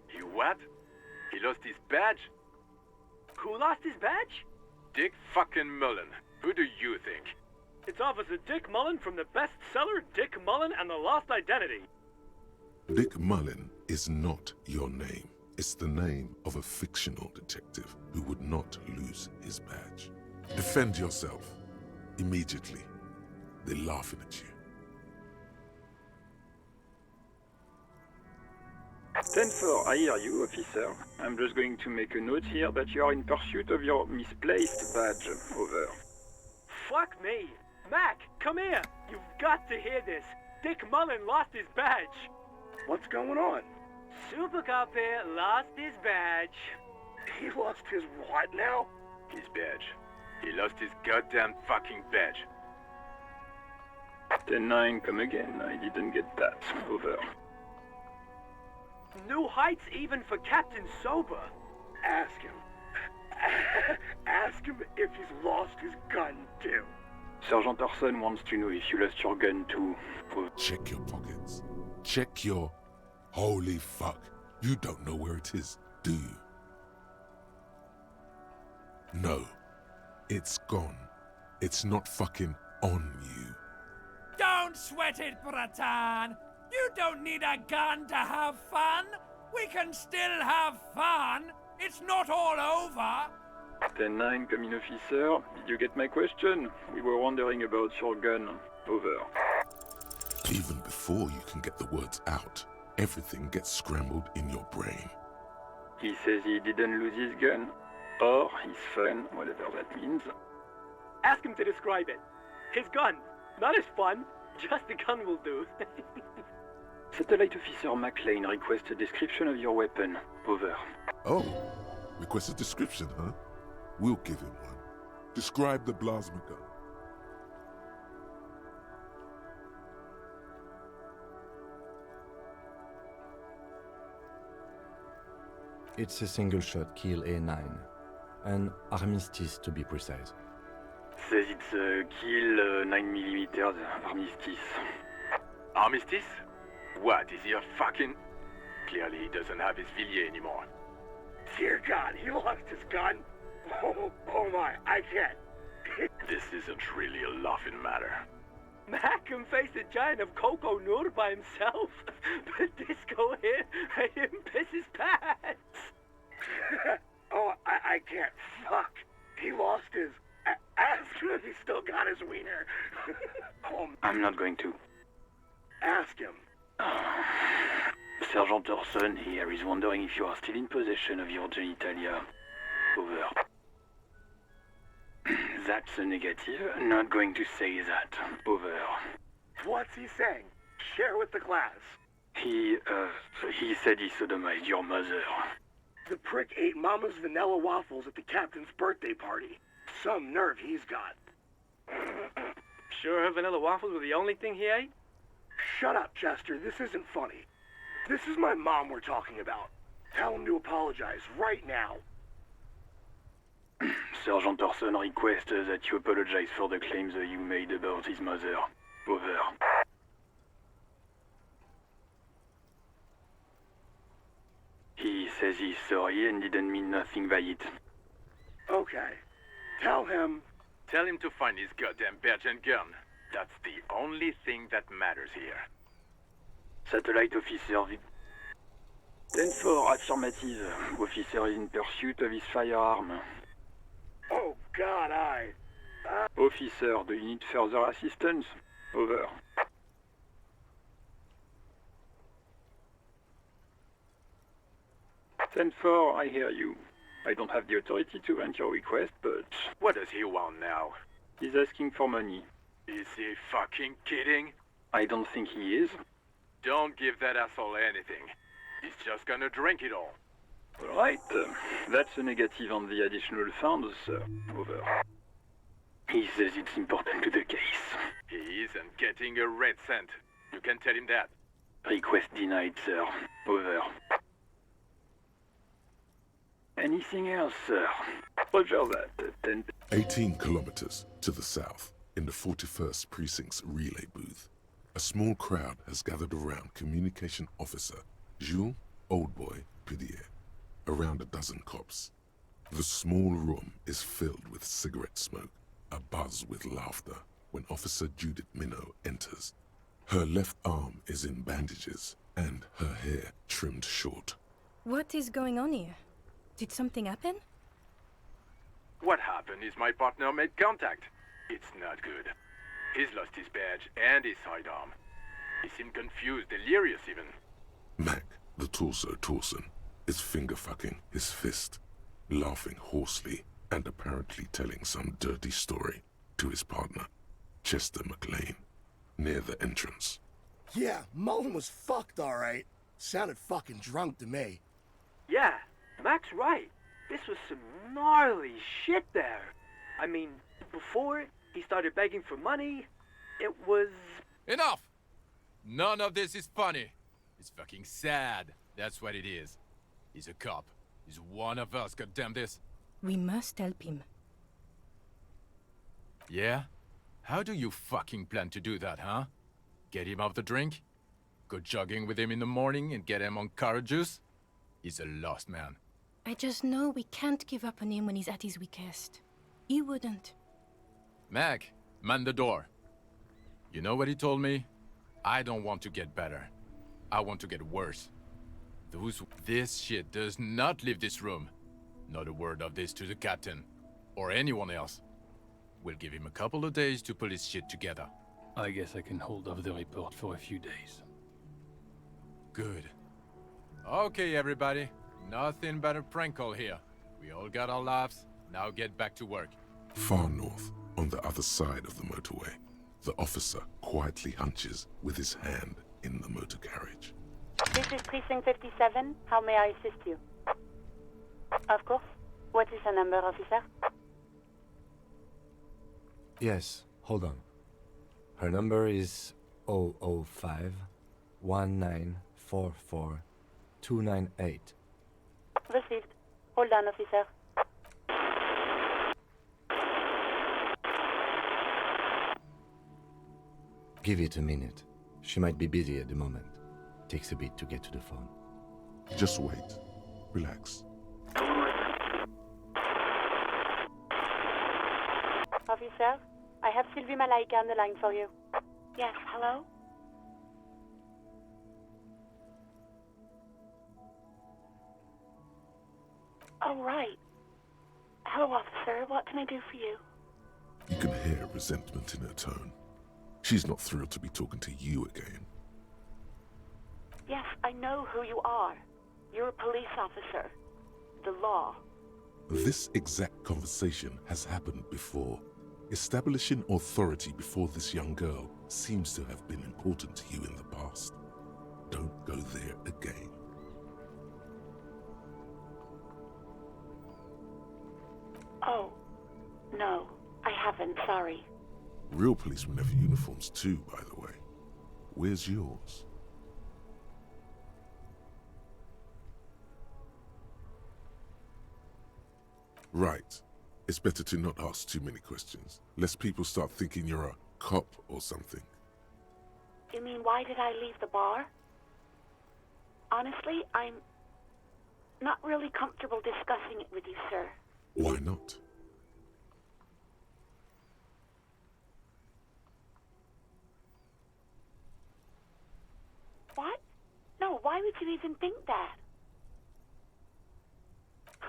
[SPEAKER 22] He what? He lost his badge? Who lost his badge? Dick fucking Mullen. Who do you think?
[SPEAKER 5] It's Officer Dick Mullen from the bestseller Dick Mullen and the Lost Identity.
[SPEAKER 3] Dick Mullen is not your name. It's the name of a fictional detective who would not lose his badge. Defend yourself. Immediately. They're laughing at you.
[SPEAKER 21] 10-4, I hear you, officer. I'm just going to make a note here that you are in pursuit of your misplaced badge. Over.
[SPEAKER 5] Fuck me. Mac, come here. You've got to hear this. Dick Mullen lost his badge.
[SPEAKER 7] What's going on?
[SPEAKER 5] Super Cop here lost his badge.
[SPEAKER 7] He lost his what now?
[SPEAKER 22] His badge. He lost his goddamn fucking badge.
[SPEAKER 21] 10-9, come again. I didn't get that. Over.
[SPEAKER 5] New heights even for Captain Sober.
[SPEAKER 7] Ask him. Ask him if he's lost his gun too.
[SPEAKER 21] Sergeant Orson wants to know if you lost your gun too.
[SPEAKER 3] Check your pockets. Check your... Holy fuck. You don't know where it is, do you? No. It's gone. It's not fucking on you.
[SPEAKER 2] Don't sweat it, Bratan. You don't need a gun to have fun. We can still have fun. It's not all over.
[SPEAKER 21] 10-9, come in, officer. Did you get my question? We were wondering about your gun. Over.
[SPEAKER 3] Even before you can get the words out, everything gets scrambled in your brain.
[SPEAKER 21] He says he didn't lose his gun. Or his fun, whatever that means.
[SPEAKER 5] Ask him to describe it. His gun. Not his fun. Just the gun will do.
[SPEAKER 21] Satellite Officer McLean requests a description of your weapon. Over.
[SPEAKER 3] Oh, request a description, huh? We'll give him one. Describe the plasma gun.
[SPEAKER 6] It's a single-shot kill A9. An armistice, to be precise.
[SPEAKER 21] Says it's a kill 9mm armistice.
[SPEAKER 22] Armistice? What, is he a fucking... Clearly he doesn't have his Villiers anymore.
[SPEAKER 7] Dear God, he lost his gun? Oh my, I can't.
[SPEAKER 22] This isn't really a laughing matter.
[SPEAKER 5] Mac can face a giant of Coco Nur by himself, but Disco here made him piss his pants.
[SPEAKER 7] Oh, I can't. Fuck. He lost his... Ask him if he still got his wiener. Oh,
[SPEAKER 21] I'm not going to.
[SPEAKER 7] ask him.
[SPEAKER 21] Sergeant Orson here is wondering if you are still in possession of your genitalia. Over. That's a negative. Not going to say that. Over.
[SPEAKER 7] What's he saying? Share with the class.
[SPEAKER 21] He said he sodomized your mother.
[SPEAKER 7] The prick ate Mama's vanilla waffles at the captain's birthday party. Some nerve he's got.
[SPEAKER 5] Sure her vanilla waffles were the only thing he ate?
[SPEAKER 7] Shut up, Chester. This isn't funny. This is my mom we're talking about. Tell him to apologize right now.
[SPEAKER 21] Sergeant Orson requests that you apologize for the claims that you made about his mother. Over. He says he's sorry and didn't mean nothing by it.
[SPEAKER 7] Okay. Tell him
[SPEAKER 22] to find his goddamn badge and gun. That's the only thing that matters here.
[SPEAKER 21] Satellite Officer 10-4, affirmative. Officer is in pursuit of his firearm.
[SPEAKER 7] Oh God,
[SPEAKER 21] Officer, do you need further assistance? Over. 10-4, I hear you. I don't have the authority to grant your request, but...
[SPEAKER 22] What does he want now?
[SPEAKER 21] He's asking for money.
[SPEAKER 22] Is he fucking kidding?
[SPEAKER 21] I don't think he is.
[SPEAKER 22] Don't give that asshole anything. He's just gonna drink it all.
[SPEAKER 21] All right, that's a negative on the additional funds, sir. Over. He says it's important to the case.
[SPEAKER 22] He isn't getting a red cent. You can tell him that.
[SPEAKER 21] Request denied, sir. Over. Anything else, sir? Roger that. 10...
[SPEAKER 3] 18 kilometers to the south, in the 41st Precinct's relay booth, a small crowd has gathered around Communication Officer Jules Oldboy Pidier. Around a dozen cops. The small room is filled with cigarette smoke, abuzz with laughter when Officer Judith Minnow enters. Her left arm is in bandages and her hair trimmed short.
[SPEAKER 9] What is going on here? Did something happen?
[SPEAKER 22] What happened is my partner made contact. It's not good. He's lost his badge and his sidearm. He seemed confused, delirious even.
[SPEAKER 3] Mac, the torso Torson, is finger-fucking his fist, laughing hoarsely and apparently telling some dirty story to his partner, Chester McLean, near the entrance.
[SPEAKER 10] Yeah, Mullen was fucked, alright. Sounded fucking drunk to me.
[SPEAKER 5] Yeah, Mac's right. This was some gnarly shit there. I mean, before he started begging for money, it was...
[SPEAKER 23] Enough! None of this is funny. It's fucking sad. That's what it is. He's a cop. He's one of us, goddamn this.
[SPEAKER 9] We must help him.
[SPEAKER 23] Yeah? How do you fucking plan to do that, huh? Get him off the drink? Go jogging with him in the morning and get him on carrot juice? He's a lost man.
[SPEAKER 9] I just know we can't give up on him when he's at his weakest. He wouldn't.
[SPEAKER 23] Mac, man the door. You know what he told me? I don't want to get better. I want to get worse. This shit does not leave this room. Not a word of this to the captain. Or anyone else. We'll give him a couple of days to pull his shit together.
[SPEAKER 21] I guess I can hold off the report for a few days.
[SPEAKER 23] Good. Okay, everybody. Nothing but a prank call here. We all got our laughs. Now get back to work.
[SPEAKER 3] Far north, on the other side of the motorway, the officer quietly hunches with his hand in the motor carriage.
[SPEAKER 20] This is Precinct 57. How may I assist you? Of course. What is the number, officer?
[SPEAKER 6] Yes, hold on. Her number is 005 1944 298.
[SPEAKER 20] Received. Hold on, officer.
[SPEAKER 6] Give it a minute. She might be busy at the moment. Takes a bit to get to the phone.
[SPEAKER 3] Just wait. Relax.
[SPEAKER 20] Officer, I have Sylvie Malaika on the line for you. Yes, hello? Oh, right. Hello, officer. What can I do for you?
[SPEAKER 3] You can hear resentment in her tone. She's not thrilled to be talking to you again.
[SPEAKER 20] Yes, I know who you are. You're a police officer. The law.
[SPEAKER 3] This exact conversation has happened before. Establishing authority before this young girl seems to have been important to you in the past. Don't go there again.
[SPEAKER 20] Oh, no, I haven't, sorry.
[SPEAKER 3] Real policemen have uniforms too, by the way. Where's yours? Right. It's better to not ask too many questions, lest people start thinking you're a cop or something.
[SPEAKER 20] You mean, why did I leave the bar? Honestly, I'm not really comfortable discussing it with you, sir.
[SPEAKER 3] Why not?
[SPEAKER 20] What? No, why would you even think that?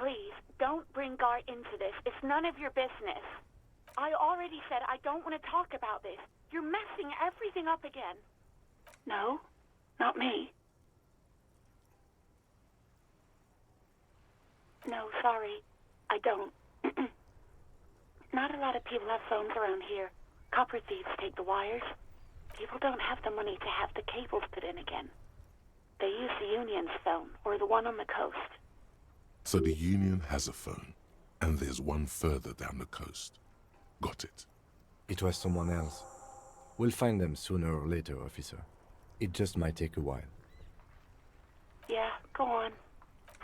[SPEAKER 20] Please, don't bring Gar into this. It's none of your business. I already said I don't want to talk about this. You're messing everything up again. No, not me. No, sorry. I don't. Not a lot of people have phones around here. Copper thieves take the wires. People don't have the money to have the cables put in again. They use the Union's phone, or the one on the coast.
[SPEAKER 3] So the Union has a phone, and there's one further down the coast. Got it.
[SPEAKER 6] It was someone else. We'll find them sooner or later, officer. It just might take a while.
[SPEAKER 20] Yeah, go on.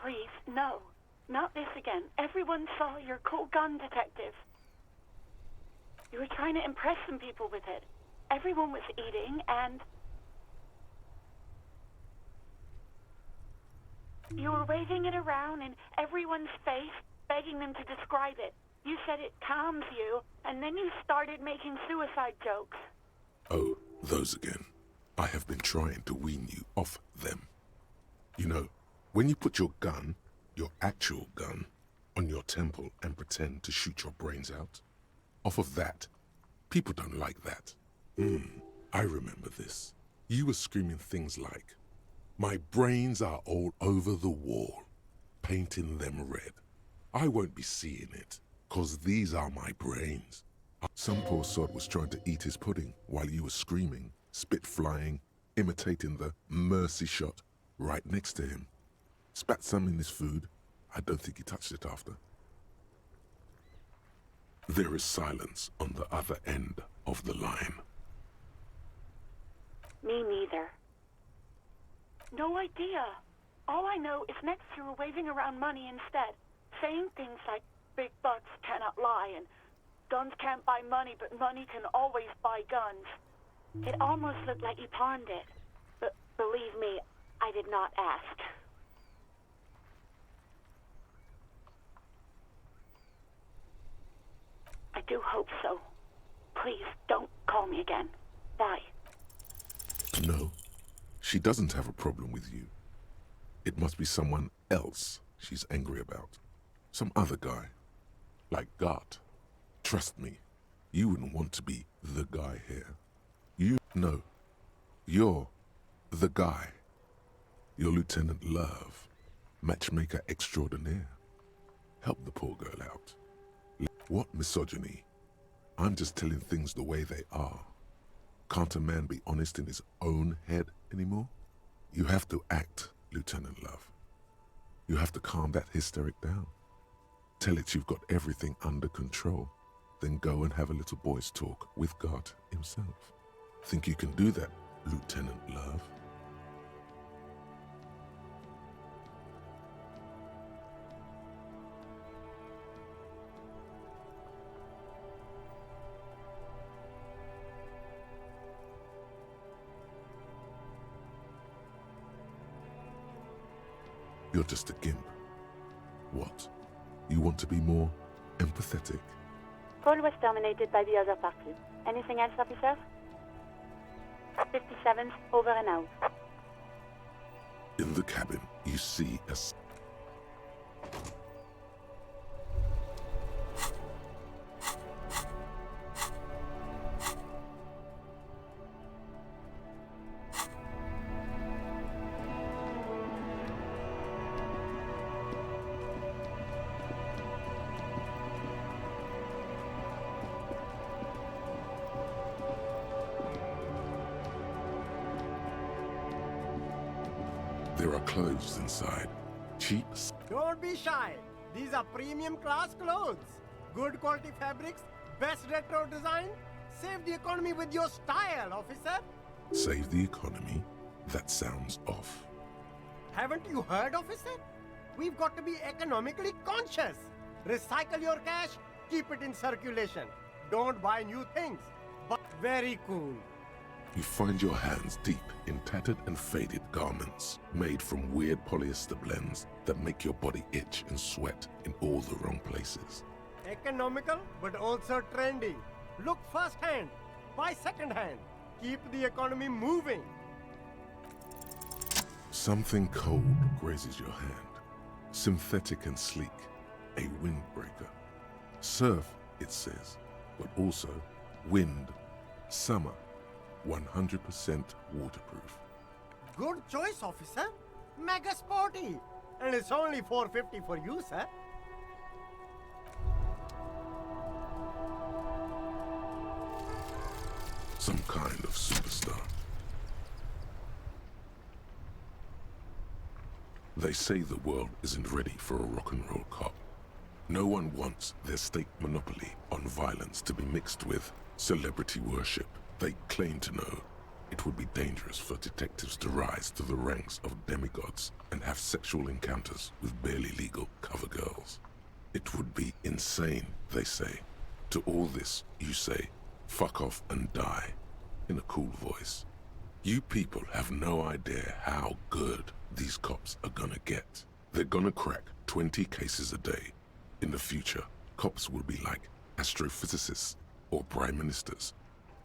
[SPEAKER 20] Please, no. Not this again. Everyone saw your cool gun detective. You were trying to impress some people with it. Everyone was eating, and... you were waving it around in everyone's face, begging them to describe it. You said it calms you, and then you started making suicide jokes.
[SPEAKER 3] Oh, those again. I have been trying to wean you off them. You know, when you put your gun, your actual gun, on your temple and pretend to shoot your brains out, off of that, people don't like that. I remember this. You were screaming things like, "My brains are all over the wall, painting them red. I won't be seeing it, 'cause these are my brains." Some poor sod was trying to eat his pudding while you were screaming, spit flying, imitating the mercy shot right next to him. Spat some in his food. I don't think he touched it after. There is silence on the other end of the line.
[SPEAKER 20] Me neither. No idea. All I know is next you were waving around money instead, saying things like big bucks cannot lie and guns can't buy money, but money can always buy guns. It almost looked like you pawned it. But believe me, I did not ask. I do hope so. Please don't call me again. Bye.
[SPEAKER 3] No, she doesn't have a problem with you. It must be someone else she's angry about. Some other guy. Like Gart. Trust me, you wouldn't want to be the guy here. No, you're the guy. You're Lieutenant Love, matchmaker extraordinaire. Help the poor girl out. What misogyny? I'm just telling things the way they are. Can't a man be honest in his own head anymore? You have to act, Lieutenant Love. You have to calm that hysteric down. Tell it you've got everything under control. Then go and have a little boys' talk with God himself. Think you can do that, Lieutenant Love? You're just a gimp. What? You want to be more empathetic?
[SPEAKER 20] Call was terminated by the other party. Anything else, officer? 57, over and out.
[SPEAKER 3] In the cabin, you see a... There are clothes inside. Cheap.
[SPEAKER 1] Don't be shy. These are premium class clothes. Good quality fabrics, best retro design. Save the economy with your style, officer.
[SPEAKER 3] Save the economy? That sounds off.
[SPEAKER 1] Haven't you heard, officer? We've got to be economically conscious. Recycle your cash, keep it in circulation. Don't buy new things. But very cool.
[SPEAKER 3] You find your hands deep in tattered and faded garments made from weird polyester blends that make your body itch and sweat in all the wrong places.
[SPEAKER 1] Economical, but also trendy. Look first-hand, buy second-hand. Keep the economy moving.
[SPEAKER 3] Something cold grazes your hand. Synthetic and sleek. A windbreaker. Surf, it says, but also wind, summer. 100% waterproof.
[SPEAKER 1] Good choice, officer. Mega sporty. And it's only $4.50 for you, sir.
[SPEAKER 3] Some kind of superstar. They say the world isn't ready for a rock and roll cop. No one wants their state monopoly on violence to be mixed with celebrity worship. They claim to know it would be dangerous for detectives to rise to the ranks of demigods and have sexual encounters with barely legal cover girls. It would be insane, they say. To all this, you say, fuck off and die, in a cool voice. You people have no idea how good these cops are gonna get. They're gonna crack 20 cases a day, In the future, cops will be like astrophysicists, or prime ministers,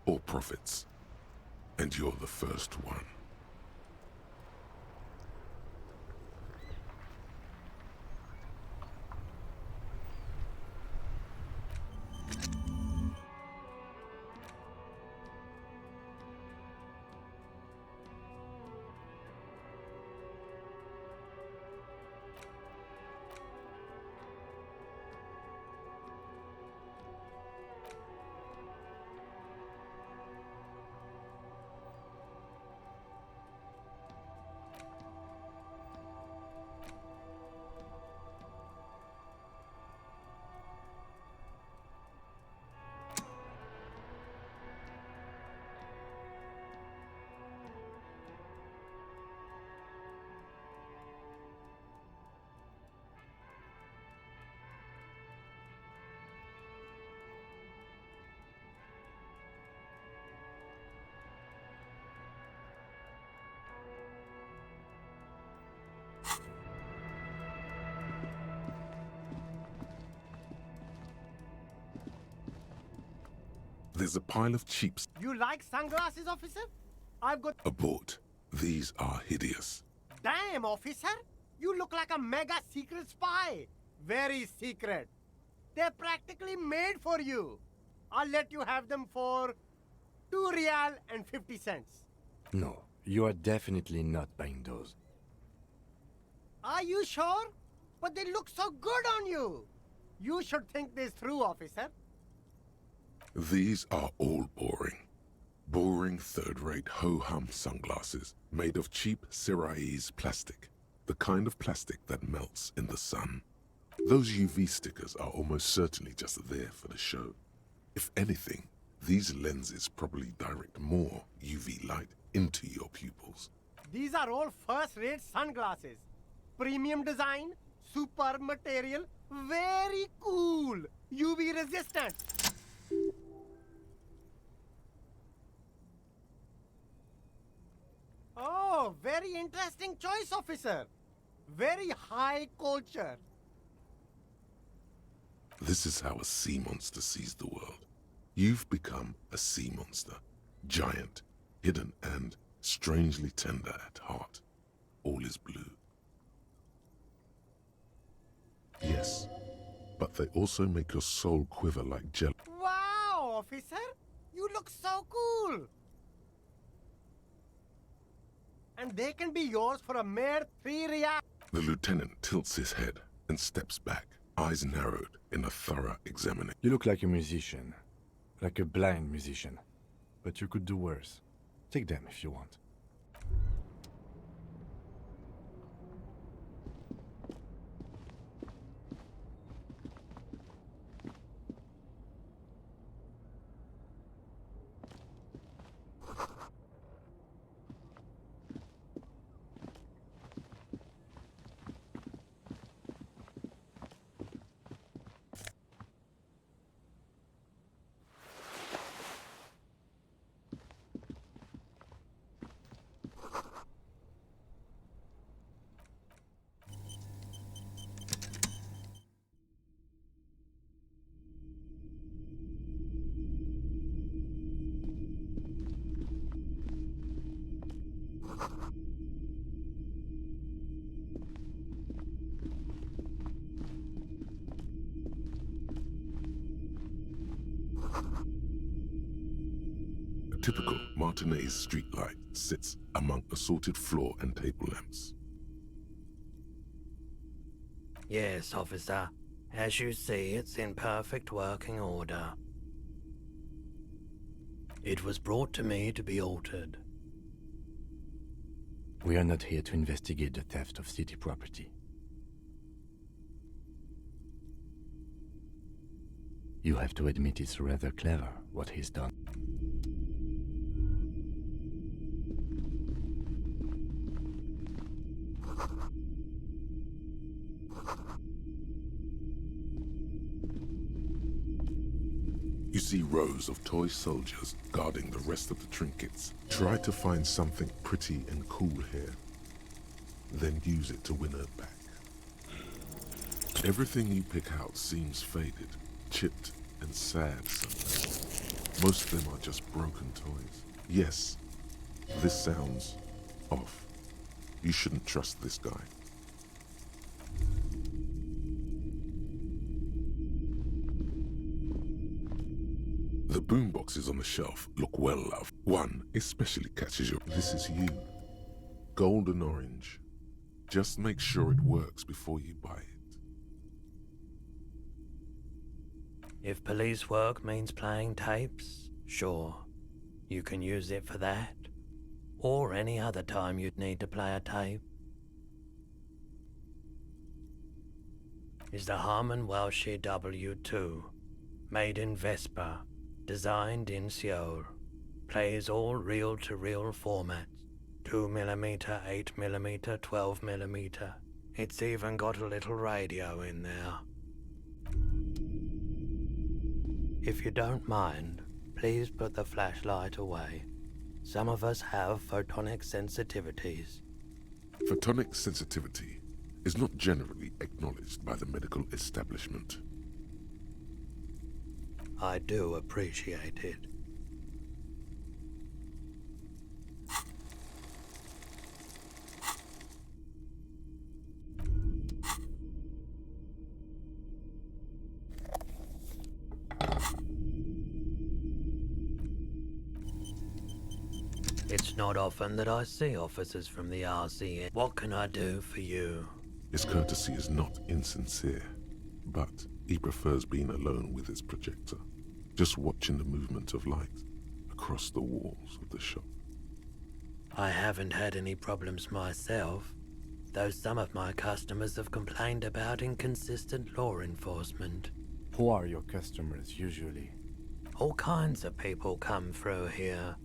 [SPEAKER 3] or prophets. And you're the first one. There's a pile of cheap
[SPEAKER 1] You like sunglasses, officer? I've got...
[SPEAKER 3] Abort. These are hideous.
[SPEAKER 1] Damn, officer! You look like a mega secret spy. Very secret. They're practically made for you. I'll let you have them for 2 real and 50 cents.
[SPEAKER 6] No, you are definitely not buying those.
[SPEAKER 1] Are you sure? But they look so good on you. You should think this through, officer.
[SPEAKER 3] These are all boring. Boring third-rate ho-hum sunglasses made of cheap Syrahese plastic. The kind of plastic that melts in the sun. Those UV stickers are almost certainly just there for the show. If anything, these lenses probably direct more UV light into your pupils.
[SPEAKER 1] These are all first-rate sunglasses. Premium design, super material, very cool. UV resistant. Oh, very interesting choice, officer. Very high culture.
[SPEAKER 3] This is how a sea monster sees the world. You've become a sea monster. Giant, hidden, and strangely tender at heart. All is blue. Yes, but they also make your soul quiver like jelly.
[SPEAKER 1] Wow, officer. You look so cool. And they can be yours for a mere 3 real.
[SPEAKER 3] The lieutenant tilts his head and steps back, eyes narrowed in a thorough examination.
[SPEAKER 6] You look like a musician. Like a blind musician. But you could do worse. Take them if you want.
[SPEAKER 3] A typical Martinez streetlight sits among assorted floor and table lamps.
[SPEAKER 2] Yes, officer. As you see, it's in perfect working order. It was brought to me to be altered.
[SPEAKER 6] We are not here to investigate the theft of city property. You have to admit it's rather clever what he's done.
[SPEAKER 3] You see rows of toy soldiers guarding the rest of the trinkets. Try to find something pretty and cool here. Then use it to win her back. Everything you pick out seems faded, chipped, and sad somehow. Most of them are just broken toys. Yes, this sounds off. You shouldn't trust this guy. The boomboxes on the shelf look well loved. One especially catches your... This is you. Golden orange. Just make sure it works before you buy it.
[SPEAKER 2] If police work means playing tapes, sure. You can use it for that. Or any other time you'd need to play a tape. Is the Harman Welshie W2. Made in Vespa. Designed in Seoul. Plays all reel-to-reel formats. 2mm, 8mm, 12mm. It's even got a little radio in there. If you don't mind, please put the flashlight away. Some of us have photonic sensitivities.
[SPEAKER 3] Photonic sensitivity is not generally acknowledged by the medical establishment.
[SPEAKER 2] I do appreciate it. It's not often that I see officers from the RCN. What can I do for you?
[SPEAKER 3] His courtesy is not insincere, but he prefers being alone with his projector, just watching the movement of light across the walls of the shop.
[SPEAKER 2] I haven't had any problems myself, though some of my customers have complained about inconsistent law enforcement.
[SPEAKER 6] Who are your customers usually?
[SPEAKER 2] All kinds of people come through here.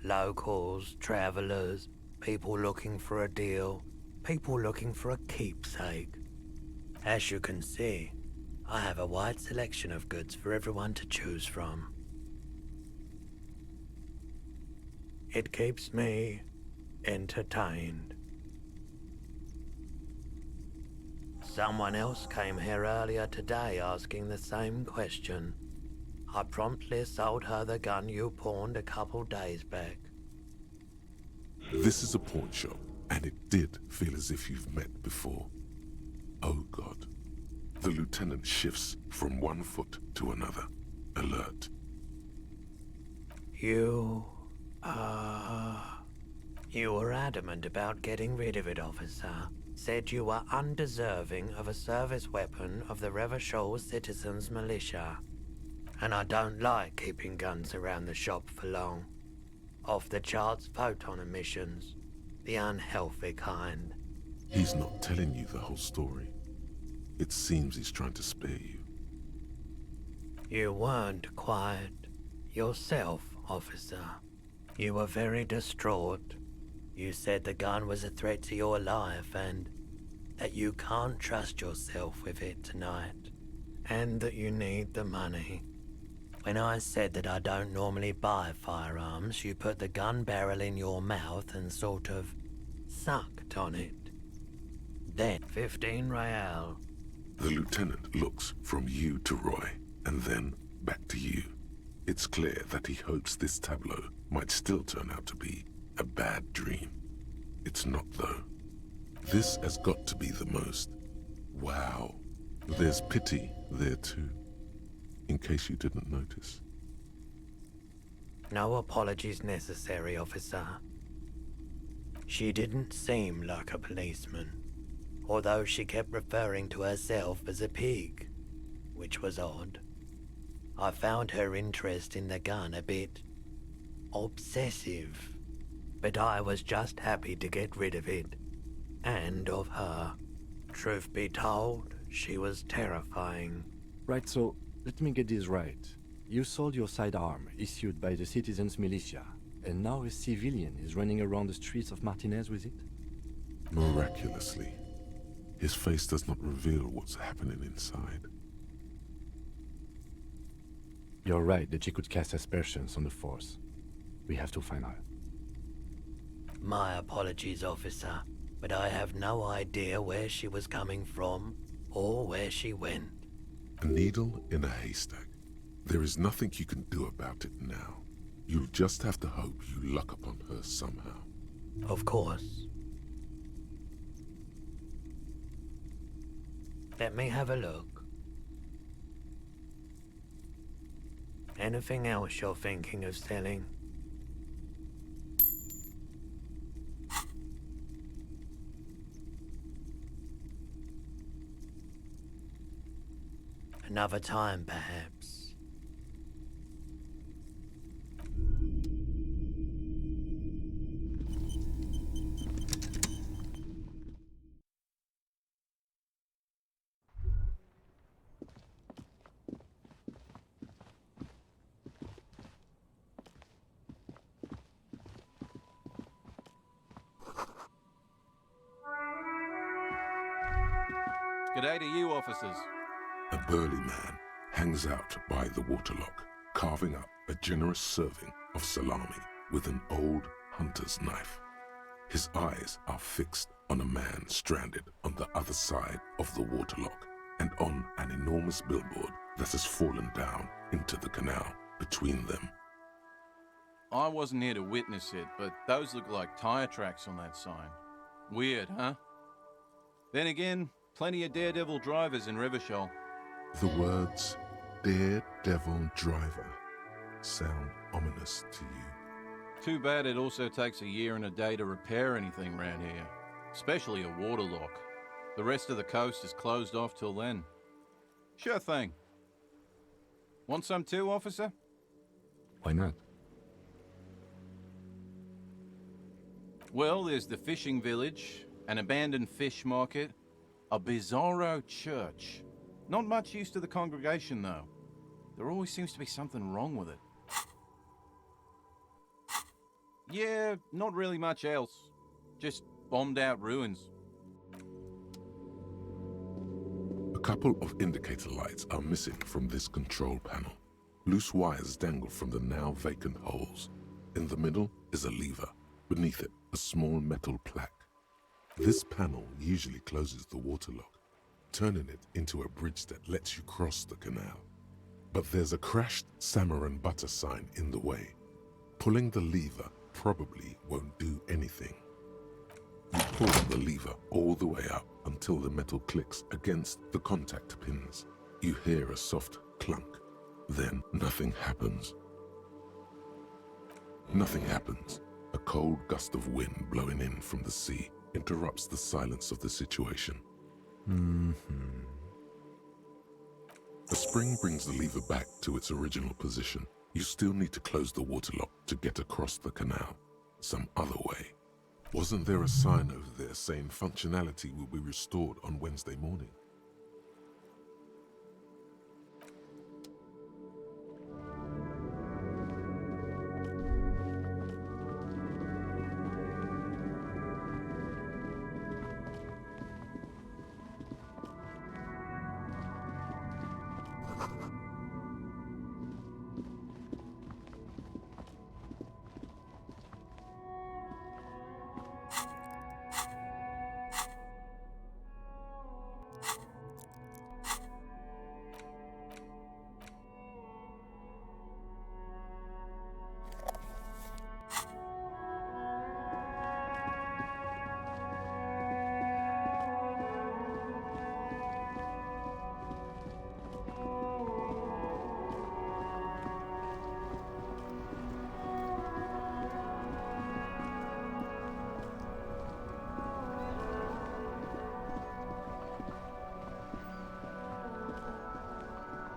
[SPEAKER 2] Locals, travelers, people looking for a deal, people looking for a keepsake. As you can see, I have a wide selection of goods for everyone to choose from. It keeps me entertained. Someone else came here earlier today asking the same question. I promptly sold her the gun you pawned a couple days back.
[SPEAKER 3] This is a pawn shop, and it did feel as if you've met before. Oh God. The lieutenant shifts from one foot to another, alert.
[SPEAKER 2] You were adamant about getting rid of it, officer. Said you were undeserving of a service weapon of the Revachol Citizens Militia. And I don't like keeping guns around the shop for long. Off the charts photon emissions. The unhealthy kind.
[SPEAKER 3] He's not telling you the whole story. It seems he's trying to spare you.
[SPEAKER 2] You weren't quiet yourself, officer. You were very distraught. You said the gun was a threat to your life and that you can't trust yourself with it tonight. And that you need the money. When I said that I don't normally buy firearms, you put the gun barrel in your mouth and sort of sucked on it. Then 15 real.
[SPEAKER 3] The lieutenant looks from you to Roy, and then back to you. It's clear that he hopes this tableau might still turn out to be a bad dream. It's not, though. This has got to be the most. Wow. There's pity there, too. In case you didn't notice.
[SPEAKER 2] No apologies necessary, officer. She didn't seem like a policeman, although she kept referring to herself as a pig, which was odd. I found her interest in the gun a bit obsessive, but I was just happy to get rid of it, and of her. Truth be told, she was terrifying.
[SPEAKER 6] Right, so let me get this right. You sold your sidearm, issued by the Citizens Militia, and now a civilian is running around the streets of Martinez with it?
[SPEAKER 3] Miraculously. His face does not reveal what's happening inside.
[SPEAKER 6] You're right that she could cast aspersions on the Force. We have to find her.
[SPEAKER 2] My apologies, officer, but I have no idea where she was coming from or where she went.
[SPEAKER 3] A needle in a haystack. There is nothing you can do about it now. You'll just have to hope you luck upon her somehow.
[SPEAKER 2] Of course. Let me have a look. Anything else you're thinking of selling? Another time, perhaps.
[SPEAKER 12] G'day to you, officers.
[SPEAKER 3] A burly man hangs out by the waterlock, carving up a generous serving of salami with an old hunter's knife. His eyes are fixed on a man stranded on the other side of the waterlock and on an enormous billboard that has fallen down into the canal between them.
[SPEAKER 12] I wasn't here to witness it, but those look like tire tracks on that sign. Weird, huh? Then again, plenty of daredevil drivers in Rivershoal.
[SPEAKER 3] The words Daredevil Driver sound ominous to you.
[SPEAKER 12] Too bad it also takes a year and a day to repair anything around here, especially a waterlock. The rest of the coast is closed off till then. Sure thing. Want some too, officer?
[SPEAKER 3] Why not?
[SPEAKER 12] Well, there's the fishing village, an abandoned fish market, a bizarro church. Not much use to the congregation, though. There always seems to be something wrong with it. Yeah, not really much else. Just bombed out ruins.
[SPEAKER 3] A couple of indicator lights are missing from this control panel. Loose wires dangle from the now vacant holes. In the middle is a lever. Beneath it, a small metal plaque. This panel usually closes the waterlock, turning it into a bridge that lets you cross the canal. But there's a crashed salmon and butter sign in the way. Pulling the lever probably won't do anything. You pull the lever all the way up until the metal clicks against the contact pins. You hear a soft clunk. Then nothing happens. Nothing happens. A cold gust of wind blowing in from the sea interrupts the silence of the situation. A spring brings the lever back to its original position. You still need to close the waterlock to get across the canal. Some other way. Wasn't there a sign over there saying functionality will be restored on Wednesday morning?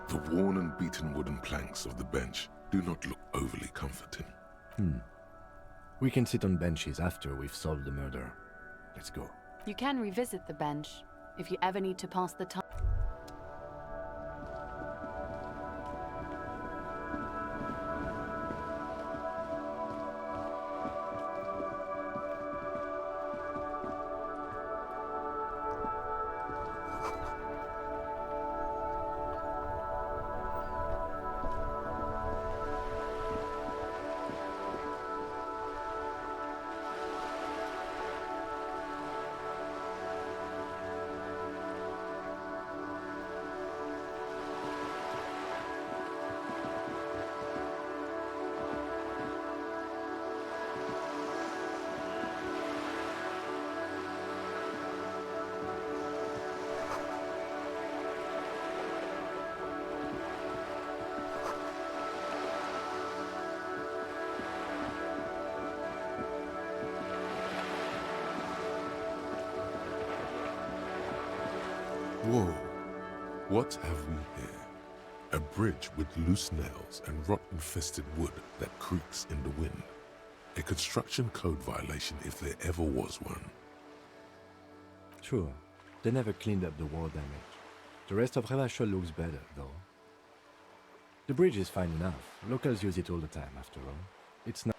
[SPEAKER 3] The worn and beaten wooden planks of the bench do not look overly comforting.
[SPEAKER 6] We can sit on benches after we've solved the murder. Let's go.
[SPEAKER 4] You can revisit the bench if you ever need to pass the time.
[SPEAKER 3] Whoa, what have we here? A bridge with loose nails and rot-infested wood that creaks in the wind. A construction code violation if there ever was one.
[SPEAKER 6] True, they never cleaned up the war damage. The rest of Revachol looks better, though. The bridge is fine enough. Locals use it all the time, after all. It's not...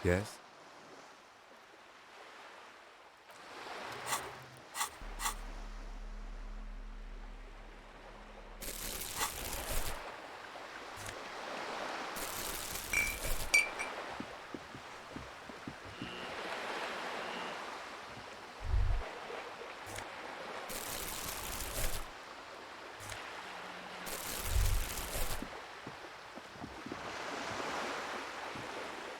[SPEAKER 6] Yes?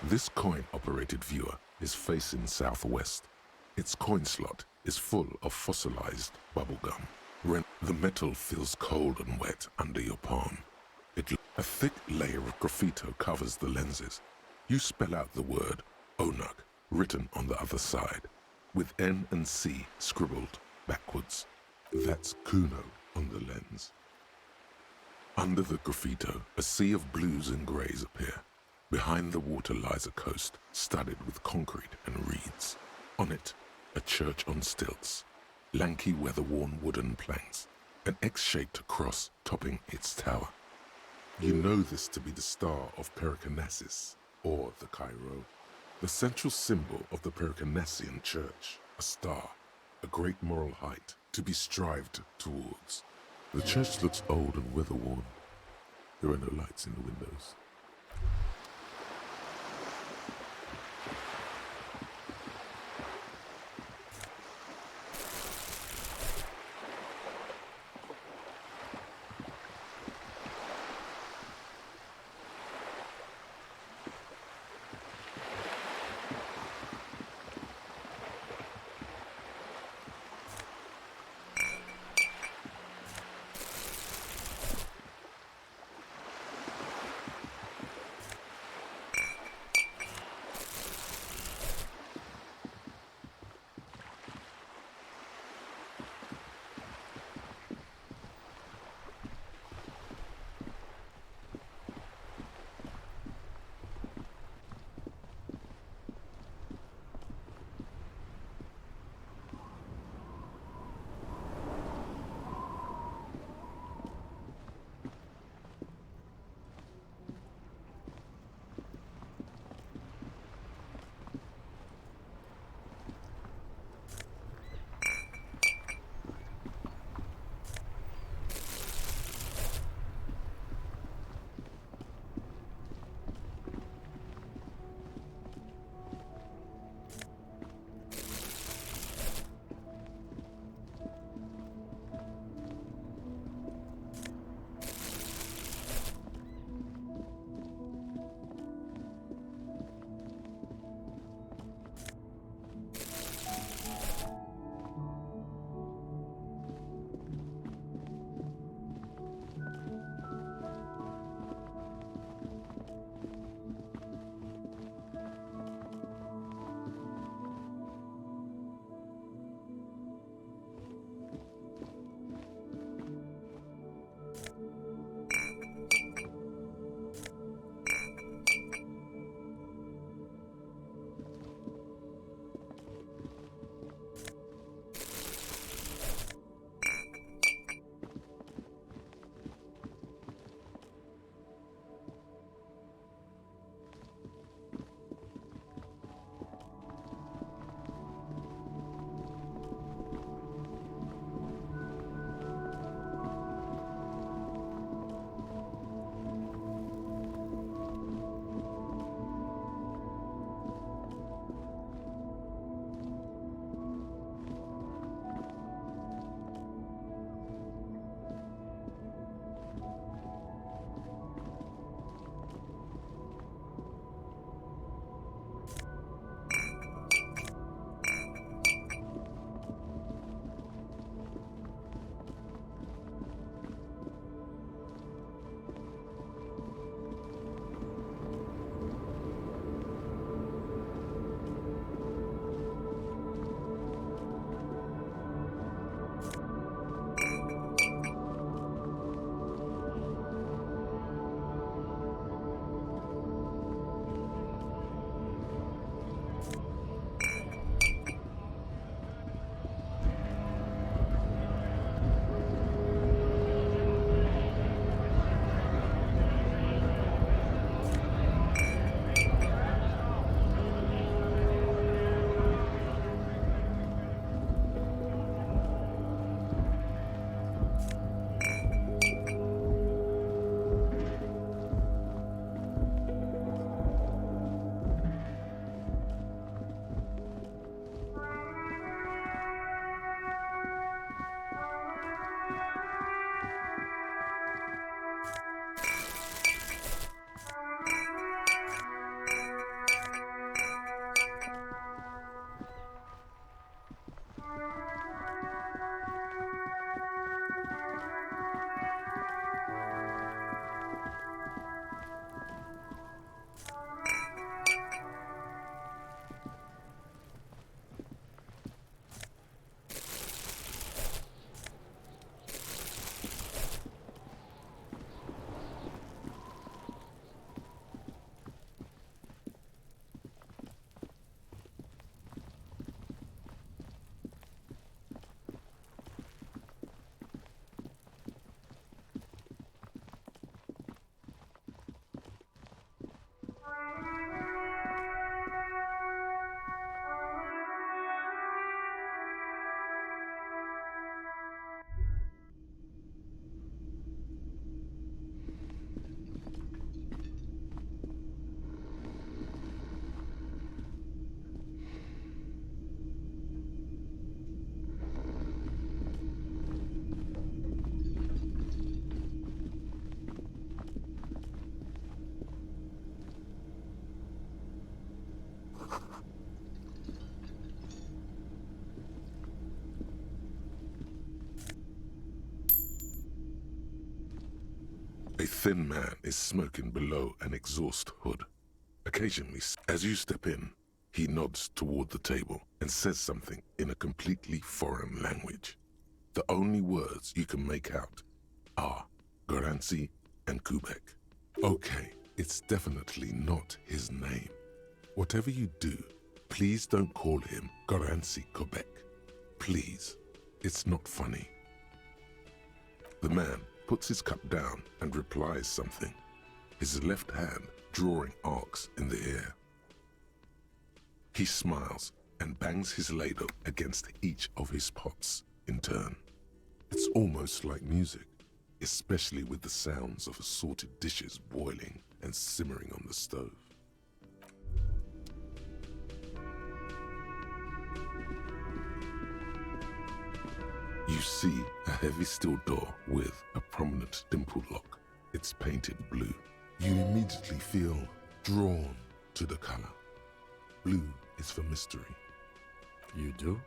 [SPEAKER 3] This coin-operated viewer is facing southwest. Its coin slot is full of fossilized bubblegum. The metal feels cold and wet under your palm. A thick layer of graffito covers the lenses. You spell out the word Onuk written on the other side, with N and C scribbled backwards. That's Kuno on the lens. Under the graffito, a sea of blues and greys appear. Behind the water lies a coast studded with concrete and reeds. On it, a church on stilts, lanky weather-worn wooden planks, an X-shaped cross topping its tower. You know this to be the star of Pericanasis, or the Cairo, the central symbol of the Pericanassian church, a star, a great moral height to be strived towards. The church looks old and weather-worn. There are no lights in the windows. thin man is smoking below an exhaust hood. Occasionally, as you step in, he nods toward the table and says something in a completely foreign language. The only words you can make out are Garancy and Kubek. Okay, it's definitely not his name. Whatever you do, please don't call him Garancy Kubek. Please, it's not funny. The man puts his cup down and replies something, his left hand drawing arcs in the air. He smiles and bangs his ladle against each of his pots in turn. It's almost like music, especially with the sounds of assorted dishes boiling and simmering on the stove. You see a heavy steel door with a prominent dimple lock. It's painted blue. You immediately feel drawn to the color. Blue is for mystery.
[SPEAKER 6] You do?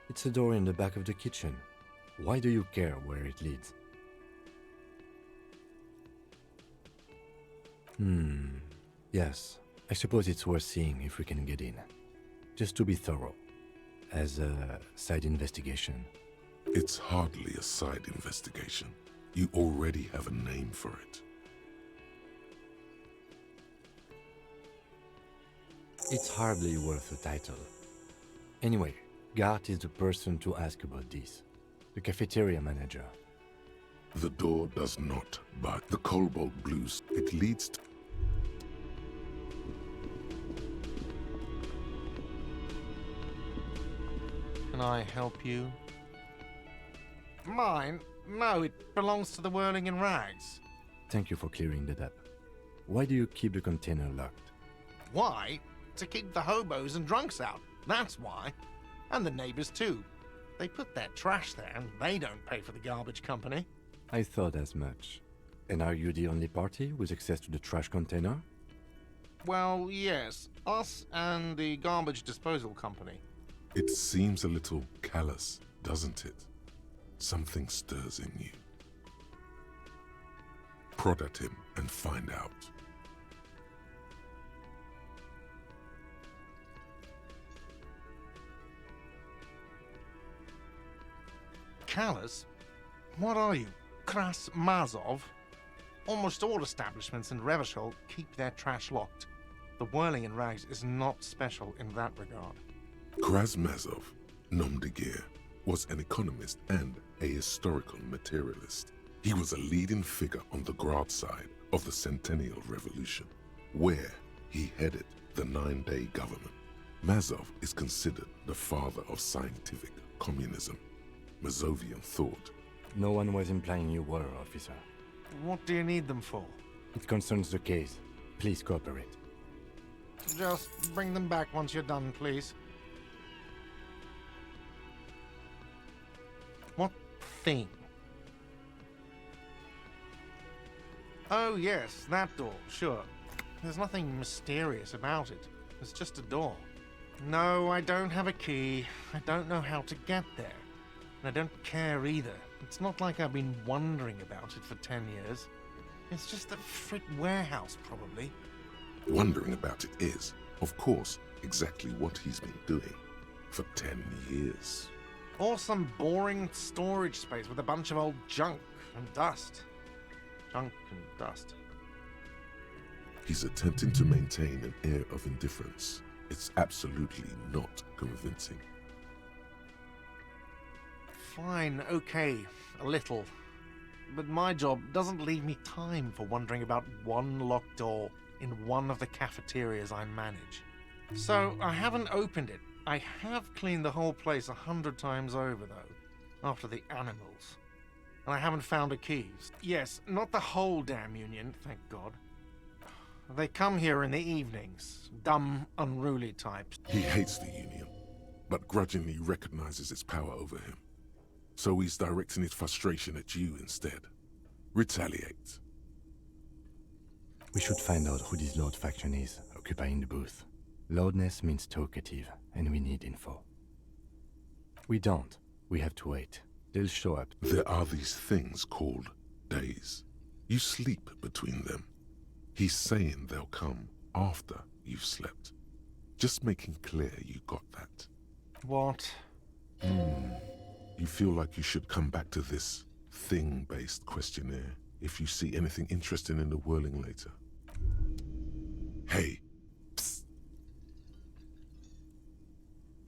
[SPEAKER 6] It's a door in the back of the kitchen. Why do you care where it leads? Yes, I suppose it's worth seeing if we can get in. Just to be thorough. As a side investigation.
[SPEAKER 3] It's hardly a side investigation. You already have a name for it.
[SPEAKER 6] It's hardly worth a title. Anyway, Gart is the person to ask about this. The cafeteria manager.
[SPEAKER 3] The door does not, but the cobalt blues, it leads to...
[SPEAKER 13] Can I help you? Mine? No, it belongs to the Whirling in Rags.
[SPEAKER 6] Thank you for clearing that up. Why do you keep the container locked?
[SPEAKER 13] Why? To keep the hobos and drunks out. That's why. And the neighbors too. They put their trash there and they don't pay for the garbage company.
[SPEAKER 6] I thought as much. And are you the only party with access to the trash container?
[SPEAKER 13] Well, yes. Us and the garbage disposal company.
[SPEAKER 3] It seems a little callous, doesn't it? Something stirs in you. Prod at him and find out.
[SPEAKER 13] Callous? What are you, Kras Mazov? Almost all establishments in Revachol keep their trash locked. The Whirling in Rags is not special in that regard.
[SPEAKER 3] Krasmazov, nom de guerre, was an economist and a historical materialist. He was a leading figure on the Grad side of the Centennial Revolution, where he headed the 9-day government. Mazov is considered the father of scientific communism, Mazovian thought.
[SPEAKER 6] No one was implying you were, officer.
[SPEAKER 13] What do you need them for?
[SPEAKER 6] It concerns the case. Please cooperate.
[SPEAKER 13] Just bring them back once you're done, please. What thing? Oh yes, that door, sure. There's nothing mysterious about it. It's just a door. No, I don't have a key. I don't know how to get there. And I don't care either. It's not like I've been wondering about it for 10 years. It's just a frit warehouse, probably.
[SPEAKER 3] Wondering about it is, of course, exactly what he's been doing for 10 years.
[SPEAKER 13] Or some boring storage space with a bunch of old junk and dust. Junk and dust.
[SPEAKER 3] He's attempting to maintain an air of indifference. It's absolutely not convincing.
[SPEAKER 13] Fine, okay, a little. But my job doesn't leave me time for wondering about one locked door in one of the cafeterias I manage. So I haven't opened it. I have cleaned the whole place 100 times over, though, after the animals. And I haven't found a key. Yes, not the whole damn union, thank God. They come here in the evenings, dumb, unruly types.
[SPEAKER 3] He hates the union, but grudgingly recognizes its power over him. So he's directing his frustration at you instead. Retaliate.
[SPEAKER 6] We should find out who this Lord faction is, occupying the booth. Loudness means talkative, and we need info. We don't. We have to wait. They'll show up.
[SPEAKER 3] There are these things called days. You sleep between them. He's saying they'll come after you've slept. Just making clear you got that.
[SPEAKER 13] What?
[SPEAKER 3] You feel like you should come back to this thing-based questionnaire if you see anything interesting in the whirling later. Hey, psst.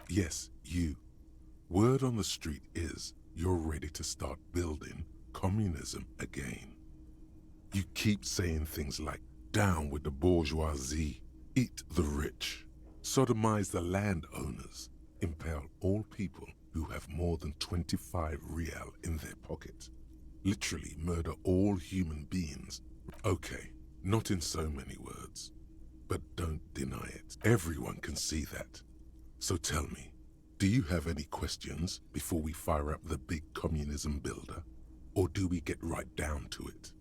[SPEAKER 3] Yes, you. Word on the street is you're ready to start building communism again. You keep saying things like, down with the bourgeoisie, eat the rich, sodomize the landowners, impale all people who have more than 25 real in their pocket, literally murder all human beings. Okay, not in so many words, but don't deny it. Everyone can see that. So tell me, do you have any questions before we fire up the big communism builder? Or do we get right down to it?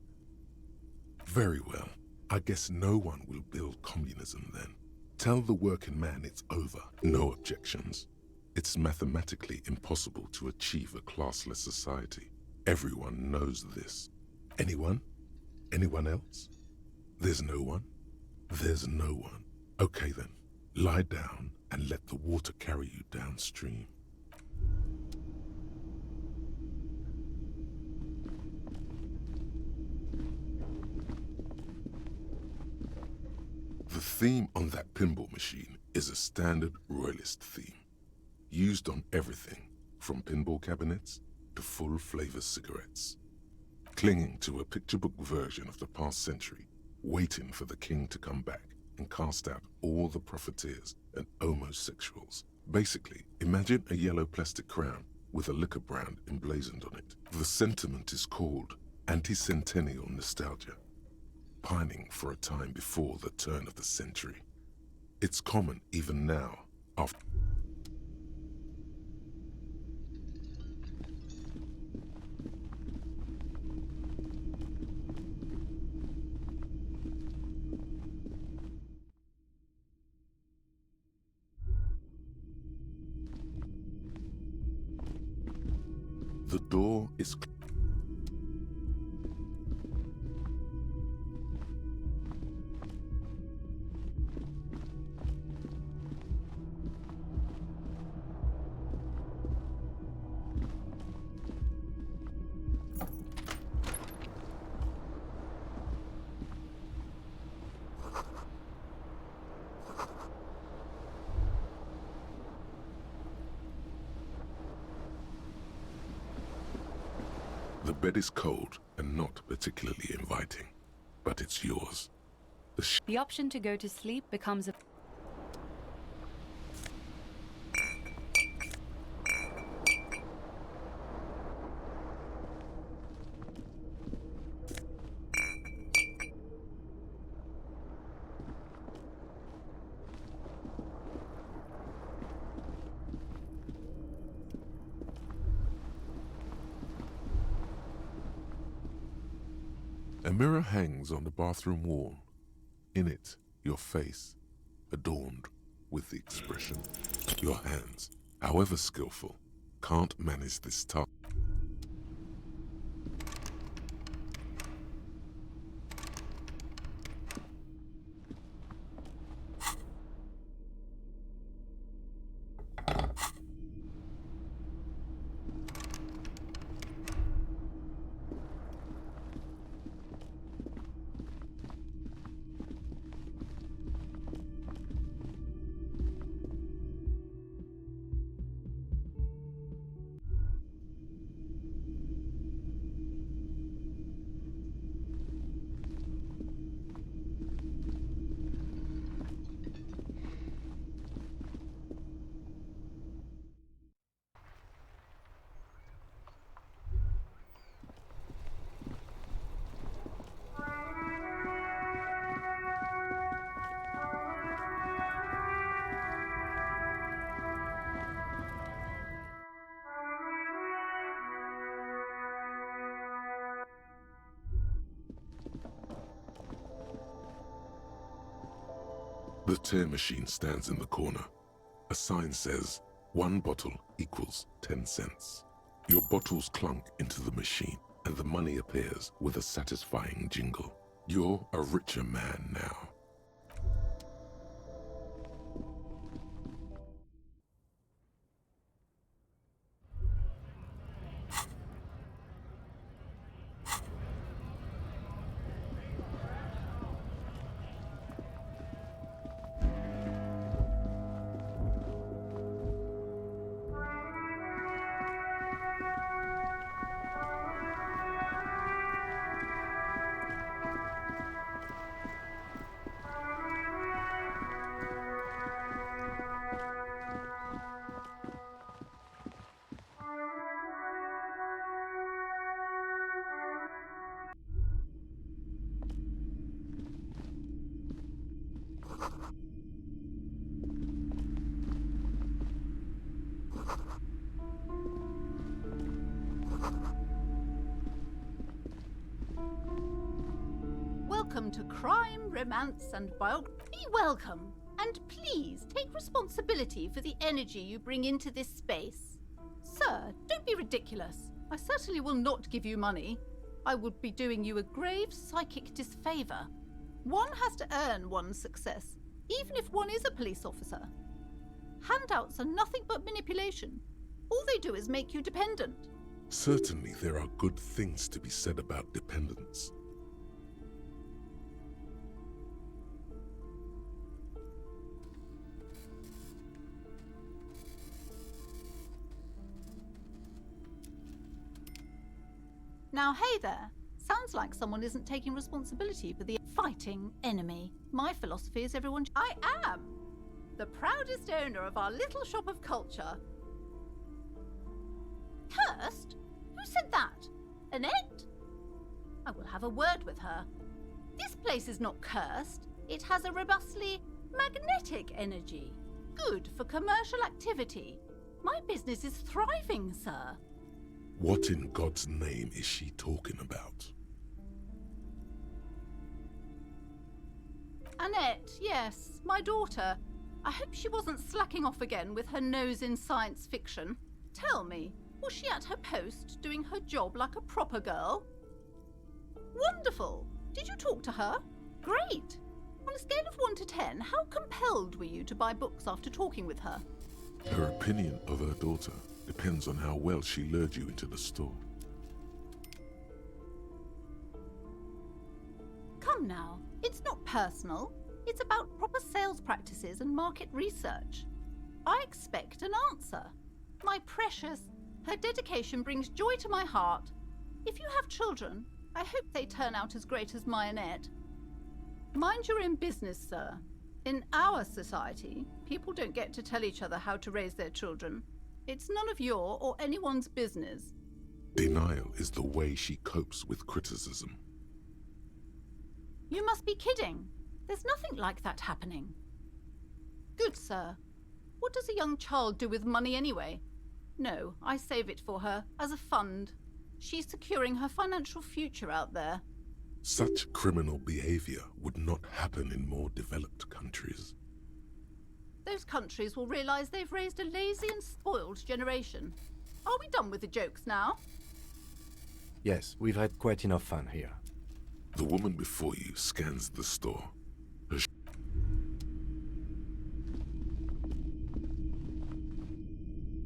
[SPEAKER 3] Very well. I guess no one will build communism then. Tell the working man it's over. No objections. It's mathematically impossible to achieve a classless society. Everyone knows this. Anyone? Anyone else? There's no one? There's no one. Okay then, lie down and let the water carry you downstream. The theme on that pinball machine is a standard royalist theme, used on everything from pinball cabinets to full-flavor cigarettes. Clinging to a picture book version of the past century, waiting for the king to come back and cast out all the profiteers and homosexuals. Basically, imagine a yellow plastic crown with a liquor brand emblazoned on it. The sentiment is called anti-centennial nostalgia, pining for a time before the turn of the century. It's common even now after the door is The bed is cold and not particularly inviting, but it's yours.
[SPEAKER 11] The option to go to sleep becomes a...
[SPEAKER 3] A mirror hangs on the bathroom wall. In it, your face, adorned with the expression, your hands, however skillful, can't manage this task. The tear machine stands in the corner. A sign says, 1 bottle equals 10 cents. Your bottles clunk into the machine and the money appears with a satisfying jingle. You're a richer man now.
[SPEAKER 19] Welcome to Crime, Romance and Biography. Be welcome, and please take responsibility for the energy you bring into this space. Sir, don't be ridiculous. I certainly will not give you money. I would be doing you a grave psychic disfavor. One has to earn one's success, even if one is a police officer. Handouts are nothing but manipulation. All they do is make you dependent.
[SPEAKER 3] Certainly there are good things to be said about dependence.
[SPEAKER 19] Now, hey there. Sounds like someone isn't taking responsibility for the fighting enemy. My philosophy is everyone... I am the proudest owner of our little shop of culture. Cursed? Who said that? Annette? I will have a word with her. This place is not cursed. It has a robustly magnetic energy. Good for commercial activity. My business is thriving, sir.
[SPEAKER 3] What in God's name is she talking about?
[SPEAKER 19] Annette, yes, my daughter. I hope she wasn't slacking off again with her nose in science fiction. Tell me, was she at her post doing her job like a proper girl? Wonderful! Did you talk to her? Great! On a scale of 1 to 10, how compelled were you to buy books after talking with her?
[SPEAKER 3] Her opinion of her daughter depends on how well she lured you into the store.
[SPEAKER 19] Come now, it's not personal. It's about proper sales practices and market research. I expect an answer. My precious, her dedication brings joy to my heart. If you have children, I hope they turn out as great as my Annette. Mind your own business, sir. In our society, people don't get to tell each other how to raise their children. It's none of your or anyone's business.
[SPEAKER 3] Denial is the way she copes with criticism.
[SPEAKER 19] You must be kidding. There's nothing like that happening. Good, sir. What does a young child do with money anyway? No, I save it for her, as a fund. She's securing her financial future out there.
[SPEAKER 3] Such criminal behavior would not happen in more developed countries.
[SPEAKER 19] Those countries will realize they've raised a lazy and spoiled generation. Are we done with the jokes now?
[SPEAKER 6] Yes, we've had quite enough fun here.
[SPEAKER 3] The woman before you scans the store.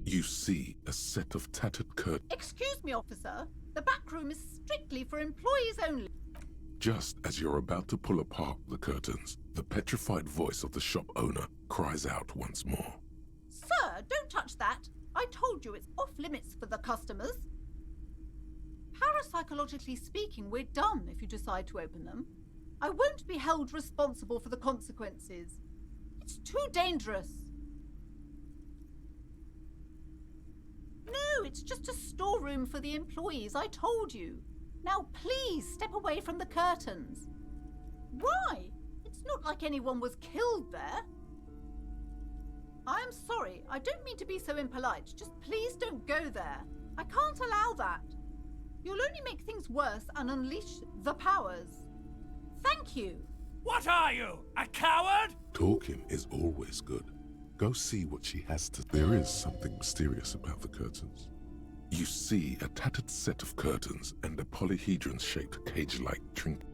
[SPEAKER 3] You see a set of tattered curtains.
[SPEAKER 19] Excuse me, officer. The back room is strictly for employees only.
[SPEAKER 3] Just as you're about to pull apart the curtains, the petrified voice of the shop owner cries out once more.
[SPEAKER 19] Sir, don't touch that. I told you it's off limits for the customers. Parapsychologically speaking, we're done if you decide to open them. I won't be held responsible for the consequences. It's too dangerous. No, it's just a storeroom for the employees, I told you. Now please step away from the curtains. Why? It's not like anyone was killed there. I am sorry, I don't mean to be so impolite. Just please don't go there. I can't allow that. You'll only make things worse and unleash the powers. Thank you.
[SPEAKER 14] What are you, a coward?
[SPEAKER 3] Talking is always good. Go see what she has to... There is something mysterious about the curtains. You see a tattered set of curtains and a polyhedron-shaped cage-like trinket.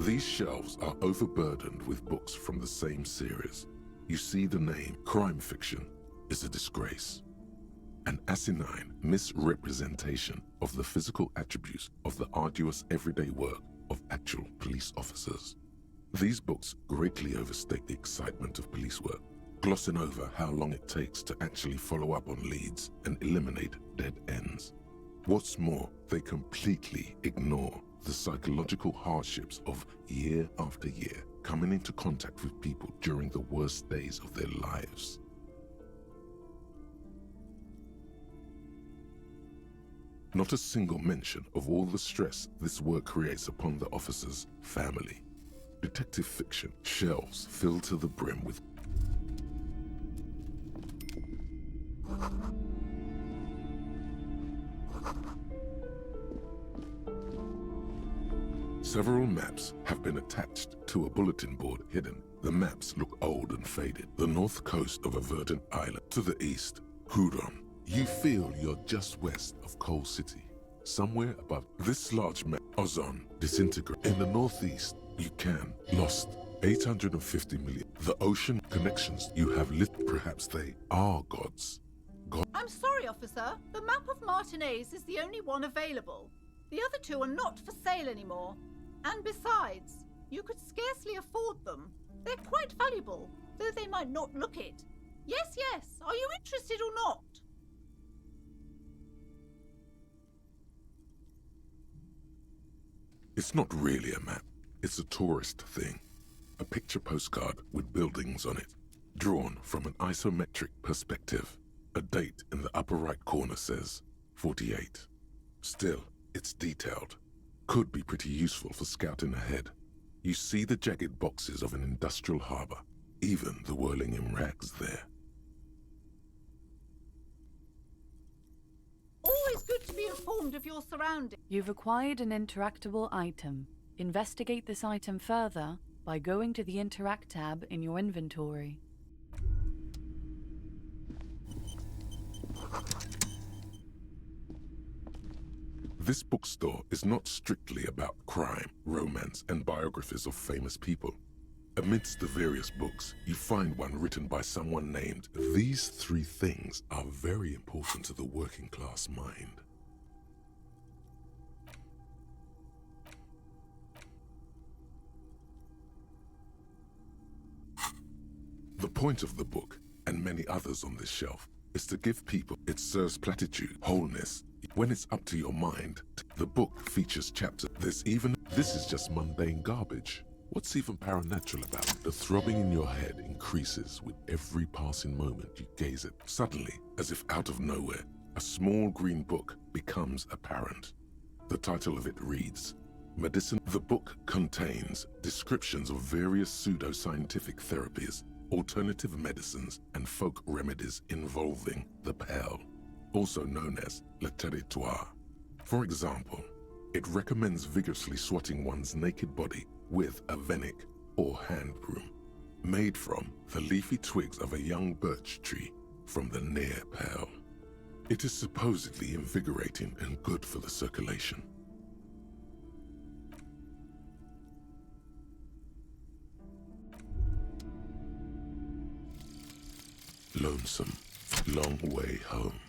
[SPEAKER 3] These shelves are overburdened with books from the same series. You see the name crime fiction is a disgrace. An asinine misrepresentation of the physical attributes of the arduous everyday work of actual police officers. These books greatly overstate the excitement of police work, glossing over how long it takes to actually follow up on leads and eliminate dead ends. What's more, they completely ignore the psychological hardships of year after year coming into contact with people during the worst days of their lives. Not a single mention of all the stress this work creates upon the officer's family. Detective fiction shelves filled to the brim with several maps have been attached to a bulletin board hidden. The maps look old and faded. The north coast of a verdant island. To the east, Huron. You feel you're just west of Coal City, somewhere above this large map. Ozon, disintegrate. In the northeast, you can. Lost. 850 million. The ocean connections you have lit, perhaps they are gods.
[SPEAKER 19] I'm sorry, officer. The map of Martinez is the only one available. The other two are not for sale anymore. And besides, you could scarcely afford them. They're quite valuable, though they might not look it. Yes, yes. Are you interested or not?
[SPEAKER 3] It's not really a map. It's a tourist thing. A picture postcard with buildings on it, drawn from an isometric perspective. A date in the upper right corner says 48. Still, it's detailed. Could be pretty useful for scouting ahead. You see the jagged boxes of an industrial harbor, even the whirling in rags there.
[SPEAKER 19] Always good to be informed of your surroundings.
[SPEAKER 11] You've acquired an interactable item. Investigate this item further by going to the Interact tab in your inventory.
[SPEAKER 3] This bookstore is not strictly about crime, romance, and biographies of famous people. Amidst the various books, you find one written by someone named, "These three things are very important to the working class mind." The point of the book, and many others on this shelf, is to give people. It serves platitude, wholeness. When it's up to your mind, the book features chapters. This is just mundane garbage. What's even paranatural about it? The throbbing in your head increases with every passing moment you gaze at. Suddenly, as if out of nowhere, a small green book becomes apparent. The title of it reads, Medicine. The book contains descriptions of various pseudoscientific therapies, alternative medicines, and folk remedies involving the pale, also known as le territoire. For example, it recommends vigorously swatting one's naked body with a venic or hand broom, made from the leafy twigs of a young birch tree from the near pale. It is supposedly invigorating and good for the circulation. Lonesome, long way home.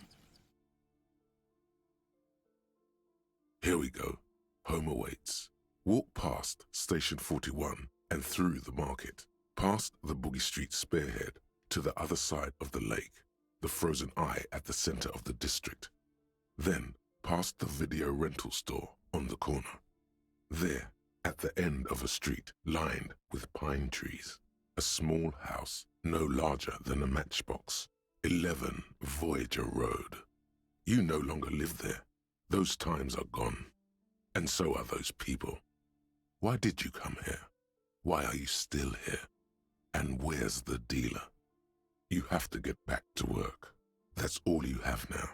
[SPEAKER 3] Here we go. Home awaits. Walk past Station 41 and through the market, past the Boogie Street spearhead to the other side of the lake, the frozen eye at the center of the district. Then past the video rental store on the corner. There, at the end of a street lined with pine trees, a small house no larger than a matchbox. 11 Voyager Road. You no longer live there. Those times are gone. And so are those people. Why did you come here? Why are you still here? And where's the dealer? You have to get back to work. That's all you have now.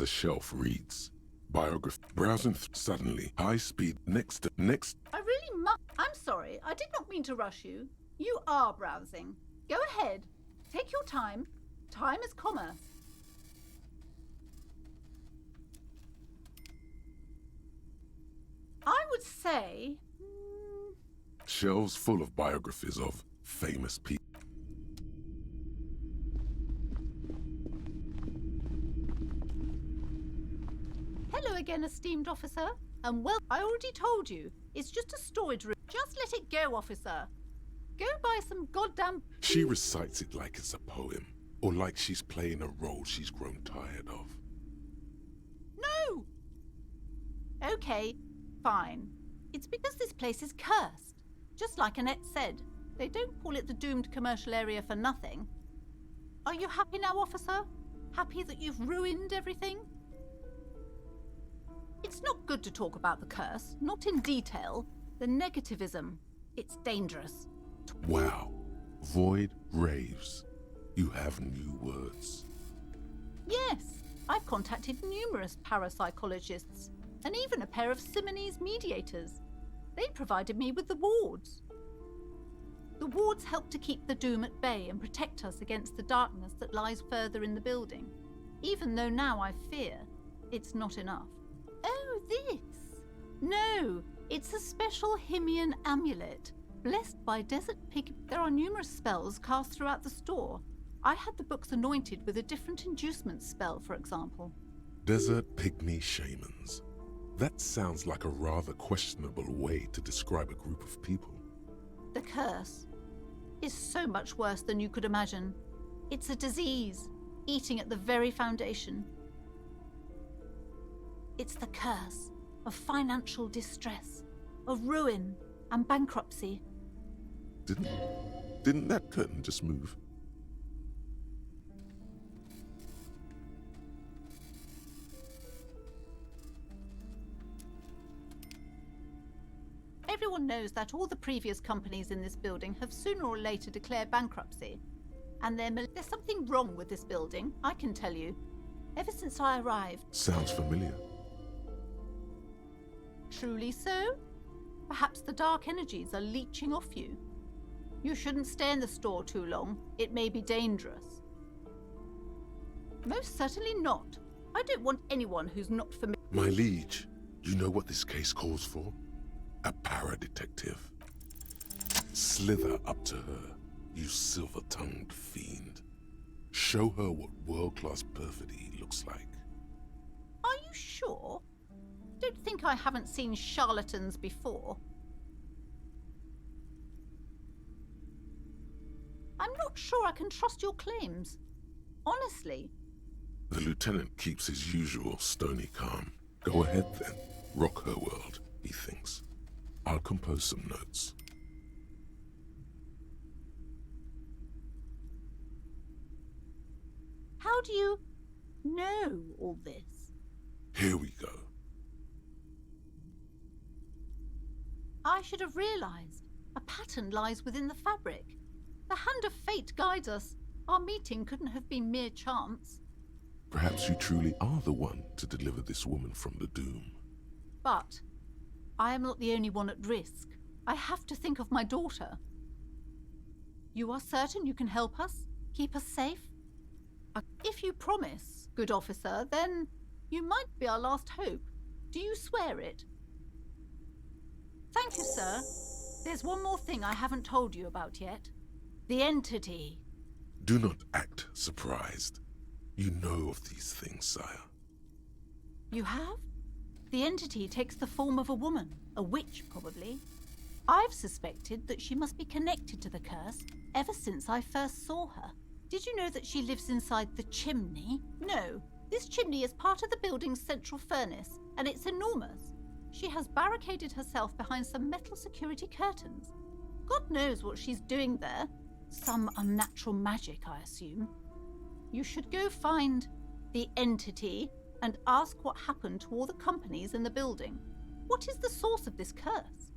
[SPEAKER 3] The shelf reads, biography. Browsing suddenly, high speed, next.
[SPEAKER 19] I really I'm sorry. I did not mean to rush you. You are browsing. Go ahead. Take your time. Time is commerce. I would say...
[SPEAKER 3] Shelves full of biographies of famous people.
[SPEAKER 19] Hello again, esteemed officer. And well, I already told you. It's just a storage room. Just let it go, officer. Go buy some goddamn...
[SPEAKER 3] She recites it like it's a poem, or like she's playing a role she's grown tired of.
[SPEAKER 19] No! Okay, fine. It's because this place is cursed. Just like Annette said, they don't call it the doomed commercial area for nothing. Are you happy now, officer? Happy that you've ruined everything? It's not good to talk about the curse, not in detail. The negativism, it's dangerous.
[SPEAKER 3] Wow. Void raves. You have new words.
[SPEAKER 19] Yes, I've contacted numerous parapsychologists and even a pair of Simonese mediators. They provided me with the wards. The wards help to keep the doom at bay and protect us against the darkness that lies further in the building, even though now I fear it's not enough. Oh, this? No, it's a special Himian amulet, blessed by Desert Pig. There are numerous spells cast throughout the store. I had the books anointed with a different inducement spell, for example.
[SPEAKER 3] Desert pygmy shamans. That sounds like a rather questionable way to describe a group of people.
[SPEAKER 19] The curse is so much worse than you could imagine. It's a disease, eating at the very foundation. It's the curse of financial distress, of ruin and bankruptcy.
[SPEAKER 3] Didn't that curtain just move?
[SPEAKER 19] Everyone knows that all the previous companies in this building have sooner or later declared bankruptcy. And there's something wrong with this building, I can tell you. Ever since I arrived.
[SPEAKER 3] Sounds familiar.
[SPEAKER 19] Truly so? Perhaps the dark energies are leeching off you. You shouldn't stay in the store too long. It may be dangerous. Most certainly not. I don't want anyone who's not familiar.
[SPEAKER 3] My liege, you know what this case calls for? A para-detective. Slither up to her, you silver-tongued fiend. Show her what world-class perfidy looks like.
[SPEAKER 19] Are you sure? Don't think I haven't seen charlatans before. I'm not sure I can trust your claims. Honestly.
[SPEAKER 3] The lieutenant keeps his usual stony calm. Go ahead then. Rock her world, he thinks. I'll compose some notes.
[SPEAKER 19] How do you know all this?
[SPEAKER 3] Here we go.
[SPEAKER 19] I should have realized. A pattern lies within the fabric. The hand of fate guides us. Our meeting couldn't have been mere chance.
[SPEAKER 3] Perhaps you truly are the one to deliver this woman from the doom.
[SPEAKER 19] But I am not the only one at risk. I have to think of my daughter. You are certain you can help us? Keep us safe? If you promise, good officer, then you might be our last hope. Do you swear it? Thank you, sir. There's one more thing I haven't told you about yet. The entity.
[SPEAKER 3] Do not act surprised. You know of these things, sire.
[SPEAKER 19] You have? The entity takes the form of a woman, a witch probably. I've suspected that she must be connected to the curse ever since I first saw her. Did you know that she lives inside the chimney? No, this chimney is part of the building's central furnace, and it's enormous. She has barricaded herself behind some metal security curtains. God knows what she's doing there. Some unnatural magic, I assume. You should go find the entity and ask what happened to all the companies in the building. What is the source of this curse?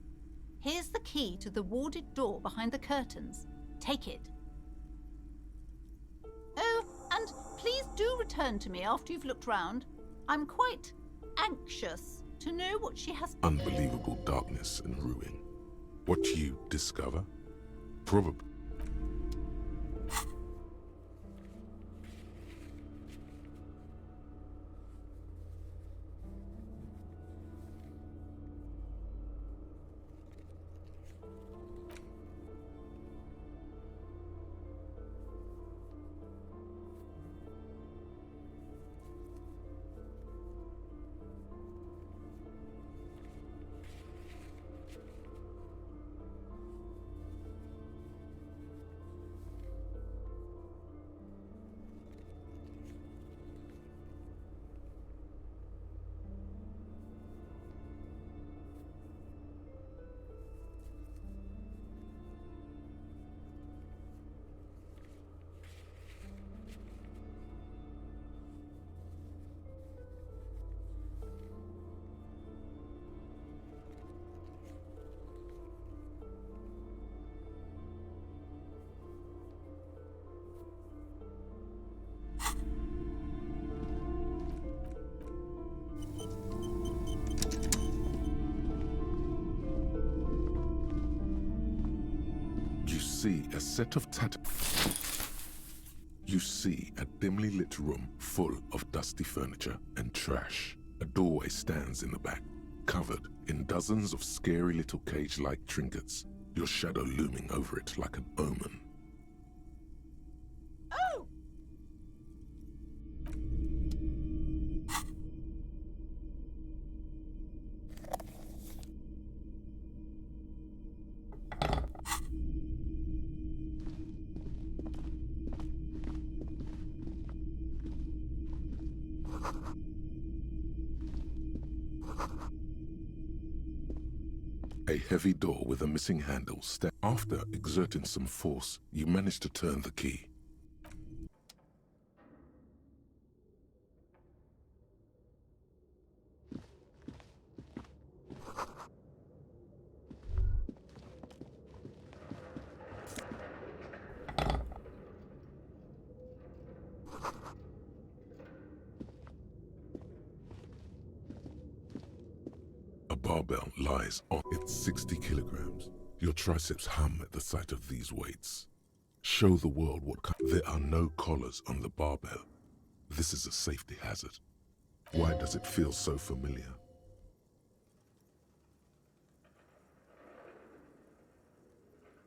[SPEAKER 19] Here's the key to the warded door behind the curtains. Take it. Oh, and please do return to me after you've looked round. I'm quite anxious to know what she has.
[SPEAKER 3] Unbelievable darkness and ruin. What you discover? Probably. You see a set of You see a dimly lit room full of dusty furniture and trash. A doorway stands in the back, covered in dozens of scary little cage-like trinkets, your shadow looming over it like an omen.
[SPEAKER 19] Oh!
[SPEAKER 3] A heavy door with a missing handle. After exerting some force, you manage to turn the key. A barbell lies on it, 60 kilograms. Your triceps hum at the sight of these weights. Show the world what there are no collars on the barbell. This is a safety hazard. Why does it feel so familiar?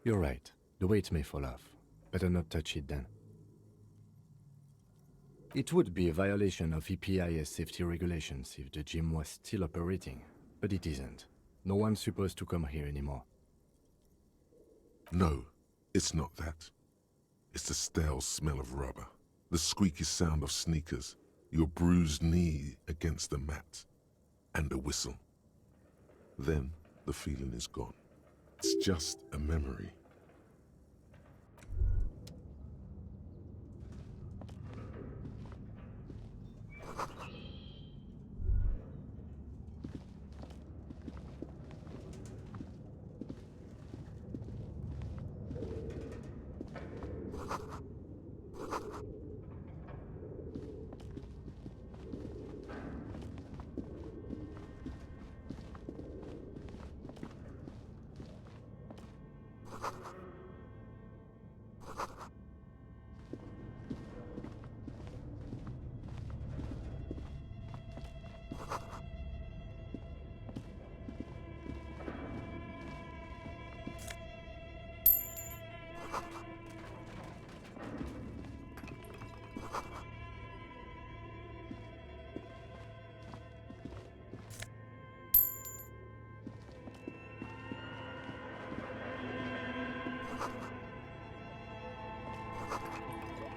[SPEAKER 6] You're right. The weight may fall off. Better not touch it then. It would be a violation of EPIS safety regulations if the gym was still operating, but it isn't. No one's supposed to come here anymore.
[SPEAKER 3] No, it's not that. It's the stale smell of rubber, the squeaky sound of sneakers, your bruised knee against the mat, and a whistle. Then the feeling is gone. It's just a memory.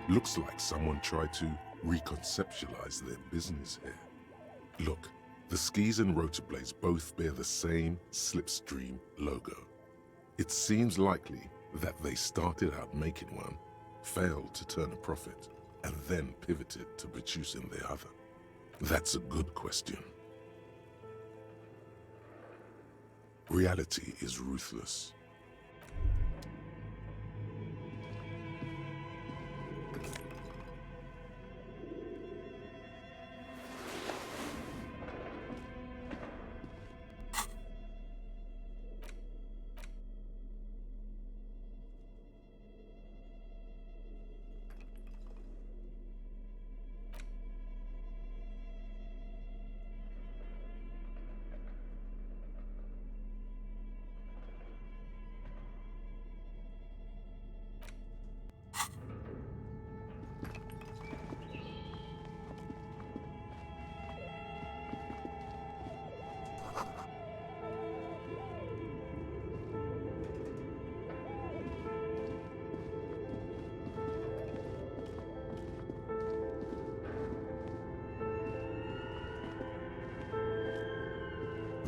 [SPEAKER 3] Looks like someone tried to reconceptualize their business here. Look, the skis and rotor blades both bear the same Slipstream logo. It seems likely that they started out making one, failed to turn a profit, and then pivoted to producing the other. That's a good question. Reality is ruthless.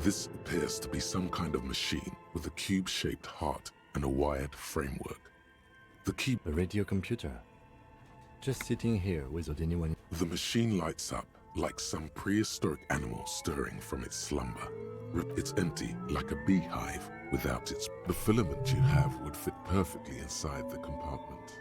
[SPEAKER 3] This appears to be some kind of machine with a cube-shaped heart and a wired framework. The
[SPEAKER 6] radio computer. Just sitting here without anyone.
[SPEAKER 3] The machine lights up like some prehistoric animal stirring from its slumber. It's empty, like a beehive, without its... The filament you have would fit perfectly inside the compartment.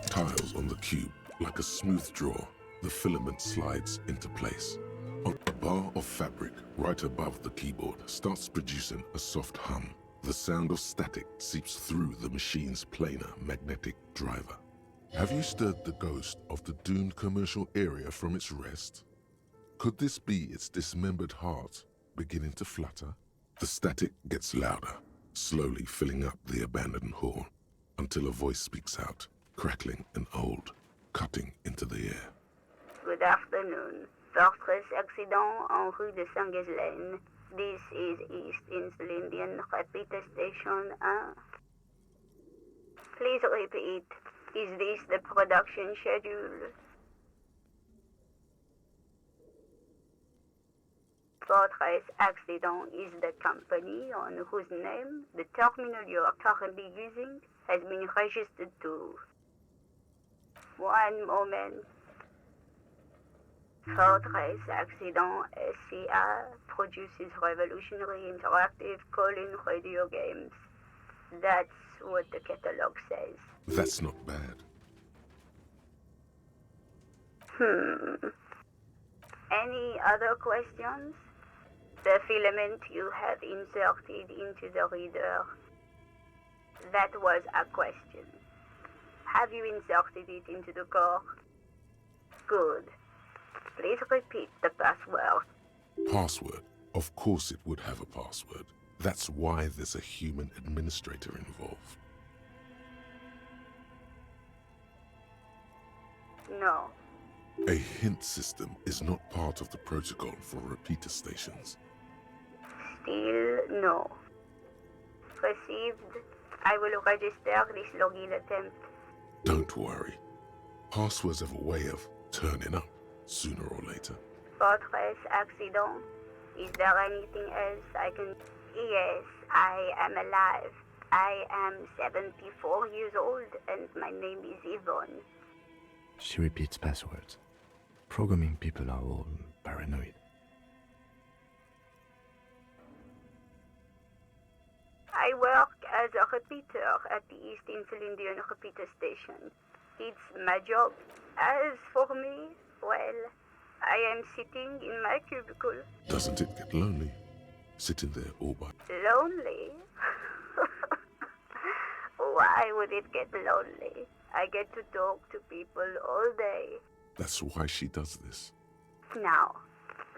[SPEAKER 3] Tiles on the cube, like a smooth draw, the filament slides into place. On a bar of fabric right above the keyboard starts producing a soft hum. The sound of static seeps through the machine's planar magnetic driver. Have you stirred the ghost of the doomed commercial area from its rest? Could this be its dismembered heart beginning to flutter? The static gets louder, slowly filling up the abandoned hall, until a voice speaks out, crackling and old, cutting into the air.
[SPEAKER 15] Good afternoon. Fortress accident en rue de Saint-Ghislaine. This is East Insulindian Repeater Station 1. Please repeat. Is this the production schedule? Fortress Accident is the company on whose name the terminal you are currently using has been registered to. One moment. Fortress Accident SCA produces revolutionary interactive call-in radio games. That's what the catalog says.
[SPEAKER 3] That's not bad.
[SPEAKER 15] Any other questions? The filament you have inserted into the reader. That was a question. Have you inserted it into the core? Good. Please repeat the password.
[SPEAKER 3] Password? Of course it would have a password. That's why there's a human administrator involved.
[SPEAKER 15] No.
[SPEAKER 3] A hint system is not part of the protocol for repeater stations.
[SPEAKER 15] Still no. Received. I will register this login attempt.
[SPEAKER 3] Don't worry. Passwords have a way of turning up sooner or later.
[SPEAKER 15] Fortress Accident. Is there anything else I can... Yes, I am alive. I am 74 years old and my name is Yvonne.
[SPEAKER 6] She repeats passwords. Programming people are all paranoid.
[SPEAKER 15] I work as a repeater at the East Insulindian Repeater Station. It's my job. As for me, well, I am sitting in my cubicle.
[SPEAKER 3] Doesn't it get lonely? Sitting there all by...
[SPEAKER 15] Lonely? Why would it get lonely? I get to talk to people all day.
[SPEAKER 3] That's why she does this.
[SPEAKER 15] Now,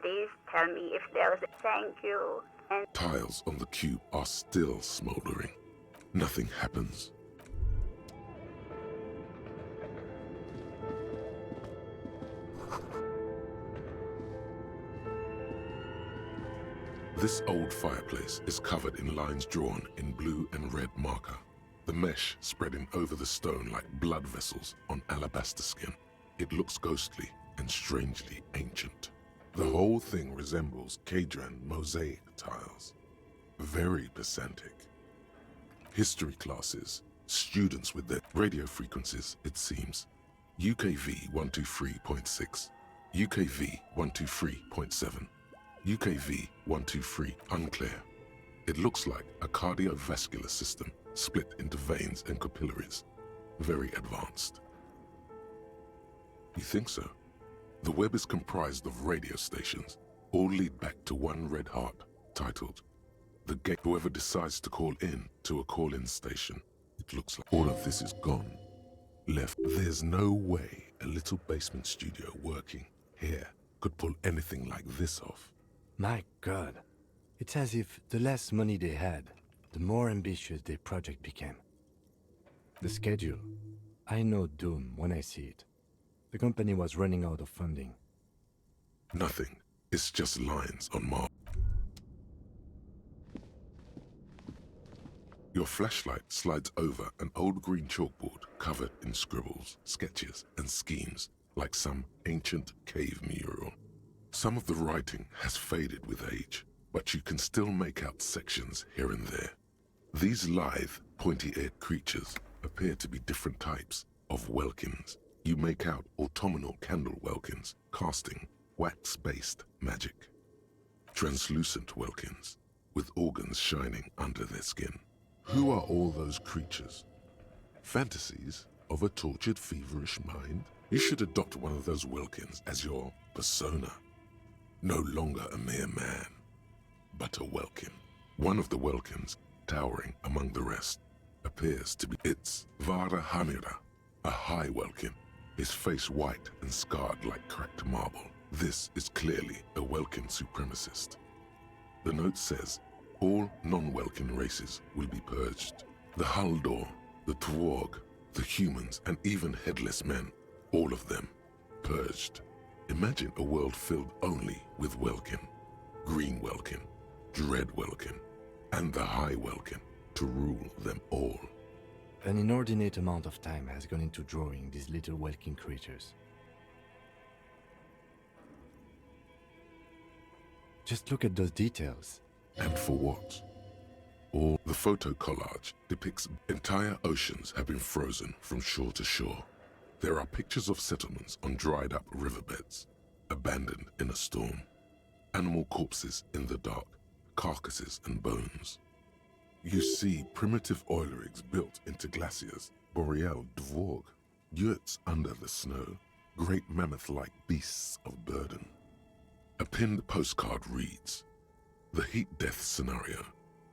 [SPEAKER 15] please tell me if there's a thank you and...
[SPEAKER 3] Tiles on the cube are still smoldering. Nothing happens. This old fireplace is covered in lines drawn in blue and red marker, the mesh spreading over the stone like blood vessels on alabaster skin. It looks ghostly and strangely ancient. The whole thing resembles Cadran mosaic tiles. Very pedantic. History classes, students with their radio frequencies, it seems. UKV 123.6, UKV 123.7. UKV 123 unclear. It looks like a cardiovascular system split into veins and capillaries. Very advanced. You think so? The web is comprised of radio stations, all lead back to one red heart, titled The Gate. Whoever decides to call in to a call-in station, it looks like all of this is gone. Left. There's no way a little basement studio working here could pull anything like this off.
[SPEAKER 6] My God. It's as if the less money they had, the more ambitious their project became. The schedule. I know doom when I see it. The company was running out of funding.
[SPEAKER 3] Nothing. It's just lines on mark. Your flashlight slides over an old green chalkboard covered in scribbles, sketches, and schemes like some ancient cave mural. Some of the writing has faded with age, but you can still make out sections here and there. These lithe, pointy-eared creatures appear to be different types of Welkins. You make out autumnal candle Welkins casting wax-based magic. Translucent Welkins with organs shining under their skin. Who are all those creatures? Fantasies of a tortured, feverish mind? You should adopt one of those Welkins as your persona. No longer a mere man, but a Welkin. One of the Welkins, towering among the rest, appears to be its Vara Hamira, a high Welkin, his face white and scarred like cracked marble. This is clearly a Welkin supremacist. The note says, all non-Welkin races will be purged. The Haldor, the Twarg, the humans, and even headless men, all of them, purged. Imagine a world filled only with Welkin, Green Welkin, Dread Welkin, and the High Welkin to rule them all.
[SPEAKER 6] An inordinate amount of time has gone into drawing these little Welkin creatures. Just look at those details.
[SPEAKER 3] And for what? Or the photo collage depicts entire oceans have been frozen from shore to shore. There are pictures of settlements on dried up riverbeds, abandoned in a storm. Animal corpses in the dark, carcasses and bones. You see primitive oil rigs built into glaciers, boreal dvorg, yurts under the snow, great mammoth-like beasts of burden. A pinned postcard reads, the heat death scenario,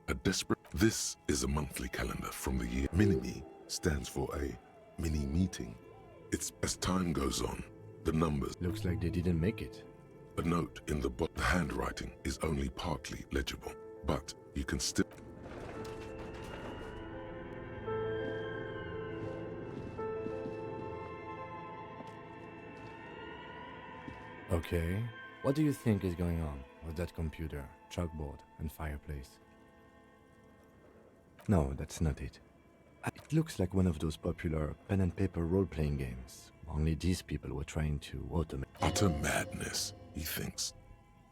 [SPEAKER 3] a desperate... This is a monthly calendar from the year. Minimi stands for a mini-meeting. It's as time goes on, the numbers...
[SPEAKER 6] Looks like they didn't make it.
[SPEAKER 3] A note in the book, the handwriting is only partly legible, but you can still...
[SPEAKER 6] Okay, what do you think is going on with that computer, chalkboard, and fireplace? No, that's not it. It looks like one of those popular pen and paper role-playing games. Only these people were trying to automate.
[SPEAKER 3] Utter madness, he thinks,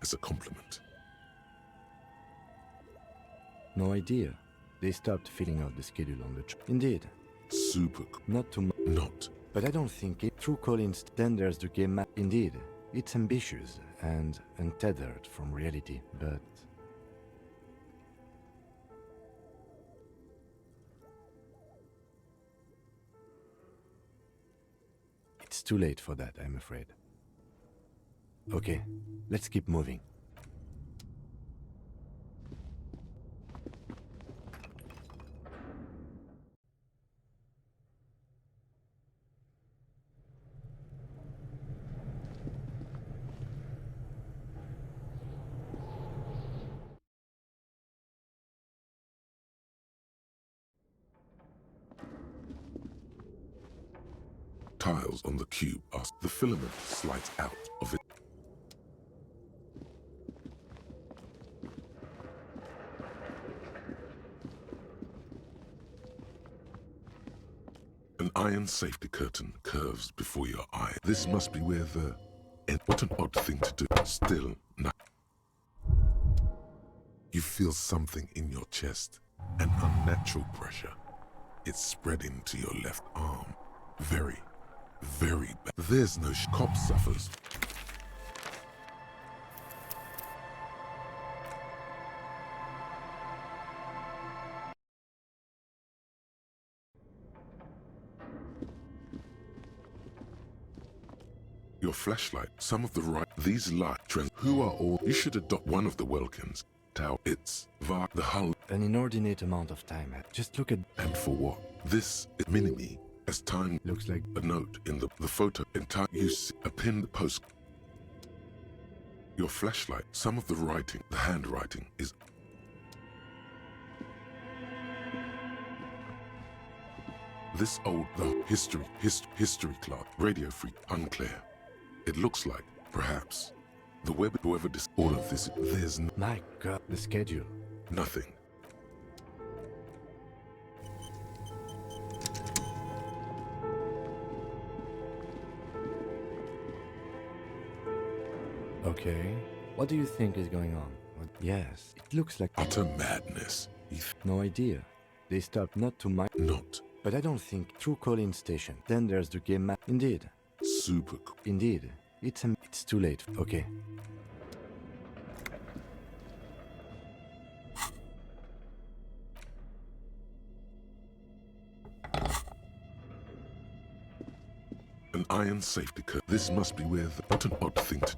[SPEAKER 3] as a compliment.
[SPEAKER 6] No idea. They stopped filling out the schedule on the Indeed.
[SPEAKER 3] Super.
[SPEAKER 6] Not too much.
[SPEAKER 3] Not.
[SPEAKER 6] But I don't think it. Through Colin's standards, the game Indeed. It's ambitious and untethered from reality, but... It's too late for that, I'm afraid. Okay, let's keep moving.
[SPEAKER 3] Tiles on the cube are... The filament slides out of it. An iron safety curtain curves before your eye. This must be where the... And what an odd thing to do. Still, not. You feel something in your chest. An unnatural pressure. It's spreading to your left arm. Very bad. There's no cop suffers. Your flashlight, some of the right, these light trends, who are all, you should adopt one of the Welkins. Tau, it's, var, the hull.
[SPEAKER 6] An inordinate amount of time. Just look at...
[SPEAKER 3] And for what? This is Minimi. As time
[SPEAKER 6] looks like
[SPEAKER 3] a note in the photo, entire you see a pinned post. Your flashlight, some of the writing, the handwriting is. This old, the history clock, radio freak, unclear. It looks like, perhaps, the web, whoever all of this, there's
[SPEAKER 6] My God, the schedule.
[SPEAKER 3] Nothing.
[SPEAKER 6] Okay. What do you think is going on? Yes, it looks like
[SPEAKER 3] utter madness.
[SPEAKER 6] No idea. They stopped not to mind.
[SPEAKER 3] Not.
[SPEAKER 6] But I don't think through Colin Station. Then there's the game map. Indeed.
[SPEAKER 3] Super cool.
[SPEAKER 6] Indeed. It's too late. Okay.
[SPEAKER 3] An iron safety curtain. This must be where the... What an odd thing to...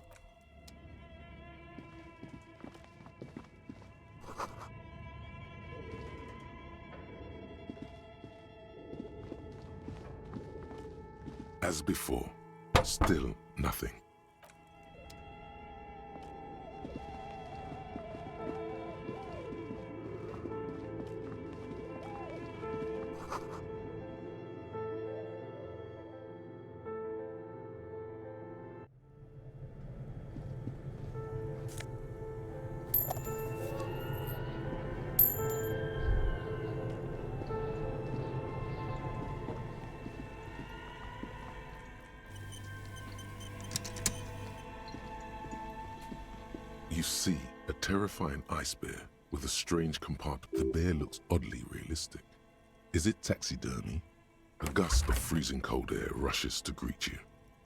[SPEAKER 3] As before, still nothing. You see a terrifying ice bear with a strange compartment. The bear looks oddly realistic. Is it taxidermy? A gust of freezing cold air rushes to greet you.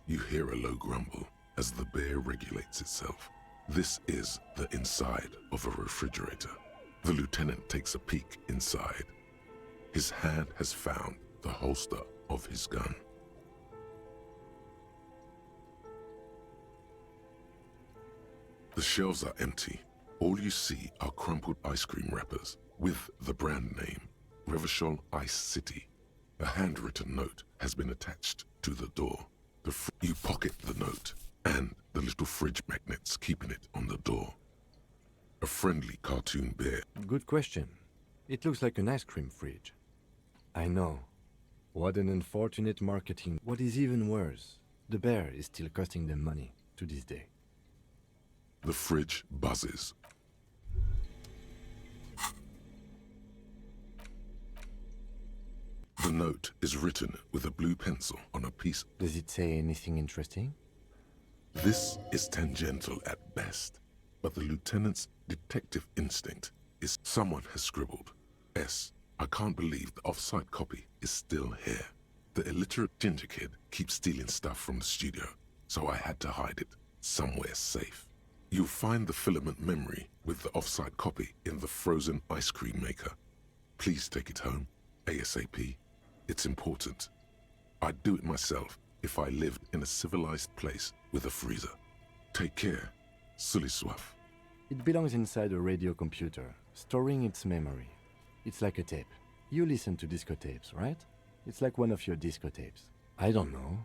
[SPEAKER 3] You hear a low grumble as the bear regulates itself. This is the inside of a refrigerator. The lieutenant takes a peek inside. His hand has found the holster of his gun. The shelves are empty. All you see are crumpled ice cream wrappers with the brand name, Revachol Ice City. A handwritten note has been attached to the door. You pocket the note and the little fridge magnets keeping it on the door. A friendly cartoon bear.
[SPEAKER 6] Good question. It looks like an ice cream fridge. I know. What an unfortunate marketing. What is even worse, the bear is still costing them money to this day.
[SPEAKER 3] The fridge buzzes. The note is written with a blue pencil on a piece.
[SPEAKER 6] Does it say anything interesting?
[SPEAKER 3] This is tangential at best, but the lieutenant's detective instinct is someone has scribbled. S. I can't believe the off-site copy is still here. The illiterate ginger kid keeps stealing stuff from the studio, so I had to hide it somewhere safe. You'll find the filament memory with the off-site copy in the frozen ice cream maker. Please take it home, ASAP. It's important. I'd do it myself if I lived in a civilized place with a freezer. Take care, Sully Soif.
[SPEAKER 6] It belongs inside a radio computer, storing its memory. It's like a tape. You listen to disco tapes, right? It's like one of your disco tapes. I don't know.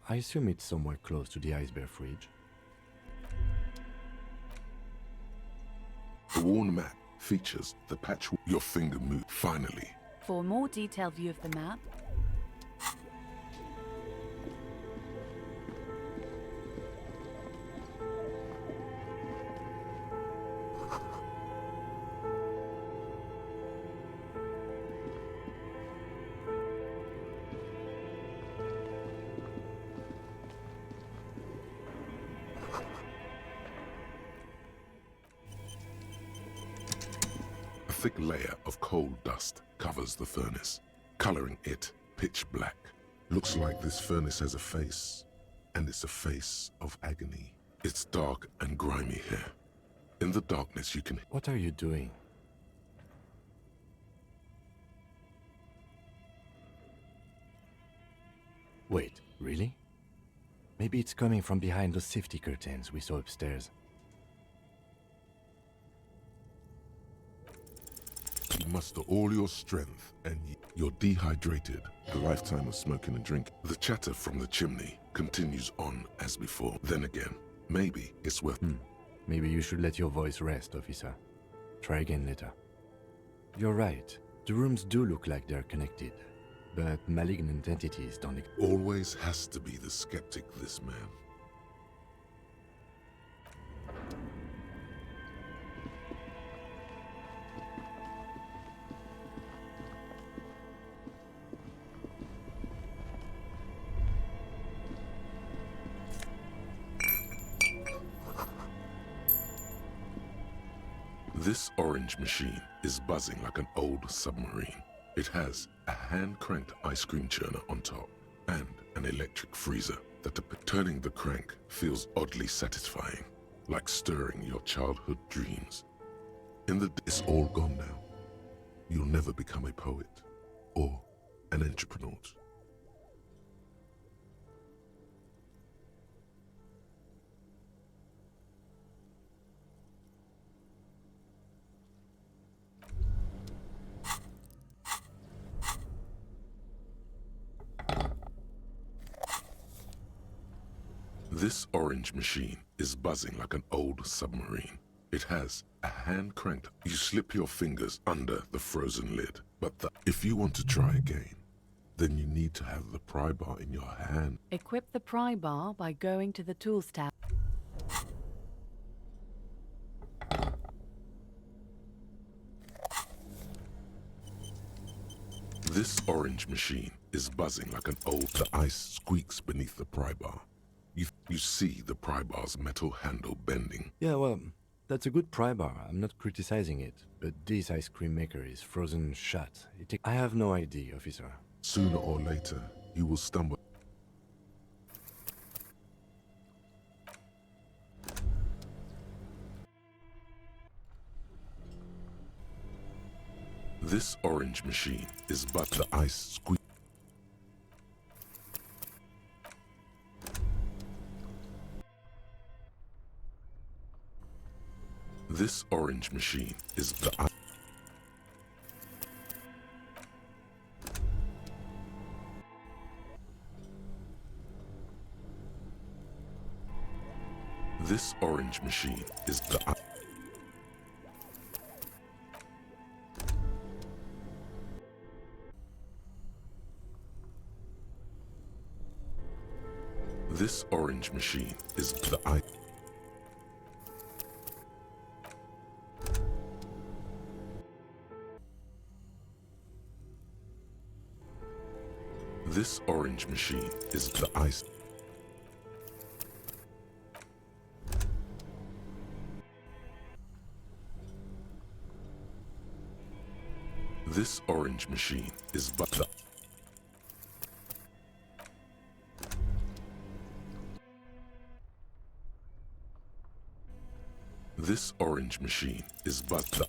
[SPEAKER 6] I assume it's somewhere close to the ice bear fridge.
[SPEAKER 3] The worn map features the patch your finger moved. Finally.
[SPEAKER 11] For a more detailed view of the map,
[SPEAKER 3] A thick layer of coal dust covers the furnace, coloring it pitch black. Looks like this furnace has a face, and it's a face of agony. It's dark and grimy here. In the darkness you can...
[SPEAKER 6] What are you doing? Wait, really? Maybe it's coming from behind those safety curtains we saw upstairs.
[SPEAKER 3] You muster all your strength and you're dehydrated. A lifetime of smoking and drinking. The chatter from the chimney continues on as before. Then again, maybe it's worth...
[SPEAKER 6] Maybe you should let your voice rest, officer. Try again later. You're right. The rooms do look like they're connected. But malignant entities don't...
[SPEAKER 3] Always has to be the skeptic, this man. This orange machine is buzzing like an old submarine. It has a hand-cranked ice cream churner on top and an electric freezer that turning the crank feels oddly satisfying, like stirring your childhood dreams. It's all gone now. You'll never become a poet or an entrepreneur. This orange machine is buzzing like an old submarine. It has a hand-cranked. You slip your fingers under the frozen lid, but if you want to try again, then you need to have the pry bar in your hand.
[SPEAKER 11] Equip the pry bar by going to the Tools tab.
[SPEAKER 3] This orange machine is buzzing like an old. The ice squeaks beneath the pry bar. You see the pry bar's metal handle bending.
[SPEAKER 6] Yeah, well, that's a good pry bar. I'm not criticizing it, but this ice cream maker is frozen shut. I have no idea, officer.
[SPEAKER 3] Sooner or later, you will stumble. This orange machine is but the ice squeak. This orange machine is the ice. This orange machine is the ice. This orange machine is the ice. This orange machine is the ice. This orange machine is but the. This orange machine is but the.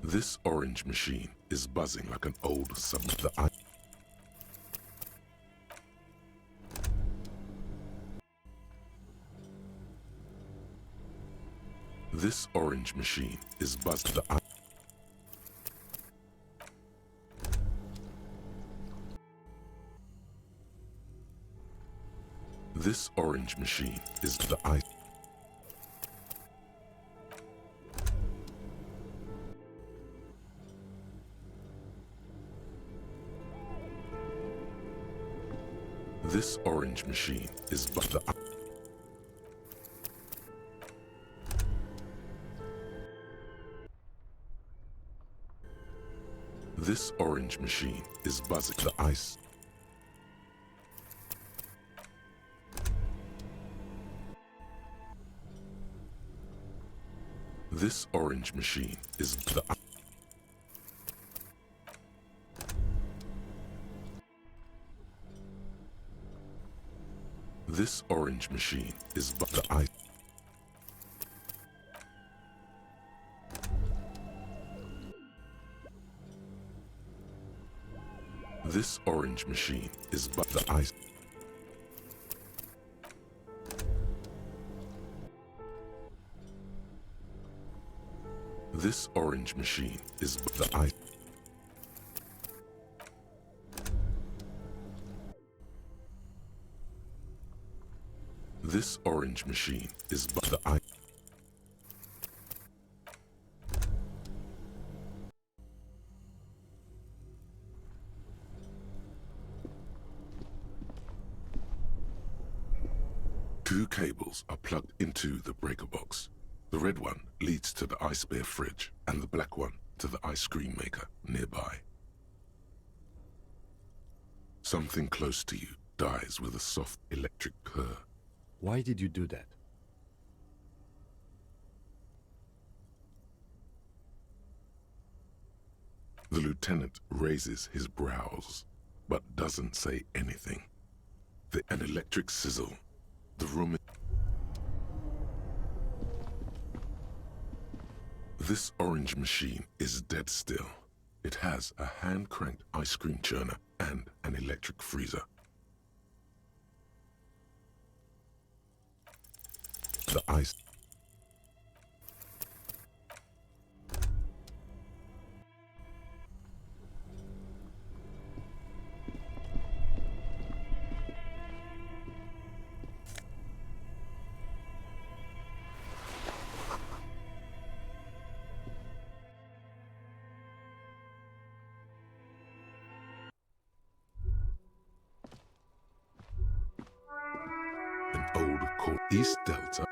[SPEAKER 3] This orange machine is buzzing like an old sub. The ice. This orange machine is buzzed. The ice. This orange machine is the ice. This orange machine is but the ice. This orange machine is buzzing the ice. This orange machine is the ice. This orange machine is but the ice. This orange machine is but the ice. This orange machine is but the ice. This orange machine is but the ice. Two cables are plugged into the breaker box. The red one leads to the ice bear fridge and the black one to the ice cream maker nearby. Something close to you dies with a soft electric purr.
[SPEAKER 6] Why did you do that?
[SPEAKER 3] The lieutenant raises his brows, but doesn't say anything. An electric sizzle. The room. This orange machine is dead still. It has a hand-cranked ice cream churner and an electric freezer. The ice. An old called East Delta.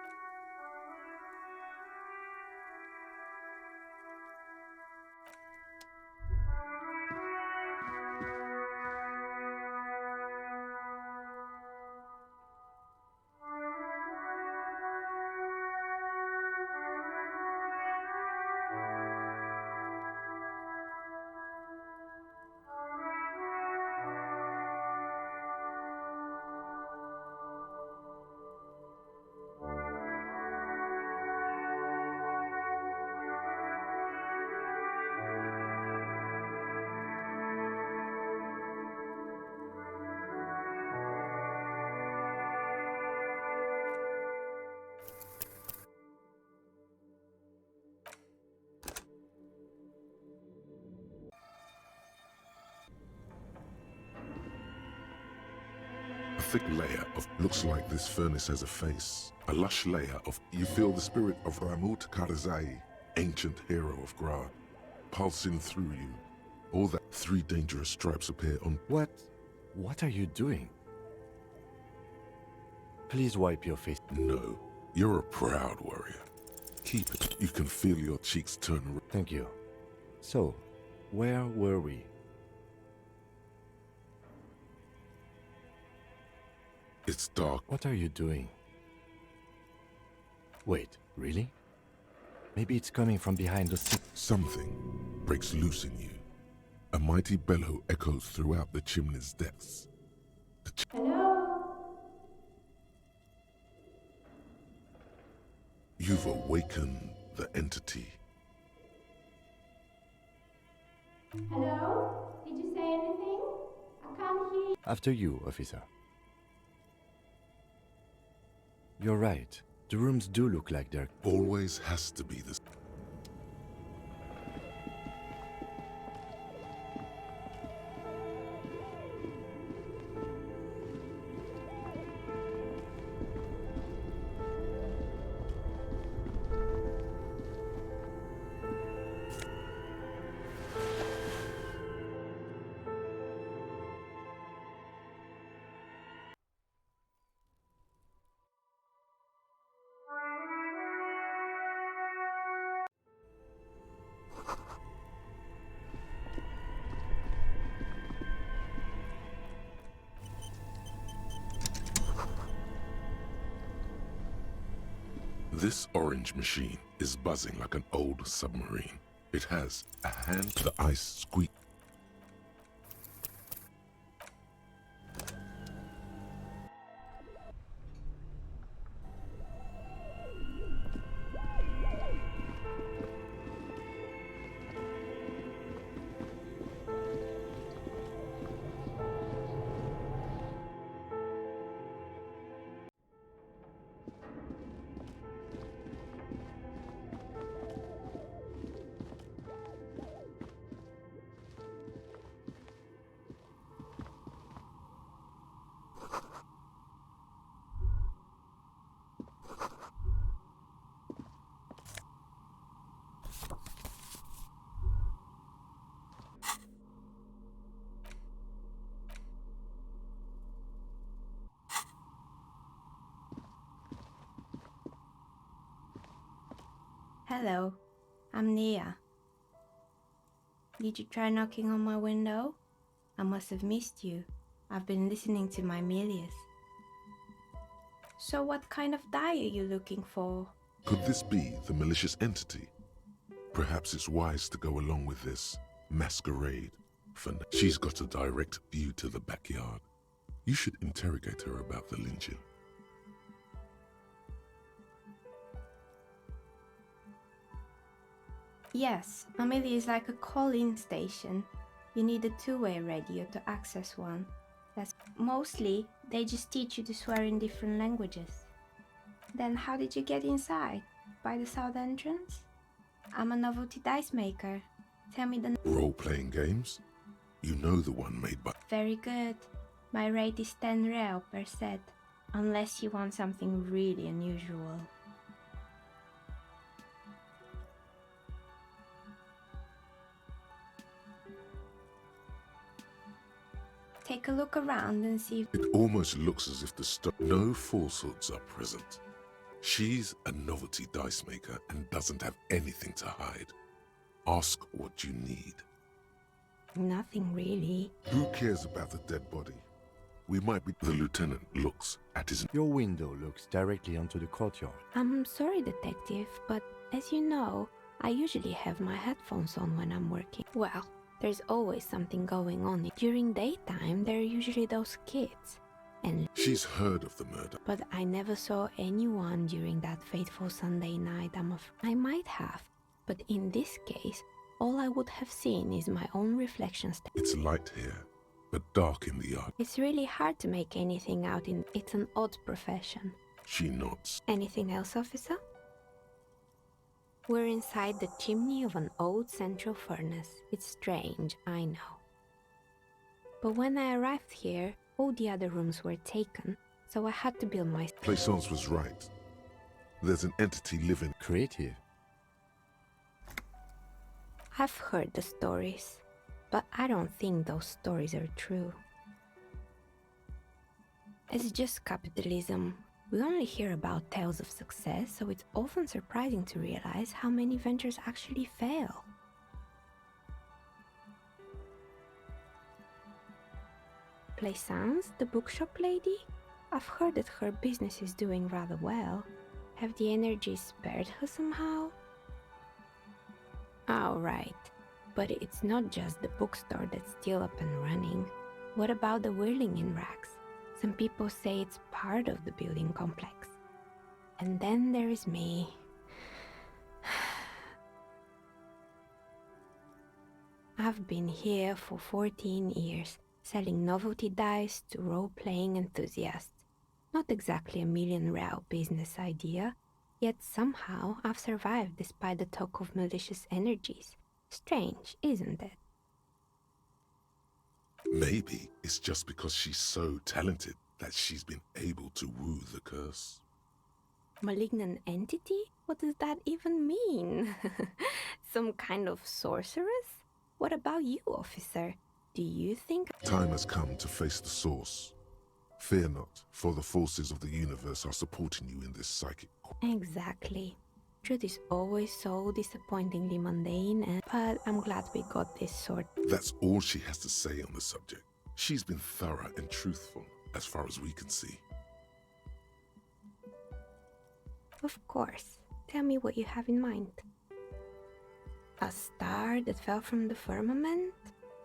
[SPEAKER 3] A thick layer of looks like this furnace has a face. A lush layer of you feel the spirit of Ramut Karzai, ancient hero of Grad, pulsing through you. All that 3 dangerous stripes appear on.
[SPEAKER 6] What are you doing? Please wipe your face.
[SPEAKER 3] No, you're a proud warrior. Keep it. You can feel your cheeks turn red.
[SPEAKER 6] Thank you. So, where were we?
[SPEAKER 3] It's dark.
[SPEAKER 6] What are you doing? Wait, really? Maybe it's coming from behind the seat.
[SPEAKER 3] Something breaks loose in you. A mighty bellow echoes throughout the chimney's depths.
[SPEAKER 19] Hello?
[SPEAKER 3] You've awakened the entity.
[SPEAKER 19] Hello? Did you say anything? I can't hear you.
[SPEAKER 6] After you, officer. You're right. The rooms do look like they're...
[SPEAKER 3] Always has to be this. This orange machine is buzzing like an old submarine. It has a hand to the ice squeak.
[SPEAKER 16] Hello, I'm Nia. Did you try knocking on my window? I must have missed you. I've been listening to my Milius. So what kind of die are you looking for?
[SPEAKER 3] Could this be the malicious entity? Perhaps it's wise to go along with this masquerade. For she's got a direct view to the backyard. You should interrogate her about the lynching.
[SPEAKER 16] Yes, Amelia is like a call-in station. You need a two-way radio to access one. That's mostly, they just teach you to swear in different languages. Then how did you get inside? By the south entrance? I'm a novelty dice maker. Tell me the...
[SPEAKER 3] Role-playing games? You know the one made by...
[SPEAKER 16] Very good. My rate is 10 real per set, unless you want something really unusual. Take a look around and see if...
[SPEAKER 3] It almost looks as if no falsehoods are present. She's a novelty dice maker and doesn't have anything to hide. Ask what you need.
[SPEAKER 16] Nothing really.
[SPEAKER 3] Who cares about the dead body? We might be... The lieutenant looks at his...
[SPEAKER 6] Your window looks directly onto the courtyard.
[SPEAKER 16] I'm sorry, detective, but as you know, I usually have my headphones on when I'm working. Well, there's always something going on. During daytime, there are usually those kids. And
[SPEAKER 3] she's heard of the murder.
[SPEAKER 16] But I never saw anyone during that fateful Sunday night. I might have, but in this case, all I would have seen is my own reflection.
[SPEAKER 3] It's light here, but dark in the yard.
[SPEAKER 16] It's really hard to make anything out in... It's an odd profession.
[SPEAKER 3] She nods.
[SPEAKER 16] Anything else, officer? We're inside the chimney of an old central furnace. It's strange, I know. But when I arrived here, all the other rooms were taken, so I had to build my...
[SPEAKER 3] Plaisance was right. There's an entity living...
[SPEAKER 6] Creative.
[SPEAKER 16] I've heard the stories, but I don't think those stories are true. It's just capitalism. We only hear about tales of success, so it's often surprising to realize how many ventures actually fail. Plaisance, the bookshop lady? I've heard that her business is doing rather well. Have the energies spared her somehow? Oh, right. But it's not just the bookstore that's still up and running. What about the whirling in racks? Some people say it's part of the building complex. And then there is me. I've been here for 14 years, selling novelty dice to role-playing enthusiasts. Not exactly a million-real business idea, yet somehow I've survived despite the talk of malicious energies. Strange, isn't it?
[SPEAKER 3] Maybe it's just because she's so talented that she's been able to woo the curse.
[SPEAKER 16] Malignant entity? What does that even mean? Some kind of sorceress? What about you, officer? Do you think...
[SPEAKER 3] Time has come to face the source. Fear not, for the forces of the universe are supporting you in this psychic...
[SPEAKER 16] Exactly. Truth is always so disappointingly mundane, but I'm glad we got this sort.
[SPEAKER 3] That's all she has to say on the subject. She's been thorough and truthful, as far as we can see.
[SPEAKER 16] Of course. Tell me what you have in mind. A star that fell from the firmament?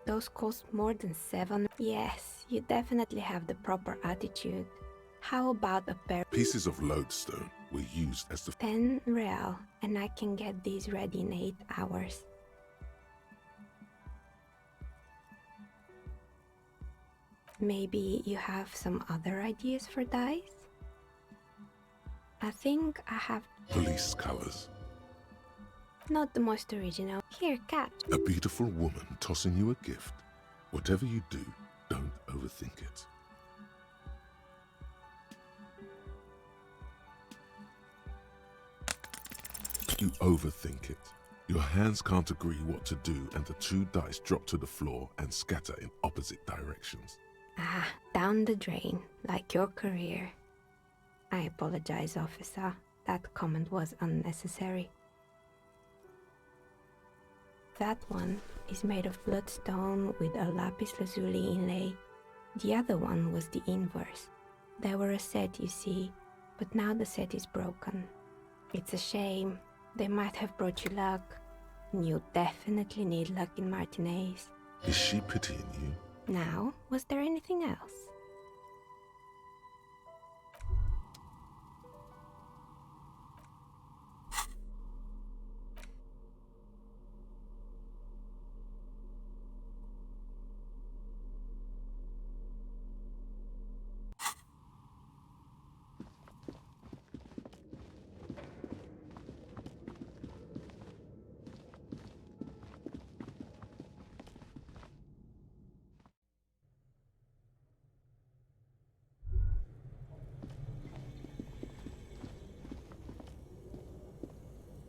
[SPEAKER 16] Those cost more than 7... Yes, you definitely have the proper attitude. How about a pair...
[SPEAKER 3] Pieces of lodestone were used as the...
[SPEAKER 16] 10 real, and I can get these ready in 8 hours. Maybe you have some other ideas for dice? I think I have...
[SPEAKER 3] Police colors.
[SPEAKER 16] Not the most original. Here, catch.
[SPEAKER 3] A beautiful woman tossing you a gift. Whatever you do, don't overthink it. You overthink it. Your hands can't agree what to do, and the 2 dice drop to the floor and scatter in opposite directions.
[SPEAKER 16] Ah, down the drain, like your career. I apologize, officer. That comment was unnecessary. That one is made of bloodstone with a lapis lazuli inlay. The other one was the inverse. They were a set, you see, but now the set is broken. It's a shame. They might have brought you luck. And you definitely need luck in Martinez.
[SPEAKER 3] Is she pitying you?
[SPEAKER 16] Now, was there anything else?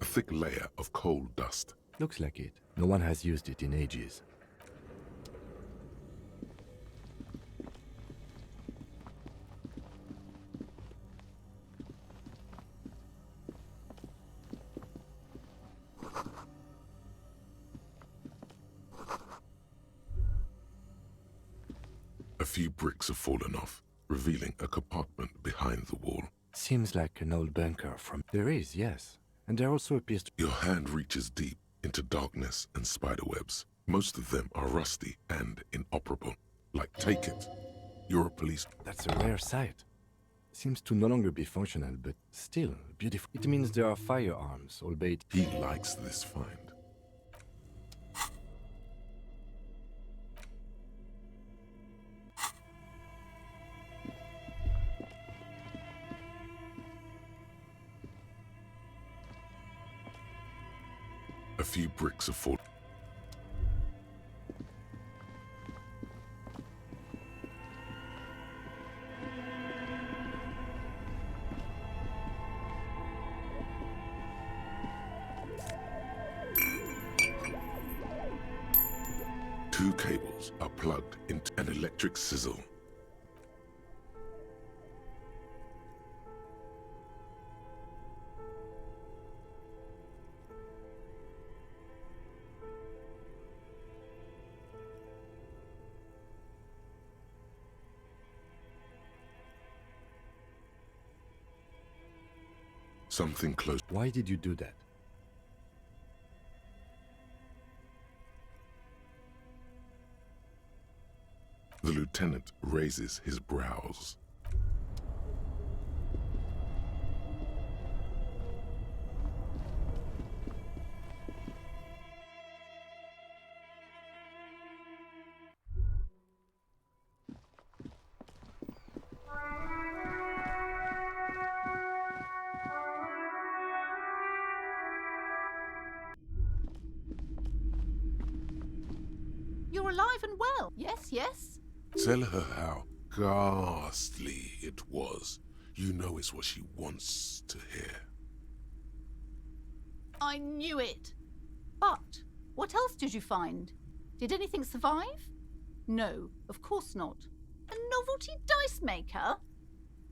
[SPEAKER 3] A thick layer of coal dust.
[SPEAKER 6] Looks like it. No one has used it in ages.
[SPEAKER 3] A few bricks have fallen off, revealing a compartment behind the wall.
[SPEAKER 6] Seems like an old bunker from... There is, yes. And there also appears to...
[SPEAKER 3] Your hand reaches deep into darkness and spiderwebs. Most of them are rusty and inoperable. Like, take it. You're a police...
[SPEAKER 6] That's a rare sight. Seems to no longer be functional, but still beautiful. It means there are firearms, albeit...
[SPEAKER 3] He likes this find. A few bricks have fallen. Two cables are plugged into an electric sizzle. Something close.
[SPEAKER 6] Why did you do that?
[SPEAKER 3] The lieutenant raises his brows.
[SPEAKER 19] You're alive and well. Yes, yes.
[SPEAKER 3] Tell her how ghastly it was. You know it's what she wants to hear.
[SPEAKER 19] I knew it. But what else did you find? Did anything survive? No, of course not. A novelty dice maker?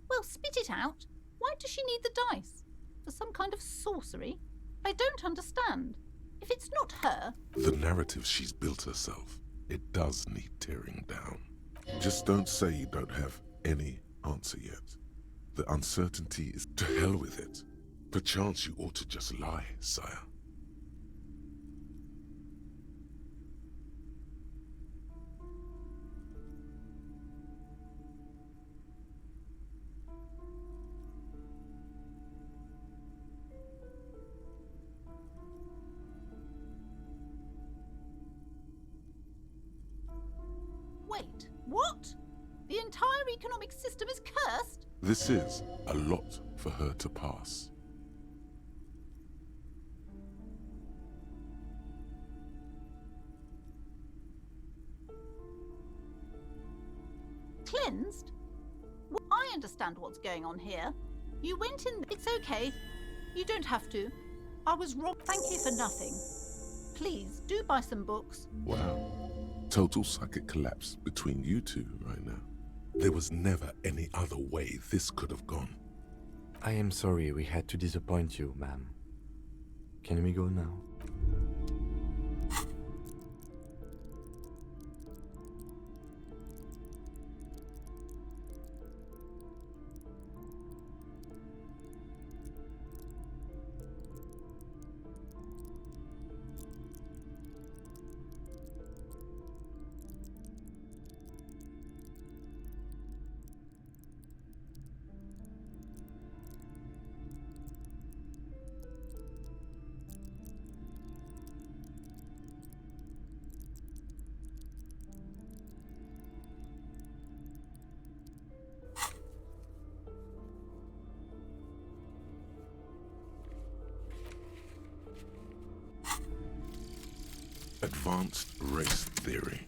[SPEAKER 19] Well, spit it out. Why does she need the dice? For some kind of sorcery? I don't understand. If it's not her...
[SPEAKER 3] The narrative she's built herself, it does need tearing down. Just don't say you don't have any answer yet. The uncertainty is to hell with it. Perchance you ought to just lie, sire.
[SPEAKER 19] Wait, what? The entire economic system is cursed?
[SPEAKER 3] This is a lot for her to pass.
[SPEAKER 19] Cleansed? Well, I understand what's going on here. You went in... It's okay. You don't have to. I was wrong. Thank you for nothing. Please, do buy some books.
[SPEAKER 3] Wow. Total psychic collapse between you two right now. There was never any other way this could have gone.
[SPEAKER 6] I am sorry we had to disappoint you, ma'am. Can we go now?
[SPEAKER 3] Advanced race theory.